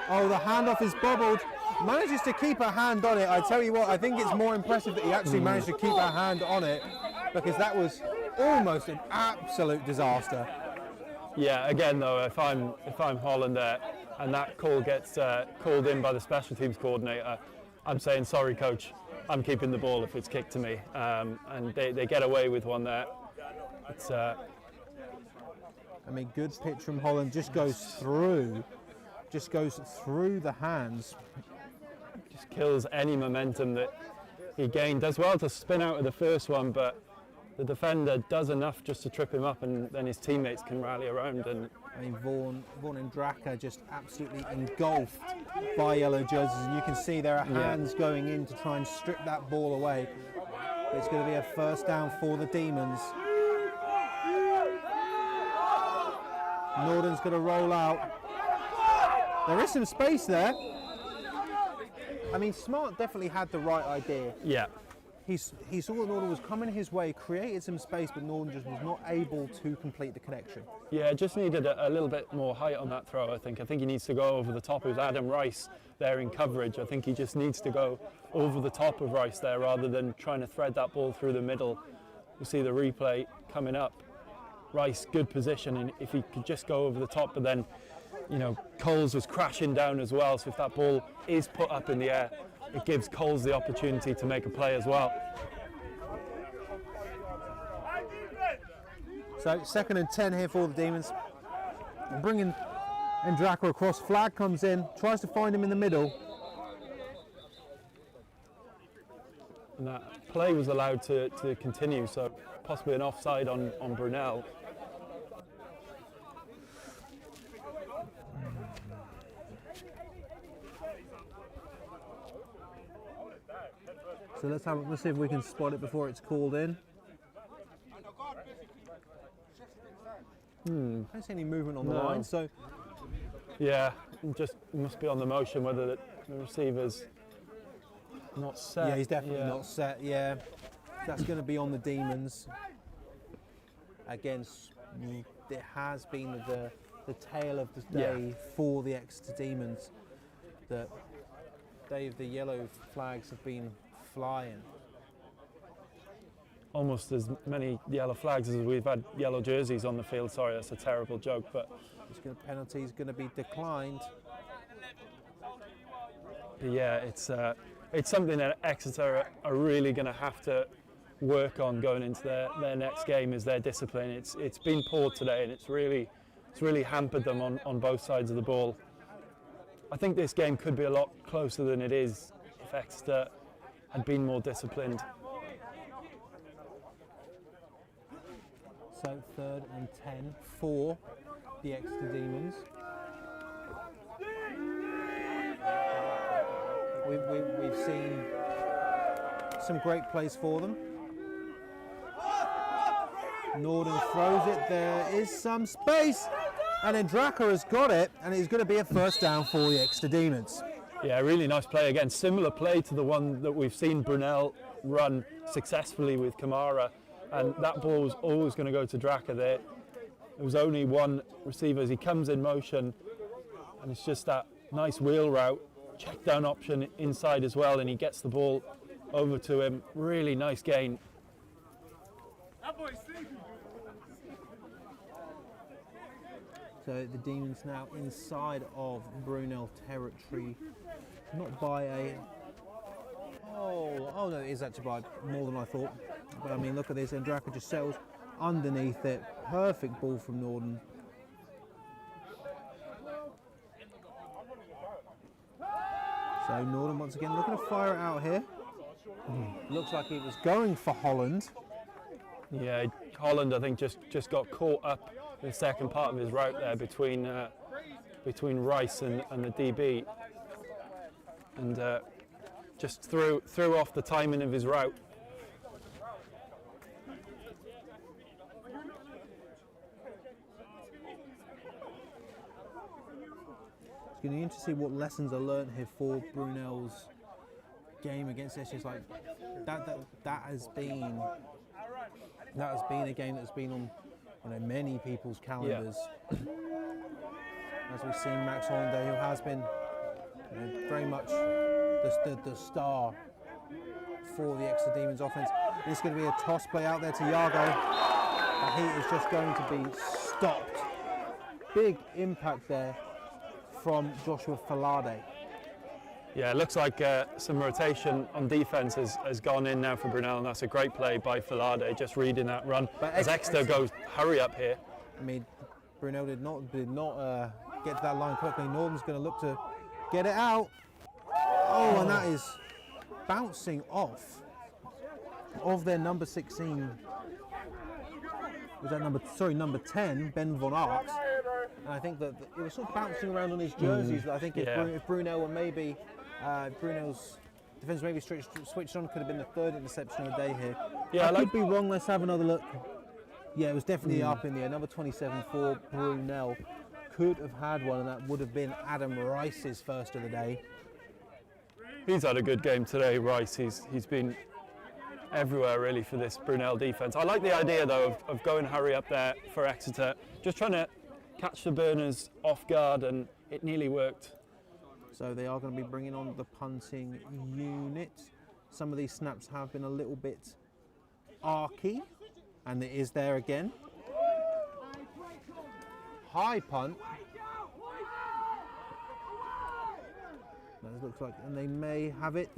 Oh, the handoff is bobbled. Manages to keep a hand on it. I tell you what, I think it's more impressive that he actually managed to keep a hand on it, because that was almost an absolute disaster. Yeah, again though, if I'm Holland there and that call gets called in by the special teams coordinator, I'm saying, sorry coach, I'm keeping the ball if it's kicked to me. And they get away with one there. It's I mean, good pitch from Holland, just goes through the hands. Just kills any momentum that he gained. Does well to spin out of the first one, but the defender does enough just to trip him up, and then his teammates can rally around. And I mean, Vaughan and Draka just absolutely engulfed by yellow jerseys, and you can see there are hands going in to try and strip that ball away. It's going to be a first down for the Demons. Norden's going to roll out. There is some space there. I mean, Smart definitely had the right idea. Yeah. He saw that Norden was coming his way, created some space, but Norden just was not able to complete the connection. Yeah, just needed a little bit more height on that throw, I think. I think he needs to go over the top. It was Adam Rice there in coverage. I think he just needs to go over the top of Rice there rather than trying to thread that ball through the middle. We'll see the replay coming up. Rice, good position, and if he could just go over the top, but then, you know, Coles was crashing down as well, so if that ball is put up in the air, it gives Coles the opportunity to make a play as well. So 2nd and 10 here for the Demons. Bringing Ndraka across, flag comes in, tries to find him in the middle. And that play was allowed to continue, so possibly an offside on Brunel. So let's see if we can spot it before it's called in. I don't see any movement on the No. line, so Yeah, just must be on the motion whether the receiver's not set. yeah, he's definitely not set. Yeah, that's going to be on the Demons. Again, it has been the tale of the day for the Exeter Demons that the yellow flags have been flying. Almost as many yellow flags as we've had yellow jerseys on the field. Sorry, that's a terrible joke, but Penalty is going to be declined. yeah, it's something that Exeter are really going to have to work on going into their next game, is their discipline. It's been poor today, and it's really hampered them on both sides of the ball. I think this game could be a lot closer than it is if Exeter had been more disciplined. So 3rd and 10 for the Exeter Demons. We've seen some great plays for them. Norden throws it, there is some space, and then Dracker has got it, and it's going to be a first down for the Exeter Demons. Yeah, really nice play again. Similar play to the one that we've seen Brunel run successfully with Kamara, and that ball was always going to go to Dracker there. There was only one receiver as he comes in motion, and it's just that nice wheel route, check down option inside as well, and he gets the ball over to him. Really nice gain. So the Demons now inside of Brunel territory, not by a... Oh no, it is actually by more than I thought. But I mean, look at this, and Dracker just settles underneath it. Perfect ball from Norden. So Norden once again looking to fire it out here. Looks like it was going for Holland. Yeah, Holland I think just got caught up in the second part of his route there between Rice and the DB, and just threw off the timing of his route. It's going to be interesting to see what lessons are learned here for Brunel's game against this. It's like that has been a game that's been on many people's calendars. As we've seen Max Hollander, who has been very much the star for the Exeter Demons offense. It's going to be a toss play out there to Yago. The heat is just going to be stopped. Big impact there from Joshua Falade. Yeah, it looks like some rotation on defence has gone in now for Brunel, and that's a great play by Falade, just reading that run. But as Exeter goes, hurry up here. I mean, Brunel did not get to that line quickly. Norden's going to look to get it out. Oh, and that is bouncing off of their number 16. Was that number 10, Ben Von Arx. And I think that it was sort of bouncing around on his jerseys. I think if Brunel were maybe, Brunel's defence maybe switched on, could have been the 3rd interception of the day here. Yeah, I could be wrong, let's have another look. Yeah, it was definitely up in the air. Number 27 for Brunel could have had one, and that would have been Adam Rice's first of the day. He's had a good game today, Rice. He's been everywhere really for this Brunel defence. I like the idea though of going hurry up there for Exeter, just trying to catch the Burners off guard, and it nearly worked. So they are going to be bringing on the punting unit. Some of these snaps have been a little bit arky, and it is there again. High punt. That looks like, and they may have it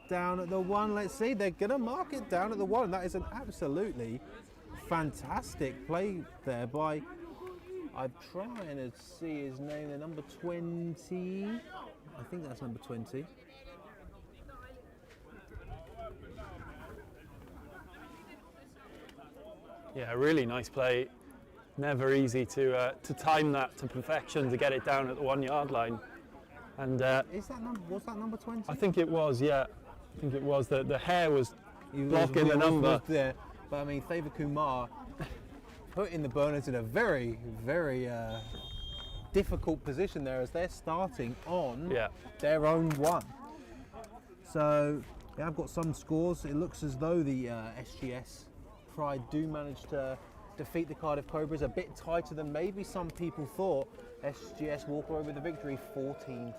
down at the 1. Let's see, they're going to mark it down at the 1. That is an absolutely fantastic play there by, I'm trying to see his name, the number 20. I think that's number 20. Yeah, really nice play. Never easy to time that to perfection to get it down at the 1 yard line. And was that number 20? I think it was, yeah. I think it was. The hair was blocking the number. Was there. But I mean, Thaver Kumar putting the Burners in a very, very difficult position there, as they're starting on their own one. So they have got some scores. It looks as though the SGS Pride do manage to defeat the Cardiff Cobras a bit tighter than maybe some people thought. SGS walk away with the victory 14-6.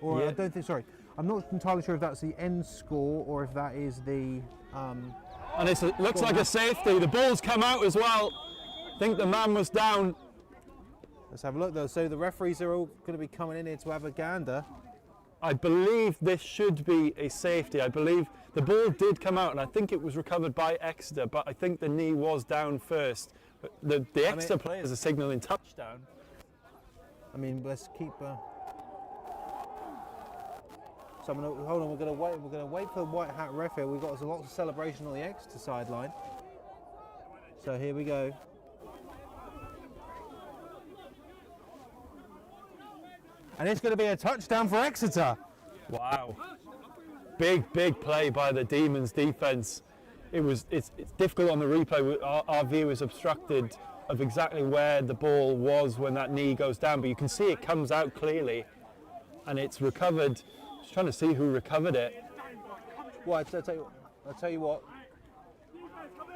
Or I don't think, sorry, I'm not entirely sure if that's the end score or if that is the... and it looks like a safety. The ball's come out as well. I think the man was down. Let's have a look though. So the referees are all going to be coming in here to have a gander. I believe this should be a safety. I believe the ball did come out and I think it was recovered by Exeter, but I think the knee was down first. But the Exeter players are signalling touchdown. I mean, let's keep... hold on, we're going to wait for the white hat ref here. We've got a lot of celebration on the Exeter sideline. So here we go. And it's going to be a touchdown for Exeter. Wow. Big play by the Demons defence. It's difficult on the replay. Our view is obstructed of exactly where the ball was when that knee goes down, but you can see it comes out clearly and it's recovered. Just trying to see who recovered it. Well, I'll tell you what.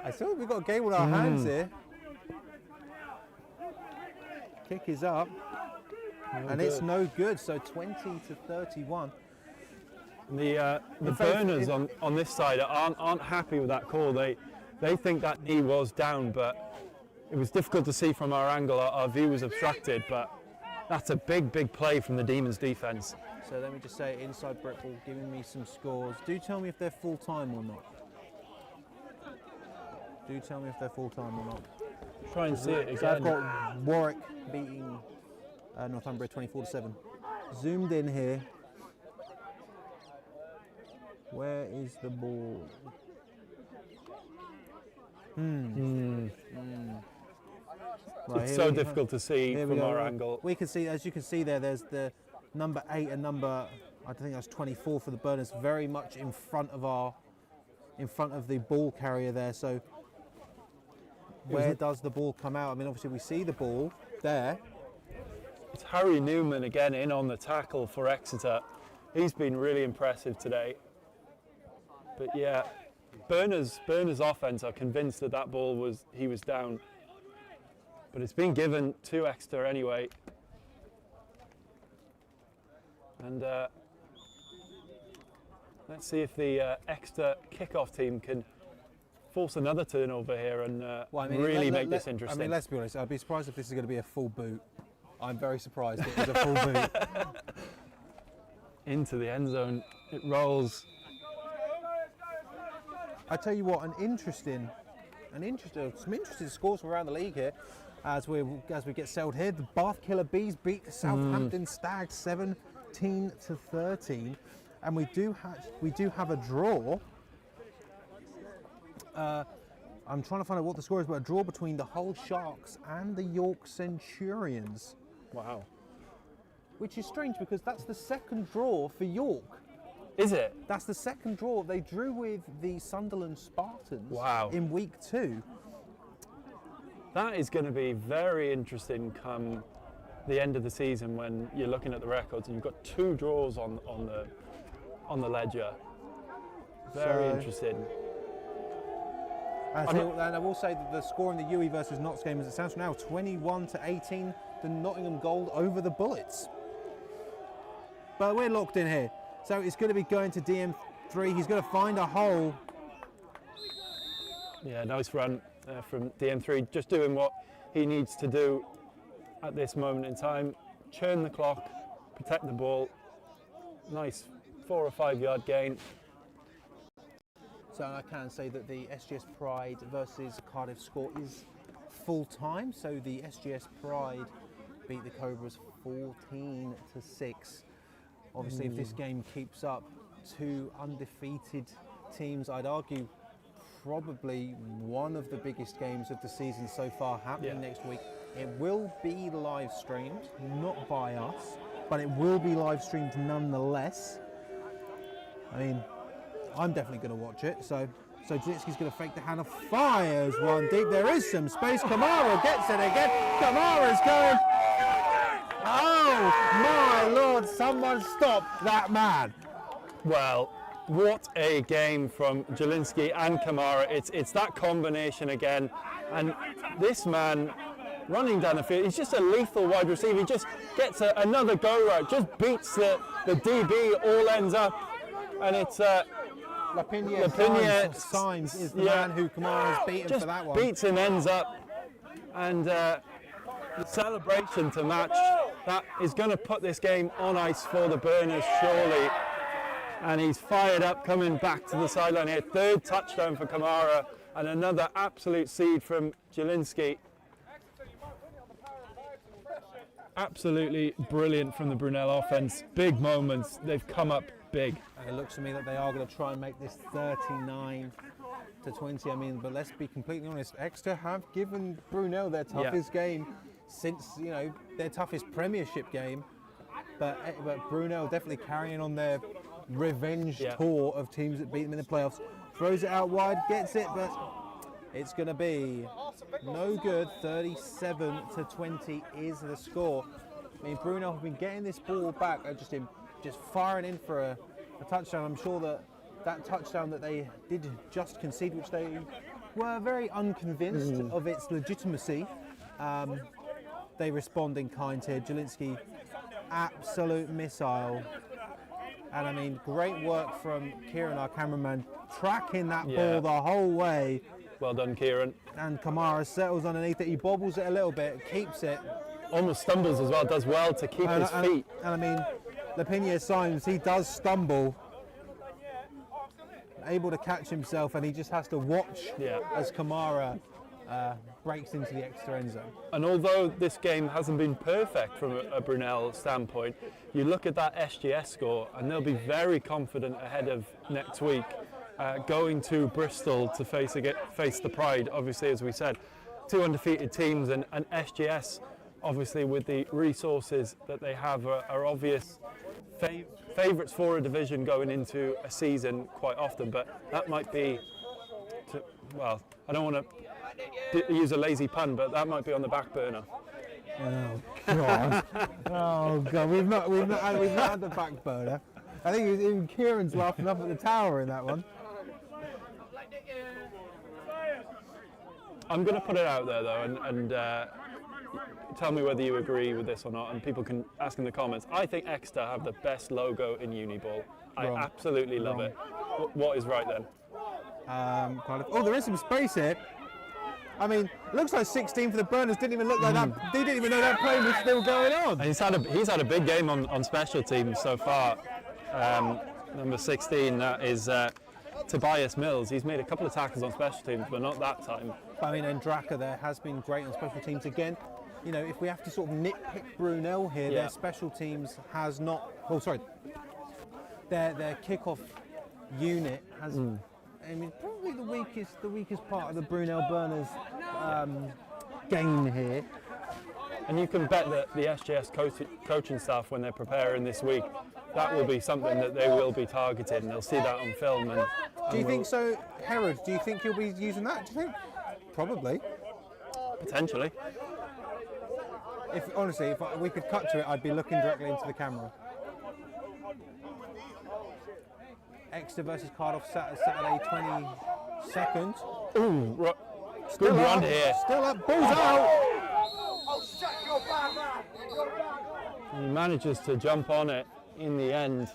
I feel we've got a game on our hands here. Kick is up. It's no good, so 20-31. The Burners on this side aren't happy with that call. They think that knee was down, but it was difficult to see from our angle. Our view was obstructed, but that's a big play from the Demons defence. So let me just say, inside Britball giving me some scores. Do tell me if they're full time or not. Do tell me if they're full time or not. Try and see it again. So I've got Warwick beating Northumbria 24-7. Zoomed in here. Where is the ball? Right, it's so difficult to see from our angle. We can see, as you can see there, there's the number 8 and number, I think that's 24 for the Burners, very much in front of the ball carrier there. So where does the ball come out? I mean, obviously we see the ball there. It's Harry Newman again in on the tackle for Exeter. He's been really impressive today. But yeah, Burners offense are convinced that ball he was down. But it's been given to Exeter anyway. And let's see if the Exeter kickoff team can force another turnover here and really make this interesting. I mean, let's be honest, I'd be surprised if this is going to be a full boot. I'm very surprised it was a full boot. Into the end zone, it rolls. I tell you what, some interesting scores from around the league here as we get settled here. The Bath Killer Bees beat the Southampton Stags 17-13, and we do have a draw. I'm trying to find out what the score is, but a draw between the Hull Sharks and the York Centurions. Wow. Which is strange because that's the second draw for York. Is it? That's the second draw. They drew with the Sunderland Spartans in week 2. That is going to be very interesting come the end of the season when you're looking at the records and you've got 2 draws on the ledger. Very interesting. And I will say that the score in the UE versus Notts game, as it stands now, 21-18, the Nottingham Gold over the Bullets. But we're locked in here. So it's going to be going to DM3. He's going to find a hole. Yeah, nice run from DM3. Just doing what he needs to do at this moment in time. Churn the clock, protect the ball. Nice 4 or 5 yard gain. So I can say that the SGS Pride versus Cardiff score is full time. So the SGS Pride beat the Cobras 14-6. Obviously, if this game keeps up, 2 undefeated teams, I'd argue probably one of the biggest games of the season so far happening next week. It will be live streamed, not by us, but it will be live streamed nonetheless. I mean, I'm definitely going to watch it, so So Janicki's going to fake the handoff, fires one deep. There is some space. Kamara gets it again. Kamara's going. Oh my Lord! Someone stop that man. Well, what a game from Jelinski and Kamara. It's that combination again, and this man running down the field, he's just a lethal wide receiver. He just gets another go route, just beats the DB, all ends up, and it's Lapinier Symes is the man who Kamara has beaten just for that one. Beats him, ends up, and the celebration to match, that is going to put this game on ice for the Burners, surely. And he's fired up, coming back to the sideline here. Third touchdown for Kamara, and another absolute seed from Jelinski. Absolutely brilliant from the Brunel offense. Big moments. They've come up big. And it looks to me that they are going to try and make this 39-20. I mean, but let's be completely honest. Exeter have given Brunel their toughest game since, you know, their toughest Premiership game. But Brunel definitely carrying on their revenge tour of teams that beat them in the playoffs. Throws it out wide, gets it, but it's going to be no good. 37-20 is the score. I mean, Brunel have been getting this ball back, just firing in for a touchdown. I'm sure that touchdown that they did just concede, which they were very unconvinced of its legitimacy, they respond in kind here. Jelinski, absolute missile. And I mean, great work from Kieran, our cameraman, tracking that ball the whole way. Well done, Kieran. And Kamara settles underneath it. He bobbles it a little bit, keeps it. Almost stumbles as well, does well to keep his feet. And I mean, Lapinier Symes, he does stumble, able to catch himself, and he just has to watch as Kamara breaks into the extra end zone. And although this game hasn't been perfect from a Brunel standpoint, you look at that SGS score and they'll be very confident ahead of next week, going to Bristol to face the Pride. Obviously, as we said, two undefeated teams, and SGS, obviously with the resources that they have, are obvious favourites for a division going into a season quite often. But that might be, well, I don't want to use a lazy pun, but that might be on the back burner. Oh God! Oh God! We've not had the back burner. I think even Kieran's laughing up at the tower in that one. I'm going to put it out there though, and tell me whether you agree with this or not, and people can ask in the comments. I think Exeter have the best logo in Uniball. I absolutely love it. What is right then? Oh, there is some space here. I mean, it looks like 16 for the Burners. Didn't even look like that. They didn't even know that play was still going on. And he's had a big game on special teams so far. Number 16, that is Tobias Mills. He's made a couple of tackles on special teams, but not that time. I mean, and Draka there has been great on special teams again. You know, if we have to sort of nitpick Brunel here, their special teams has not. Oh, sorry. Their kickoff unit has. I mean, probably the weakest part of the Brunel Burners game here. And you can bet that the SGS coaching staff, when they're preparing this week, that will be something that they will be targeting. They'll see that on film. Do you think so, Herod? Do you think you'll be using that? Do you think? Probably. Potentially. If we could cut to it, I'd be looking directly into the camera. Exeter versus Cardiff, Saturday 22nd. Ooh, good run here. Still up, balls out. He manages to jump on it in the end.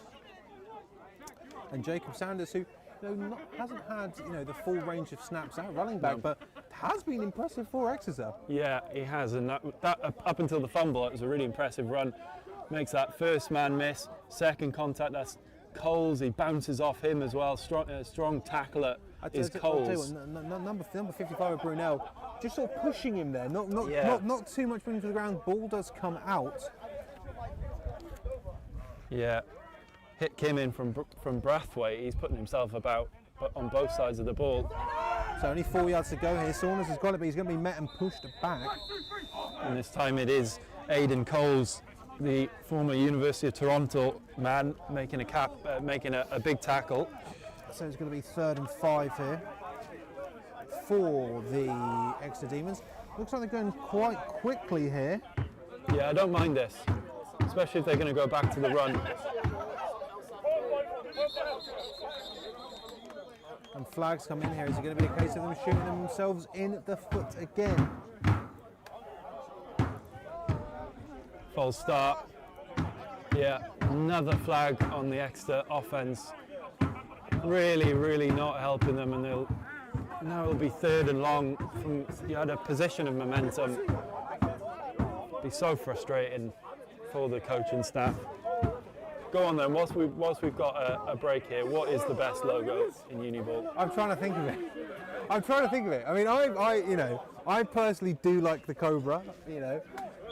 And Jacob Sanders, who hasn't had the full range of snaps out running back, but has been impressive for Exeter. Yeah, he has, and that up until the fumble, it was a really impressive run. Makes that first man miss, second contact. That's Coles. He bounces off him as well. Strong tackler is Coles. Number 55 of Brunel, just sort of pushing him there. Not too much bringing to the ground. Ball does come out. Yeah, hit came in from Brathwaite. He's putting himself about on both sides of the ball. So only 4 yards to go here. Saunders has got it, but he's going to be met and pushed back. And this time it is Aidan Coles, the former University of Toronto man, making a big tackle. So it's going to be 3rd and 5 here. for the Exeter Demons. Looks like they're going quite quickly here. Yeah, I don't mind this, especially if they're going to go back to the run. And flags come in here. Is it going to be a case of them shooting themselves in the foot again? False start. Yeah, another flag on the Exeter offence. Really not helping them, and now it'll be 3rd and long. You had a position of momentum. Be so frustrating for the coaching staff. Go on then. Whilst we've got a break here, what is the best logo in Uniball? I'm trying to think of it. I mean, I personally do like the Cobra.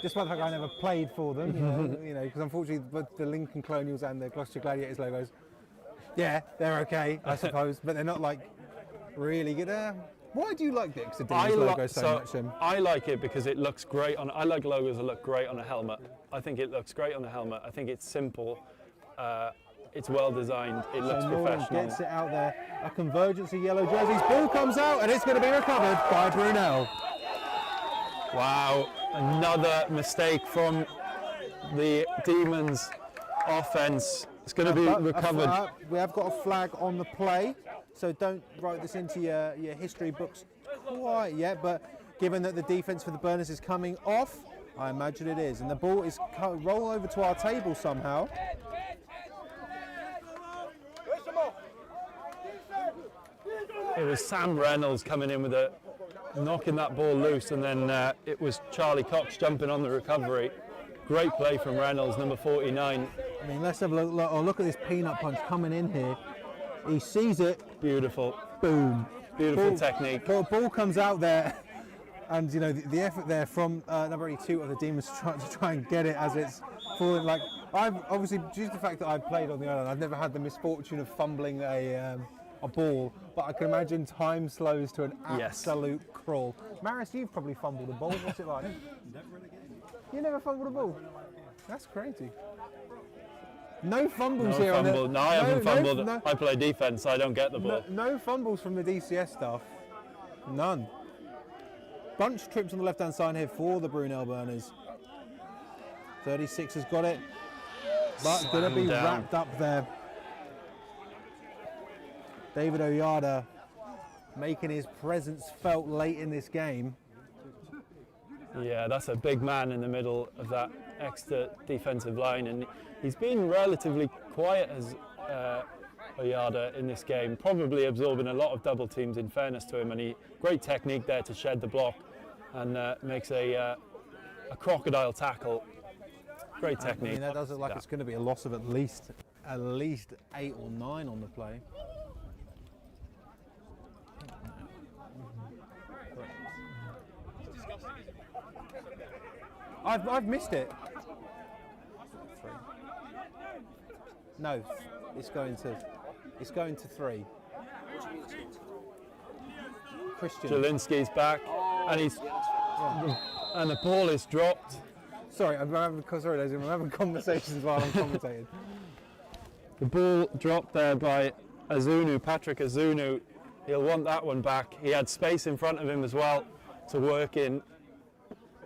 Despite the fact I never played for them. Because unfortunately, both the Lincoln Colonials and the Gloucester Gladiators logos, yeah, they're okay, I suppose, but they're not like really good. Why do you like the Exeter Demons logo so much? I like it because it looks great on. I like logos that look great on a helmet. I think it looks great on a helmet. I think it's simple. It's well designed. It looks professional. Gets it out there. A convergence of yellow jerseys. Ball comes out and it's going to be recovered by Brunel. Wow, another mistake from the Demons offence. It's going to be recovered. We have got a flag on the play, so don't write this into your history books quite yet, but given that the defence for the Burners is coming off, I imagine it is. And the ball is roll over to our table somehow. It was Sam Reynolds coming in with knocking that ball loose, and then it was Charlie Cox jumping on the recovery. Great play from Reynolds, number 49. I mean, let's have a look at this peanut punch coming in here. He sees it. Beautiful. Boom. Beautiful technique. Ball comes out there, and the effort there from number 82 of the Demons to try and get it as it's falling. Like, I've obviously, due to the fact that I've played on the island, I've never had the misfortune of fumbling a ball, but I can imagine time slows to an absolute crawl. Maris, you've probably fumbled a ball. What's it like? Never in a game. You never fumbled a ball? That's crazy. No fumbles No here. Fumble. No, I haven't fumbled. I play defence, so I don't get the ball. No fumbles from the DCS staff. None. Bunch trips on the left-hand side here for the Brunel Burners. 36 has got it, but going to be wrapped up there. David Oyada making his presence felt late in this game. Yeah, that's a big man in the middle of that Exeter defensive line, and he's been relatively quiet as Oyada in this game, probably absorbing a lot of double teams in fairness to him, and great technique there to shed the block and makes a crocodile tackle. Great technique. I mean, that does look like it's going to be a loss of at least 8 or 9 on the play. I've missed it. 3. No, it's going to 3. Christian. Jelinski's back, and and the ball is dropped. Sorry, I'm having conversations while I'm commentating. The ball dropped there by Patrick Azunu. He'll want that one back. He had space in front of him as well to work in.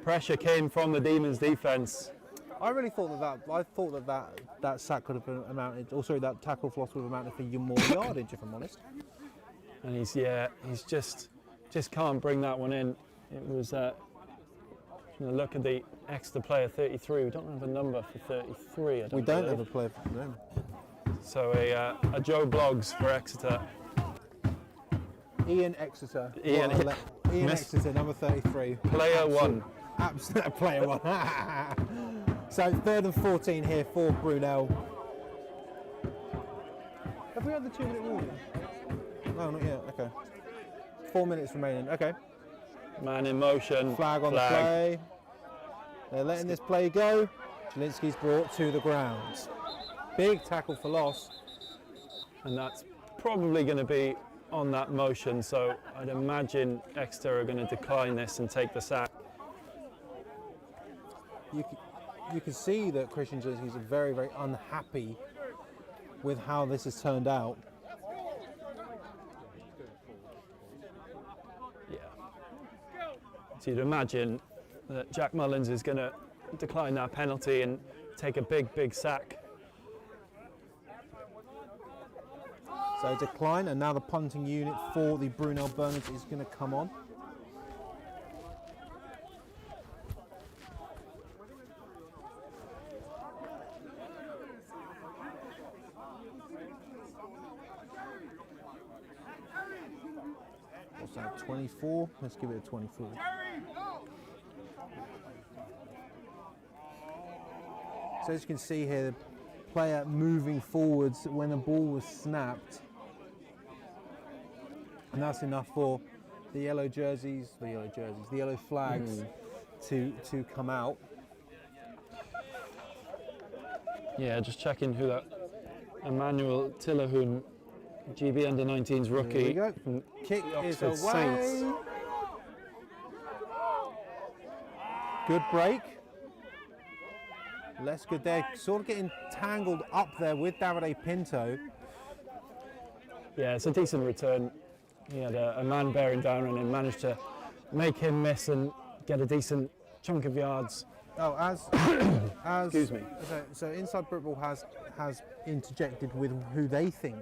Pressure came from the Demons defence. I really thought that sack could have amounted, that tackle for loss would have amounted for more yardage, if I'm honest. And he's just can't bring that one in. It was look at the Exeter player 33. We don't have a number for 33. We don't have a player for them. So a Joe Bloggs for Exeter. Ian Exeter. Ian Exeter, number 33. Player 1. Absolute player 1. So 3rd and 14 here for Brunel. Have we had the 2-minute warning? No, not yet. Okay. 4 minutes remaining. Okay. Man in motion. Flag on the play. They're letting this play go. Jelinski's brought to the ground. Big tackle for loss. And that's probably going to be on that motion, so I'd imagine Exeter are going to decline this and take the sack. You can see that Christian Jelinski's very, very unhappy with how this has turned out. So you'd imagine that Jack Mullins is going to decline that penalty and take a big sack. So decline, and now the punting unit for the Brunel Burners is going to come on. What's that, 24? Let's give it a 24. So as you can see here, the player moving forwards when the ball was snapped. And that's enough for the yellow flags to come out. Yeah, just checking who that Emmanuel Tillahun, GB under-19s rookie. There we go. Kick is Oxford away. Saints. Good break. Less good there. Sort of getting tangled up there with Davide Pinto. Yeah, it's a decent return. He had a man bearing down on him, managed to make him miss and get a decent chunk of yards. Oh, as Excuse me. So Inside Football has interjected with who they think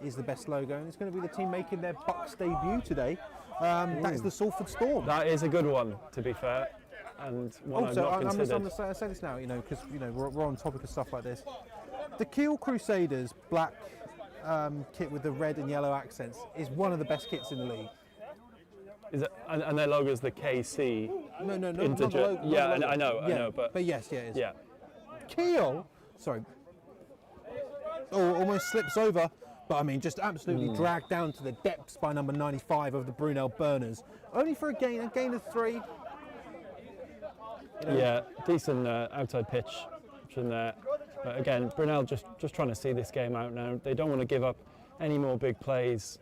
is the best logo, and it's going to be the team making their BUCS debut today. That is the Salford Storm. That is a good one, to be fair, and one I've not considered. I'm going to say this now, because we're on topic of stuff like this. The Kiel Crusaders black kit with the red and yellow accents is one of the best kits in the league. Is it, and their logo is the KC. No, not the integer. logo. Yeah, not the logo. I know, but yes, yeah, it is. Yeah. Kiel, sorry, almost slips over, but I mean, just absolutely dragged down to the depths by number 95 of the Brunel Burners. Only for a gain of 3. Yeah, decent outside pitch in there. But again, Brunel just trying to see this game out now. They don't want to give up any more big plays.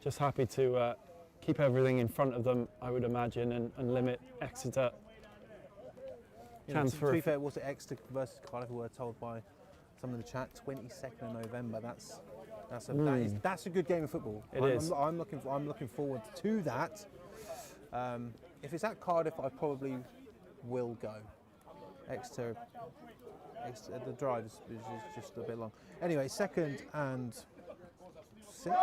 Just happy to keep everything in front of them, I would imagine, and limit Exeter. To be fair, was it Exeter versus Cardiff? We were told by some in the chat, 22nd of November. That's a good game of football. It is. I'm looking forward to that. If it's at Cardiff, I probably will go. Exeter, the drive is just a bit long. Anyway, 2nd and 6.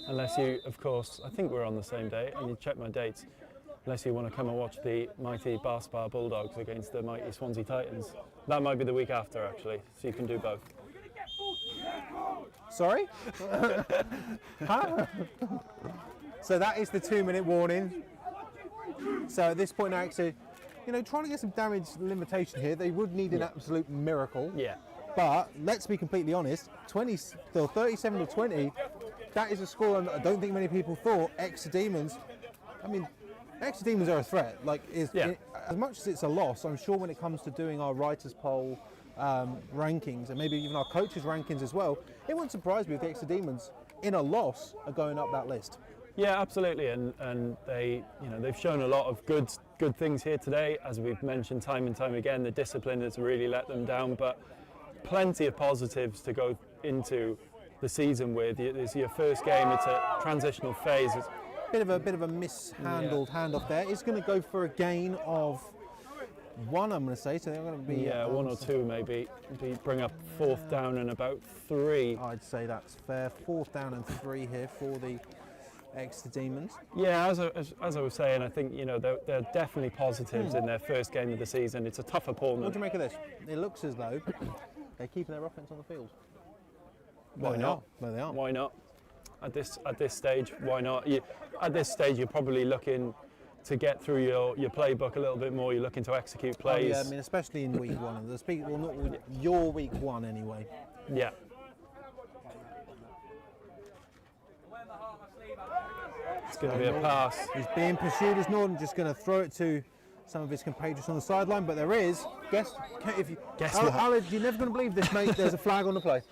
Unless you, of course, I think we're on the same day, and you check my dates. Unless you want to come and watch the mighty Barspar Bulldogs against the mighty Swansea Titans. That might be the week after, actually, so you can do both. Sorry? Huh? So that is the 2-minute warning. So at this point now, actually, trying to get some damage limitation here, they would need an absolute miracle. Yeah. But let's be completely honest, 37-20, that is a score that I don't think many people thought. Exeter Demons, Exeter Demons are a threat. As much as it's a loss, I'm sure when it comes to doing our writers' poll rankings, and maybe even our coaches' rankings as well, it wouldn't surprise me if the Exeter Demons, in a loss, are going up that list. Yeah, absolutely, and they've shown a lot of good things here today. As we've mentioned time and time again, the discipline has really let them down, but plenty of positives to go into the season with. It's your first game, it's a transitional phase. It's bit of a mishandled handoff there. It's going to go for a gain of 1, I'm going to say. So they're going to be 1 or 2 maybe. Bring up 4th down and about 3. I'd say that's fair. 4th down and 3 here for the Exeter Demons. Yeah, as I was saying, I think they're definitely positives in their first game of the season. It's a tough opponent. What do you make of this? It looks as though they're keeping their offense on the field. Why not? No, they are. Why not? At this stage, why not? At this stage, you're probably looking to get through your playbook a little bit more. You're looking to execute plays. Oh, yeah, especially in week 1. Not your week 1 anyway. Yeah. It's going to be a pass. He's being pursued. Is Norton just going to throw it to some of his compatriots on the sideline? But there is. Guess what? Alex, you're never going to believe this, mate. There's a flag on the play.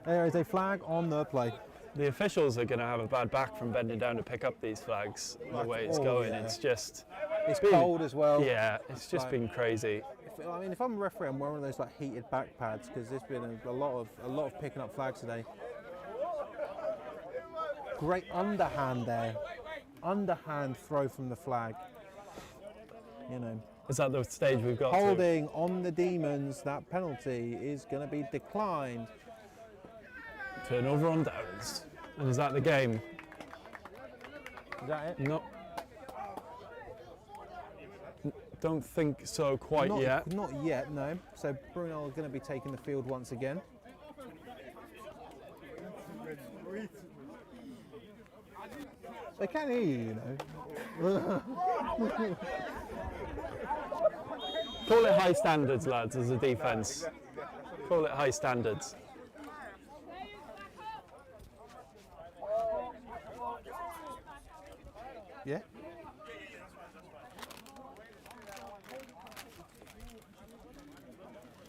There is a flag on the play. The officials are going to have a bad back from bending down to pick up these flags the way it's going. Yeah. It's cold as well. Yeah, it's just been crazy. If I'm a referee, I'm wearing one of those heated back pads because there's been a lot of picking up flags today. Great underhand there. underhand throw from the flag. You know, Is that the stage we've got to? holding on the Demons, that penalty is going to be declined. Turnover on downs. And is that the game? Is that it? No. Don't think so quite yet. Not yet, no. So Brunel are going to be taking the field once again. They can hear you, you know. Call it high standards, lads, as a defence. Call it high standards. Yeah.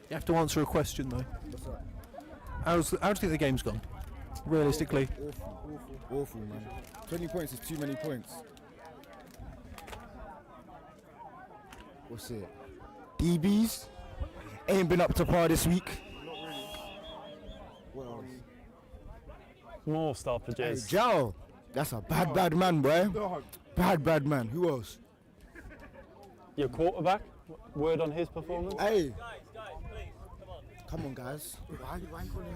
You have to answer a question though. How do you think the game's gone? Realistically. Awful, man. 20 points is too many points. What's it? DBs ain't been up to par this week. What else? More stoppages. Hey, Joe, that's a bad man, boy. Bad man. Who else? Your quarterback? Word on his performance? Hey. Come on, guys. Why you calling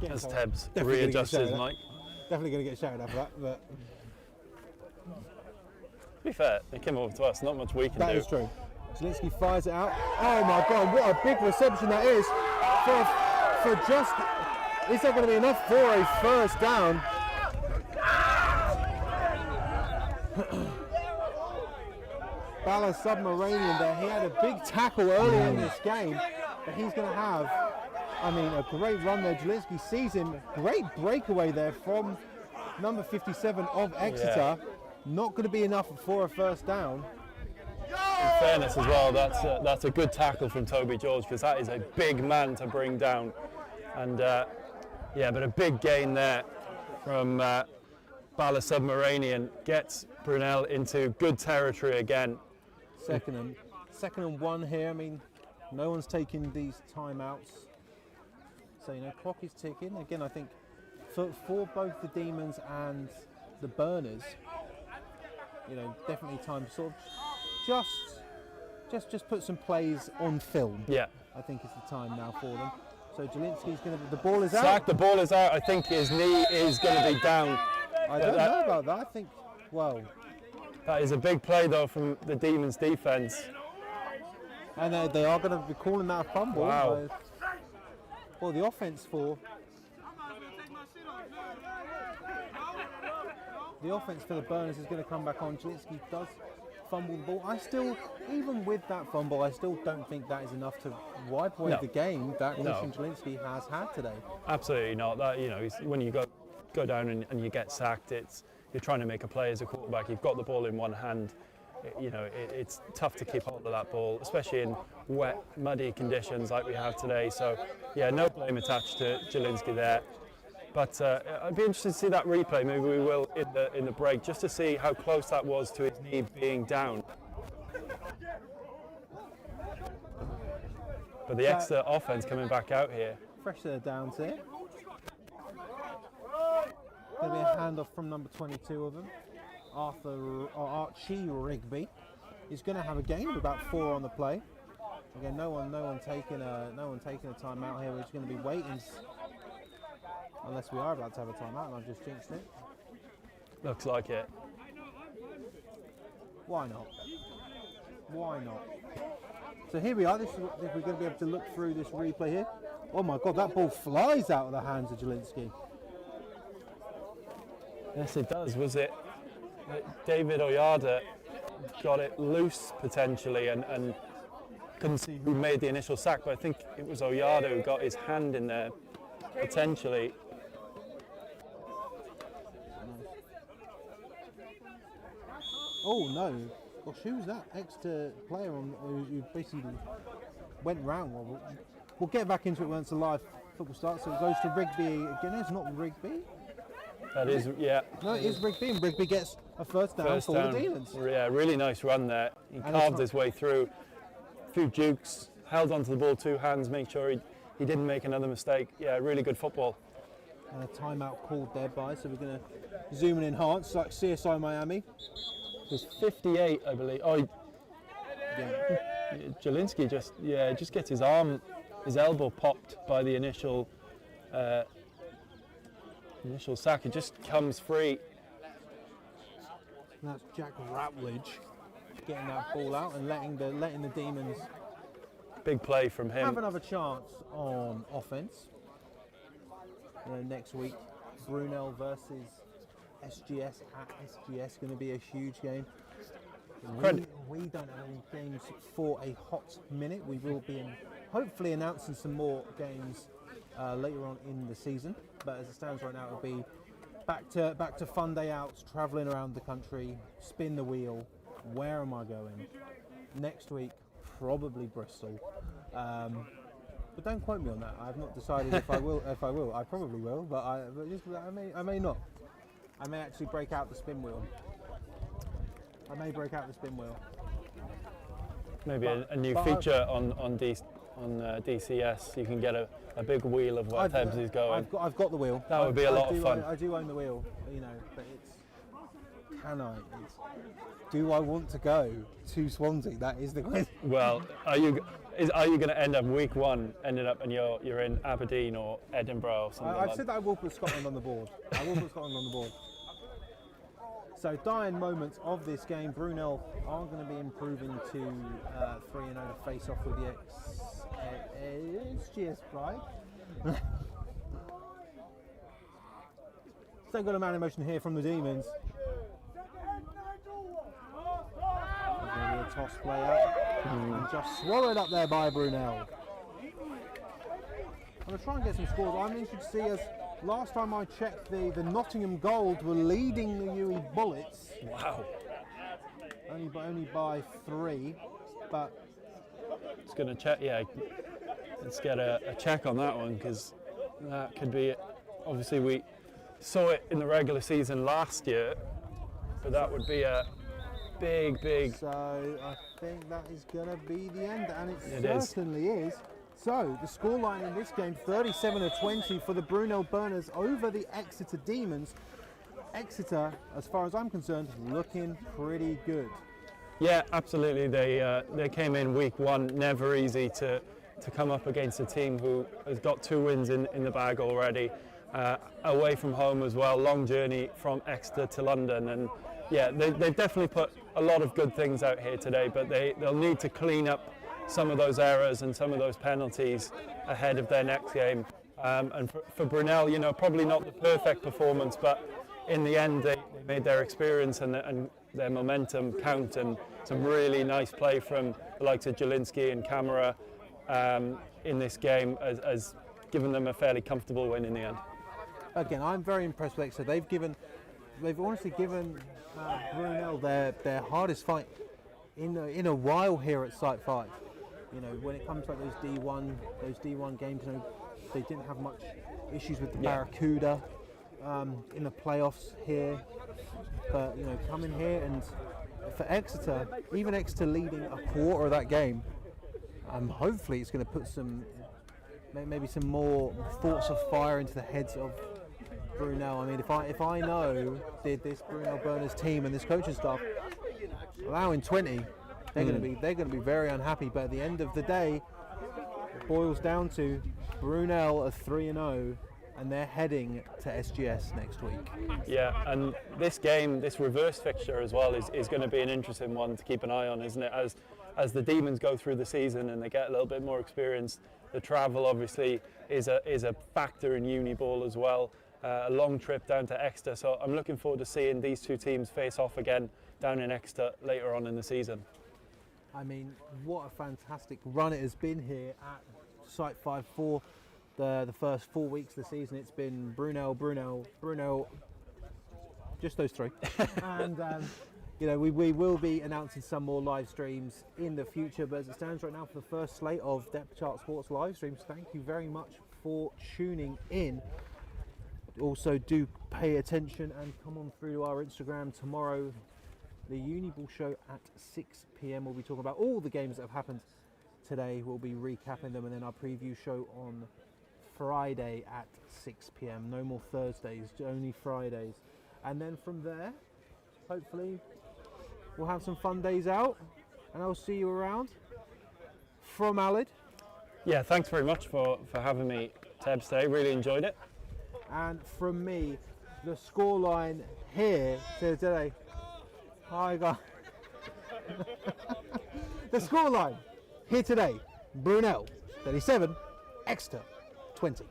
me? As Tebs Definitely readjusts his gonna get mic. Definitely going to get shouted after that, but To be fair, they came over to us, not much we can that do. is true. Zielinski fires it out. Oh my God, what a big reception that is for just. Is there going to be enough for a first down? Bala Submarinian there. He had a big tackle earlier in this game, but he's going to have, I mean, a great run there. Zielinski sees him. Great breakaway there from number 57 of Exeter. Not going to be enough for a first down. In fairness as well, that's a good tackle from Toby George, because that is a big man to bring down. And yeah, but a big gain there from Bala Submarinian gets Brunel into good territory again. Second and 1 here. I mean, no one's taking these timeouts. So, you know, clock is ticking. Again, I think for both the Demons and the Burners, you know, definitely time to sort of just put some plays on film. Yeah. I think it's the time now for them. So Zielinski's going to, the ball is out. Sack, the ball is out. I think his knee is going to be down. I don't know about that. I think, well. That is a big play though from the Demons defence. And they are going to be calling that a fumble. Wow. Well, the offense for the Burners is going to come back on. Zielinski does fumble the ball. I still, even with that fumble, I still don't think that is enough to wipe away the game that Christian Zielinski has had today. Absolutely not. That, you know, when you go down and you get sacked, you're trying to make a play as a quarterback. You've got the ball in one hand. You know, it's tough to keep hold of that ball, especially in wet, muddy conditions like we have today. So, yeah, no blame attached to Zielinski there. But I'd be interested to see that replay. Maybe we will in the break, just to see how close that was to his knee being down. But the Exeter offense coming back out here. Fresh set of downs here. Going to be a handoff from number 22 of them, Archie Rigby. He's going to have a gain of about 4 on the play. Again, no one taking a timeout here. We're just going to be waiting, unless we are about to have a timeout, and I've just jinxed it. Looks like it. Why not? Why not? So here we are. This is if we're going to be able to look through this replay here. Oh my God, that ball flies out of the hands of Zielinski. Yes, it does. Was it David Oyada got it loose potentially and couldn't see who made the initial sack, but I think it was Oyada who got his hand in there potentially. Oh no! Gosh, who was that Exeter player who basically went round? Well, we'll get back into it once the live football starts. So it goes to Rigby again. No, it's not Rigby. That is, yeah. No, it is Rigby, and Rigby gets a first down for the Demons. Yeah, really nice run there. He carved his way through. A few jukes, held onto the ball 2 hands, make sure he didn't make another mistake. Yeah, really good football. And a timeout called there by, so we're going to zoom and enhance like CSI Miami. It was 58, I believe. Oh, Yeah. Jelinski just gets his elbow popped by the initial sack. It just comes free. And that's Jack Routledge getting that ball out and letting the Demons Big play from him. have another chance on offense. Next week, Brunel versus SGS at SGS, going to be a huge game. We don't have any games for a hot minute. We will be hopefully announcing some more games later on in the season. But as it stands right now, it'll be back to fun day outs, travelling around the country, spin the wheel. Where am I going? Next week, probably Bristol. But don't quote me on that. I've not decided if I will. I probably will, but I may not. I may actually break out the spin wheel. Maybe a new feature on DCS. You can get a big wheel of where Thebs is going. I've got the wheel. That would be a lot of fun. I do own the wheel, but do I want to go to Swansea? That is the question. Well, are you going to end up week one, ended up and you're in Aberdeen or Edinburgh or something? I've said that I will put Scotland on the board. So dying moments of this game, Brunel are going to be improving to 3-0 to face off with the SGS Pride. Still got a man in motion here from the Demons. Maybe a toss play up and just swallowed up there by Brunel. I'm going to try and get some scores. I'm interested to see as last time I checked, the Nottingham Gold were leading the UE Bullets. Wow. Only by 3, but It's going to check. Yeah, let's get a check on that one because that could be it. Obviously, we saw it in the regular season last year, but that would be a big. So I think that is going to be the end, and it is. certainly is. So the scoreline in this game, 37-20 for the Brunel Burners over the Exeter Demons. Exeter, as far as I'm concerned, looking pretty good. Yeah, absolutely. They came in week one, never easy to come up against a team who has got 2 wins in the bag already. Away from home as well, long journey from Exeter to London, and yeah, they've definitely put a lot of good things out here today, but they'll need to clean up some of those errors and some of those penalties ahead of their next game. And for Brunel, probably not the perfect performance, but in the end they made their experience and their momentum count, and some really nice play from the likes of Jelinski and Camera in this game has given them a fairly comfortable win in the end. Again, I'm very impressed with Exeter. They've honestly given Brunel their hardest fight in a while here at Site 5. When it comes to those D1 games, they didn't have much issues with the Barracuda in the playoffs here. But coming here, and for Exeter, even Exeter leading a quarter of that game, hopefully it's going to put maybe some more thoughts of fire into the heads of Brunel. I mean, if I know this Brunel Burners team and this coaching staff allowing 20, they're going to be very unhappy. But at the end of the day, it boils down to Brunel are 3-0, and they're heading to SGS next week. Yeah, and this game, this reverse fixture as well, is going to be an interesting one to keep an eye on, isn't it? As the Demons go through the season and they get a little bit more experience, the travel obviously is a factor in uni ball as well. A long trip down to Exeter, so I'm looking forward to seeing these two teams face off again down in Exeter later on in the season. I mean, what a fantastic run it has been here at Site 5 for the first 4 weeks of the season. It's been Brunel, just those 3. And we will be announcing some more live streams in the future, but as it stands right now for the first slate of Depth Chart Sports live streams, thank you very much for tuning in. Also, do pay attention and come on through to our Instagram tomorrow. The Uniball show at 6 p.m. We'll be talking about all the games that have happened today. We'll be recapping them, and then our preview show on Friday at 6 p.m. No more Thursdays, only Fridays. And then from there, hopefully, we'll have some fun days out, and I'll see you around. From Alid. Yeah, thanks very much for having me, Tebs, today. Really enjoyed it. And from me, the scoreline here today. Hi, guys. The scoreline here today: Brunel 37, Exeter 20.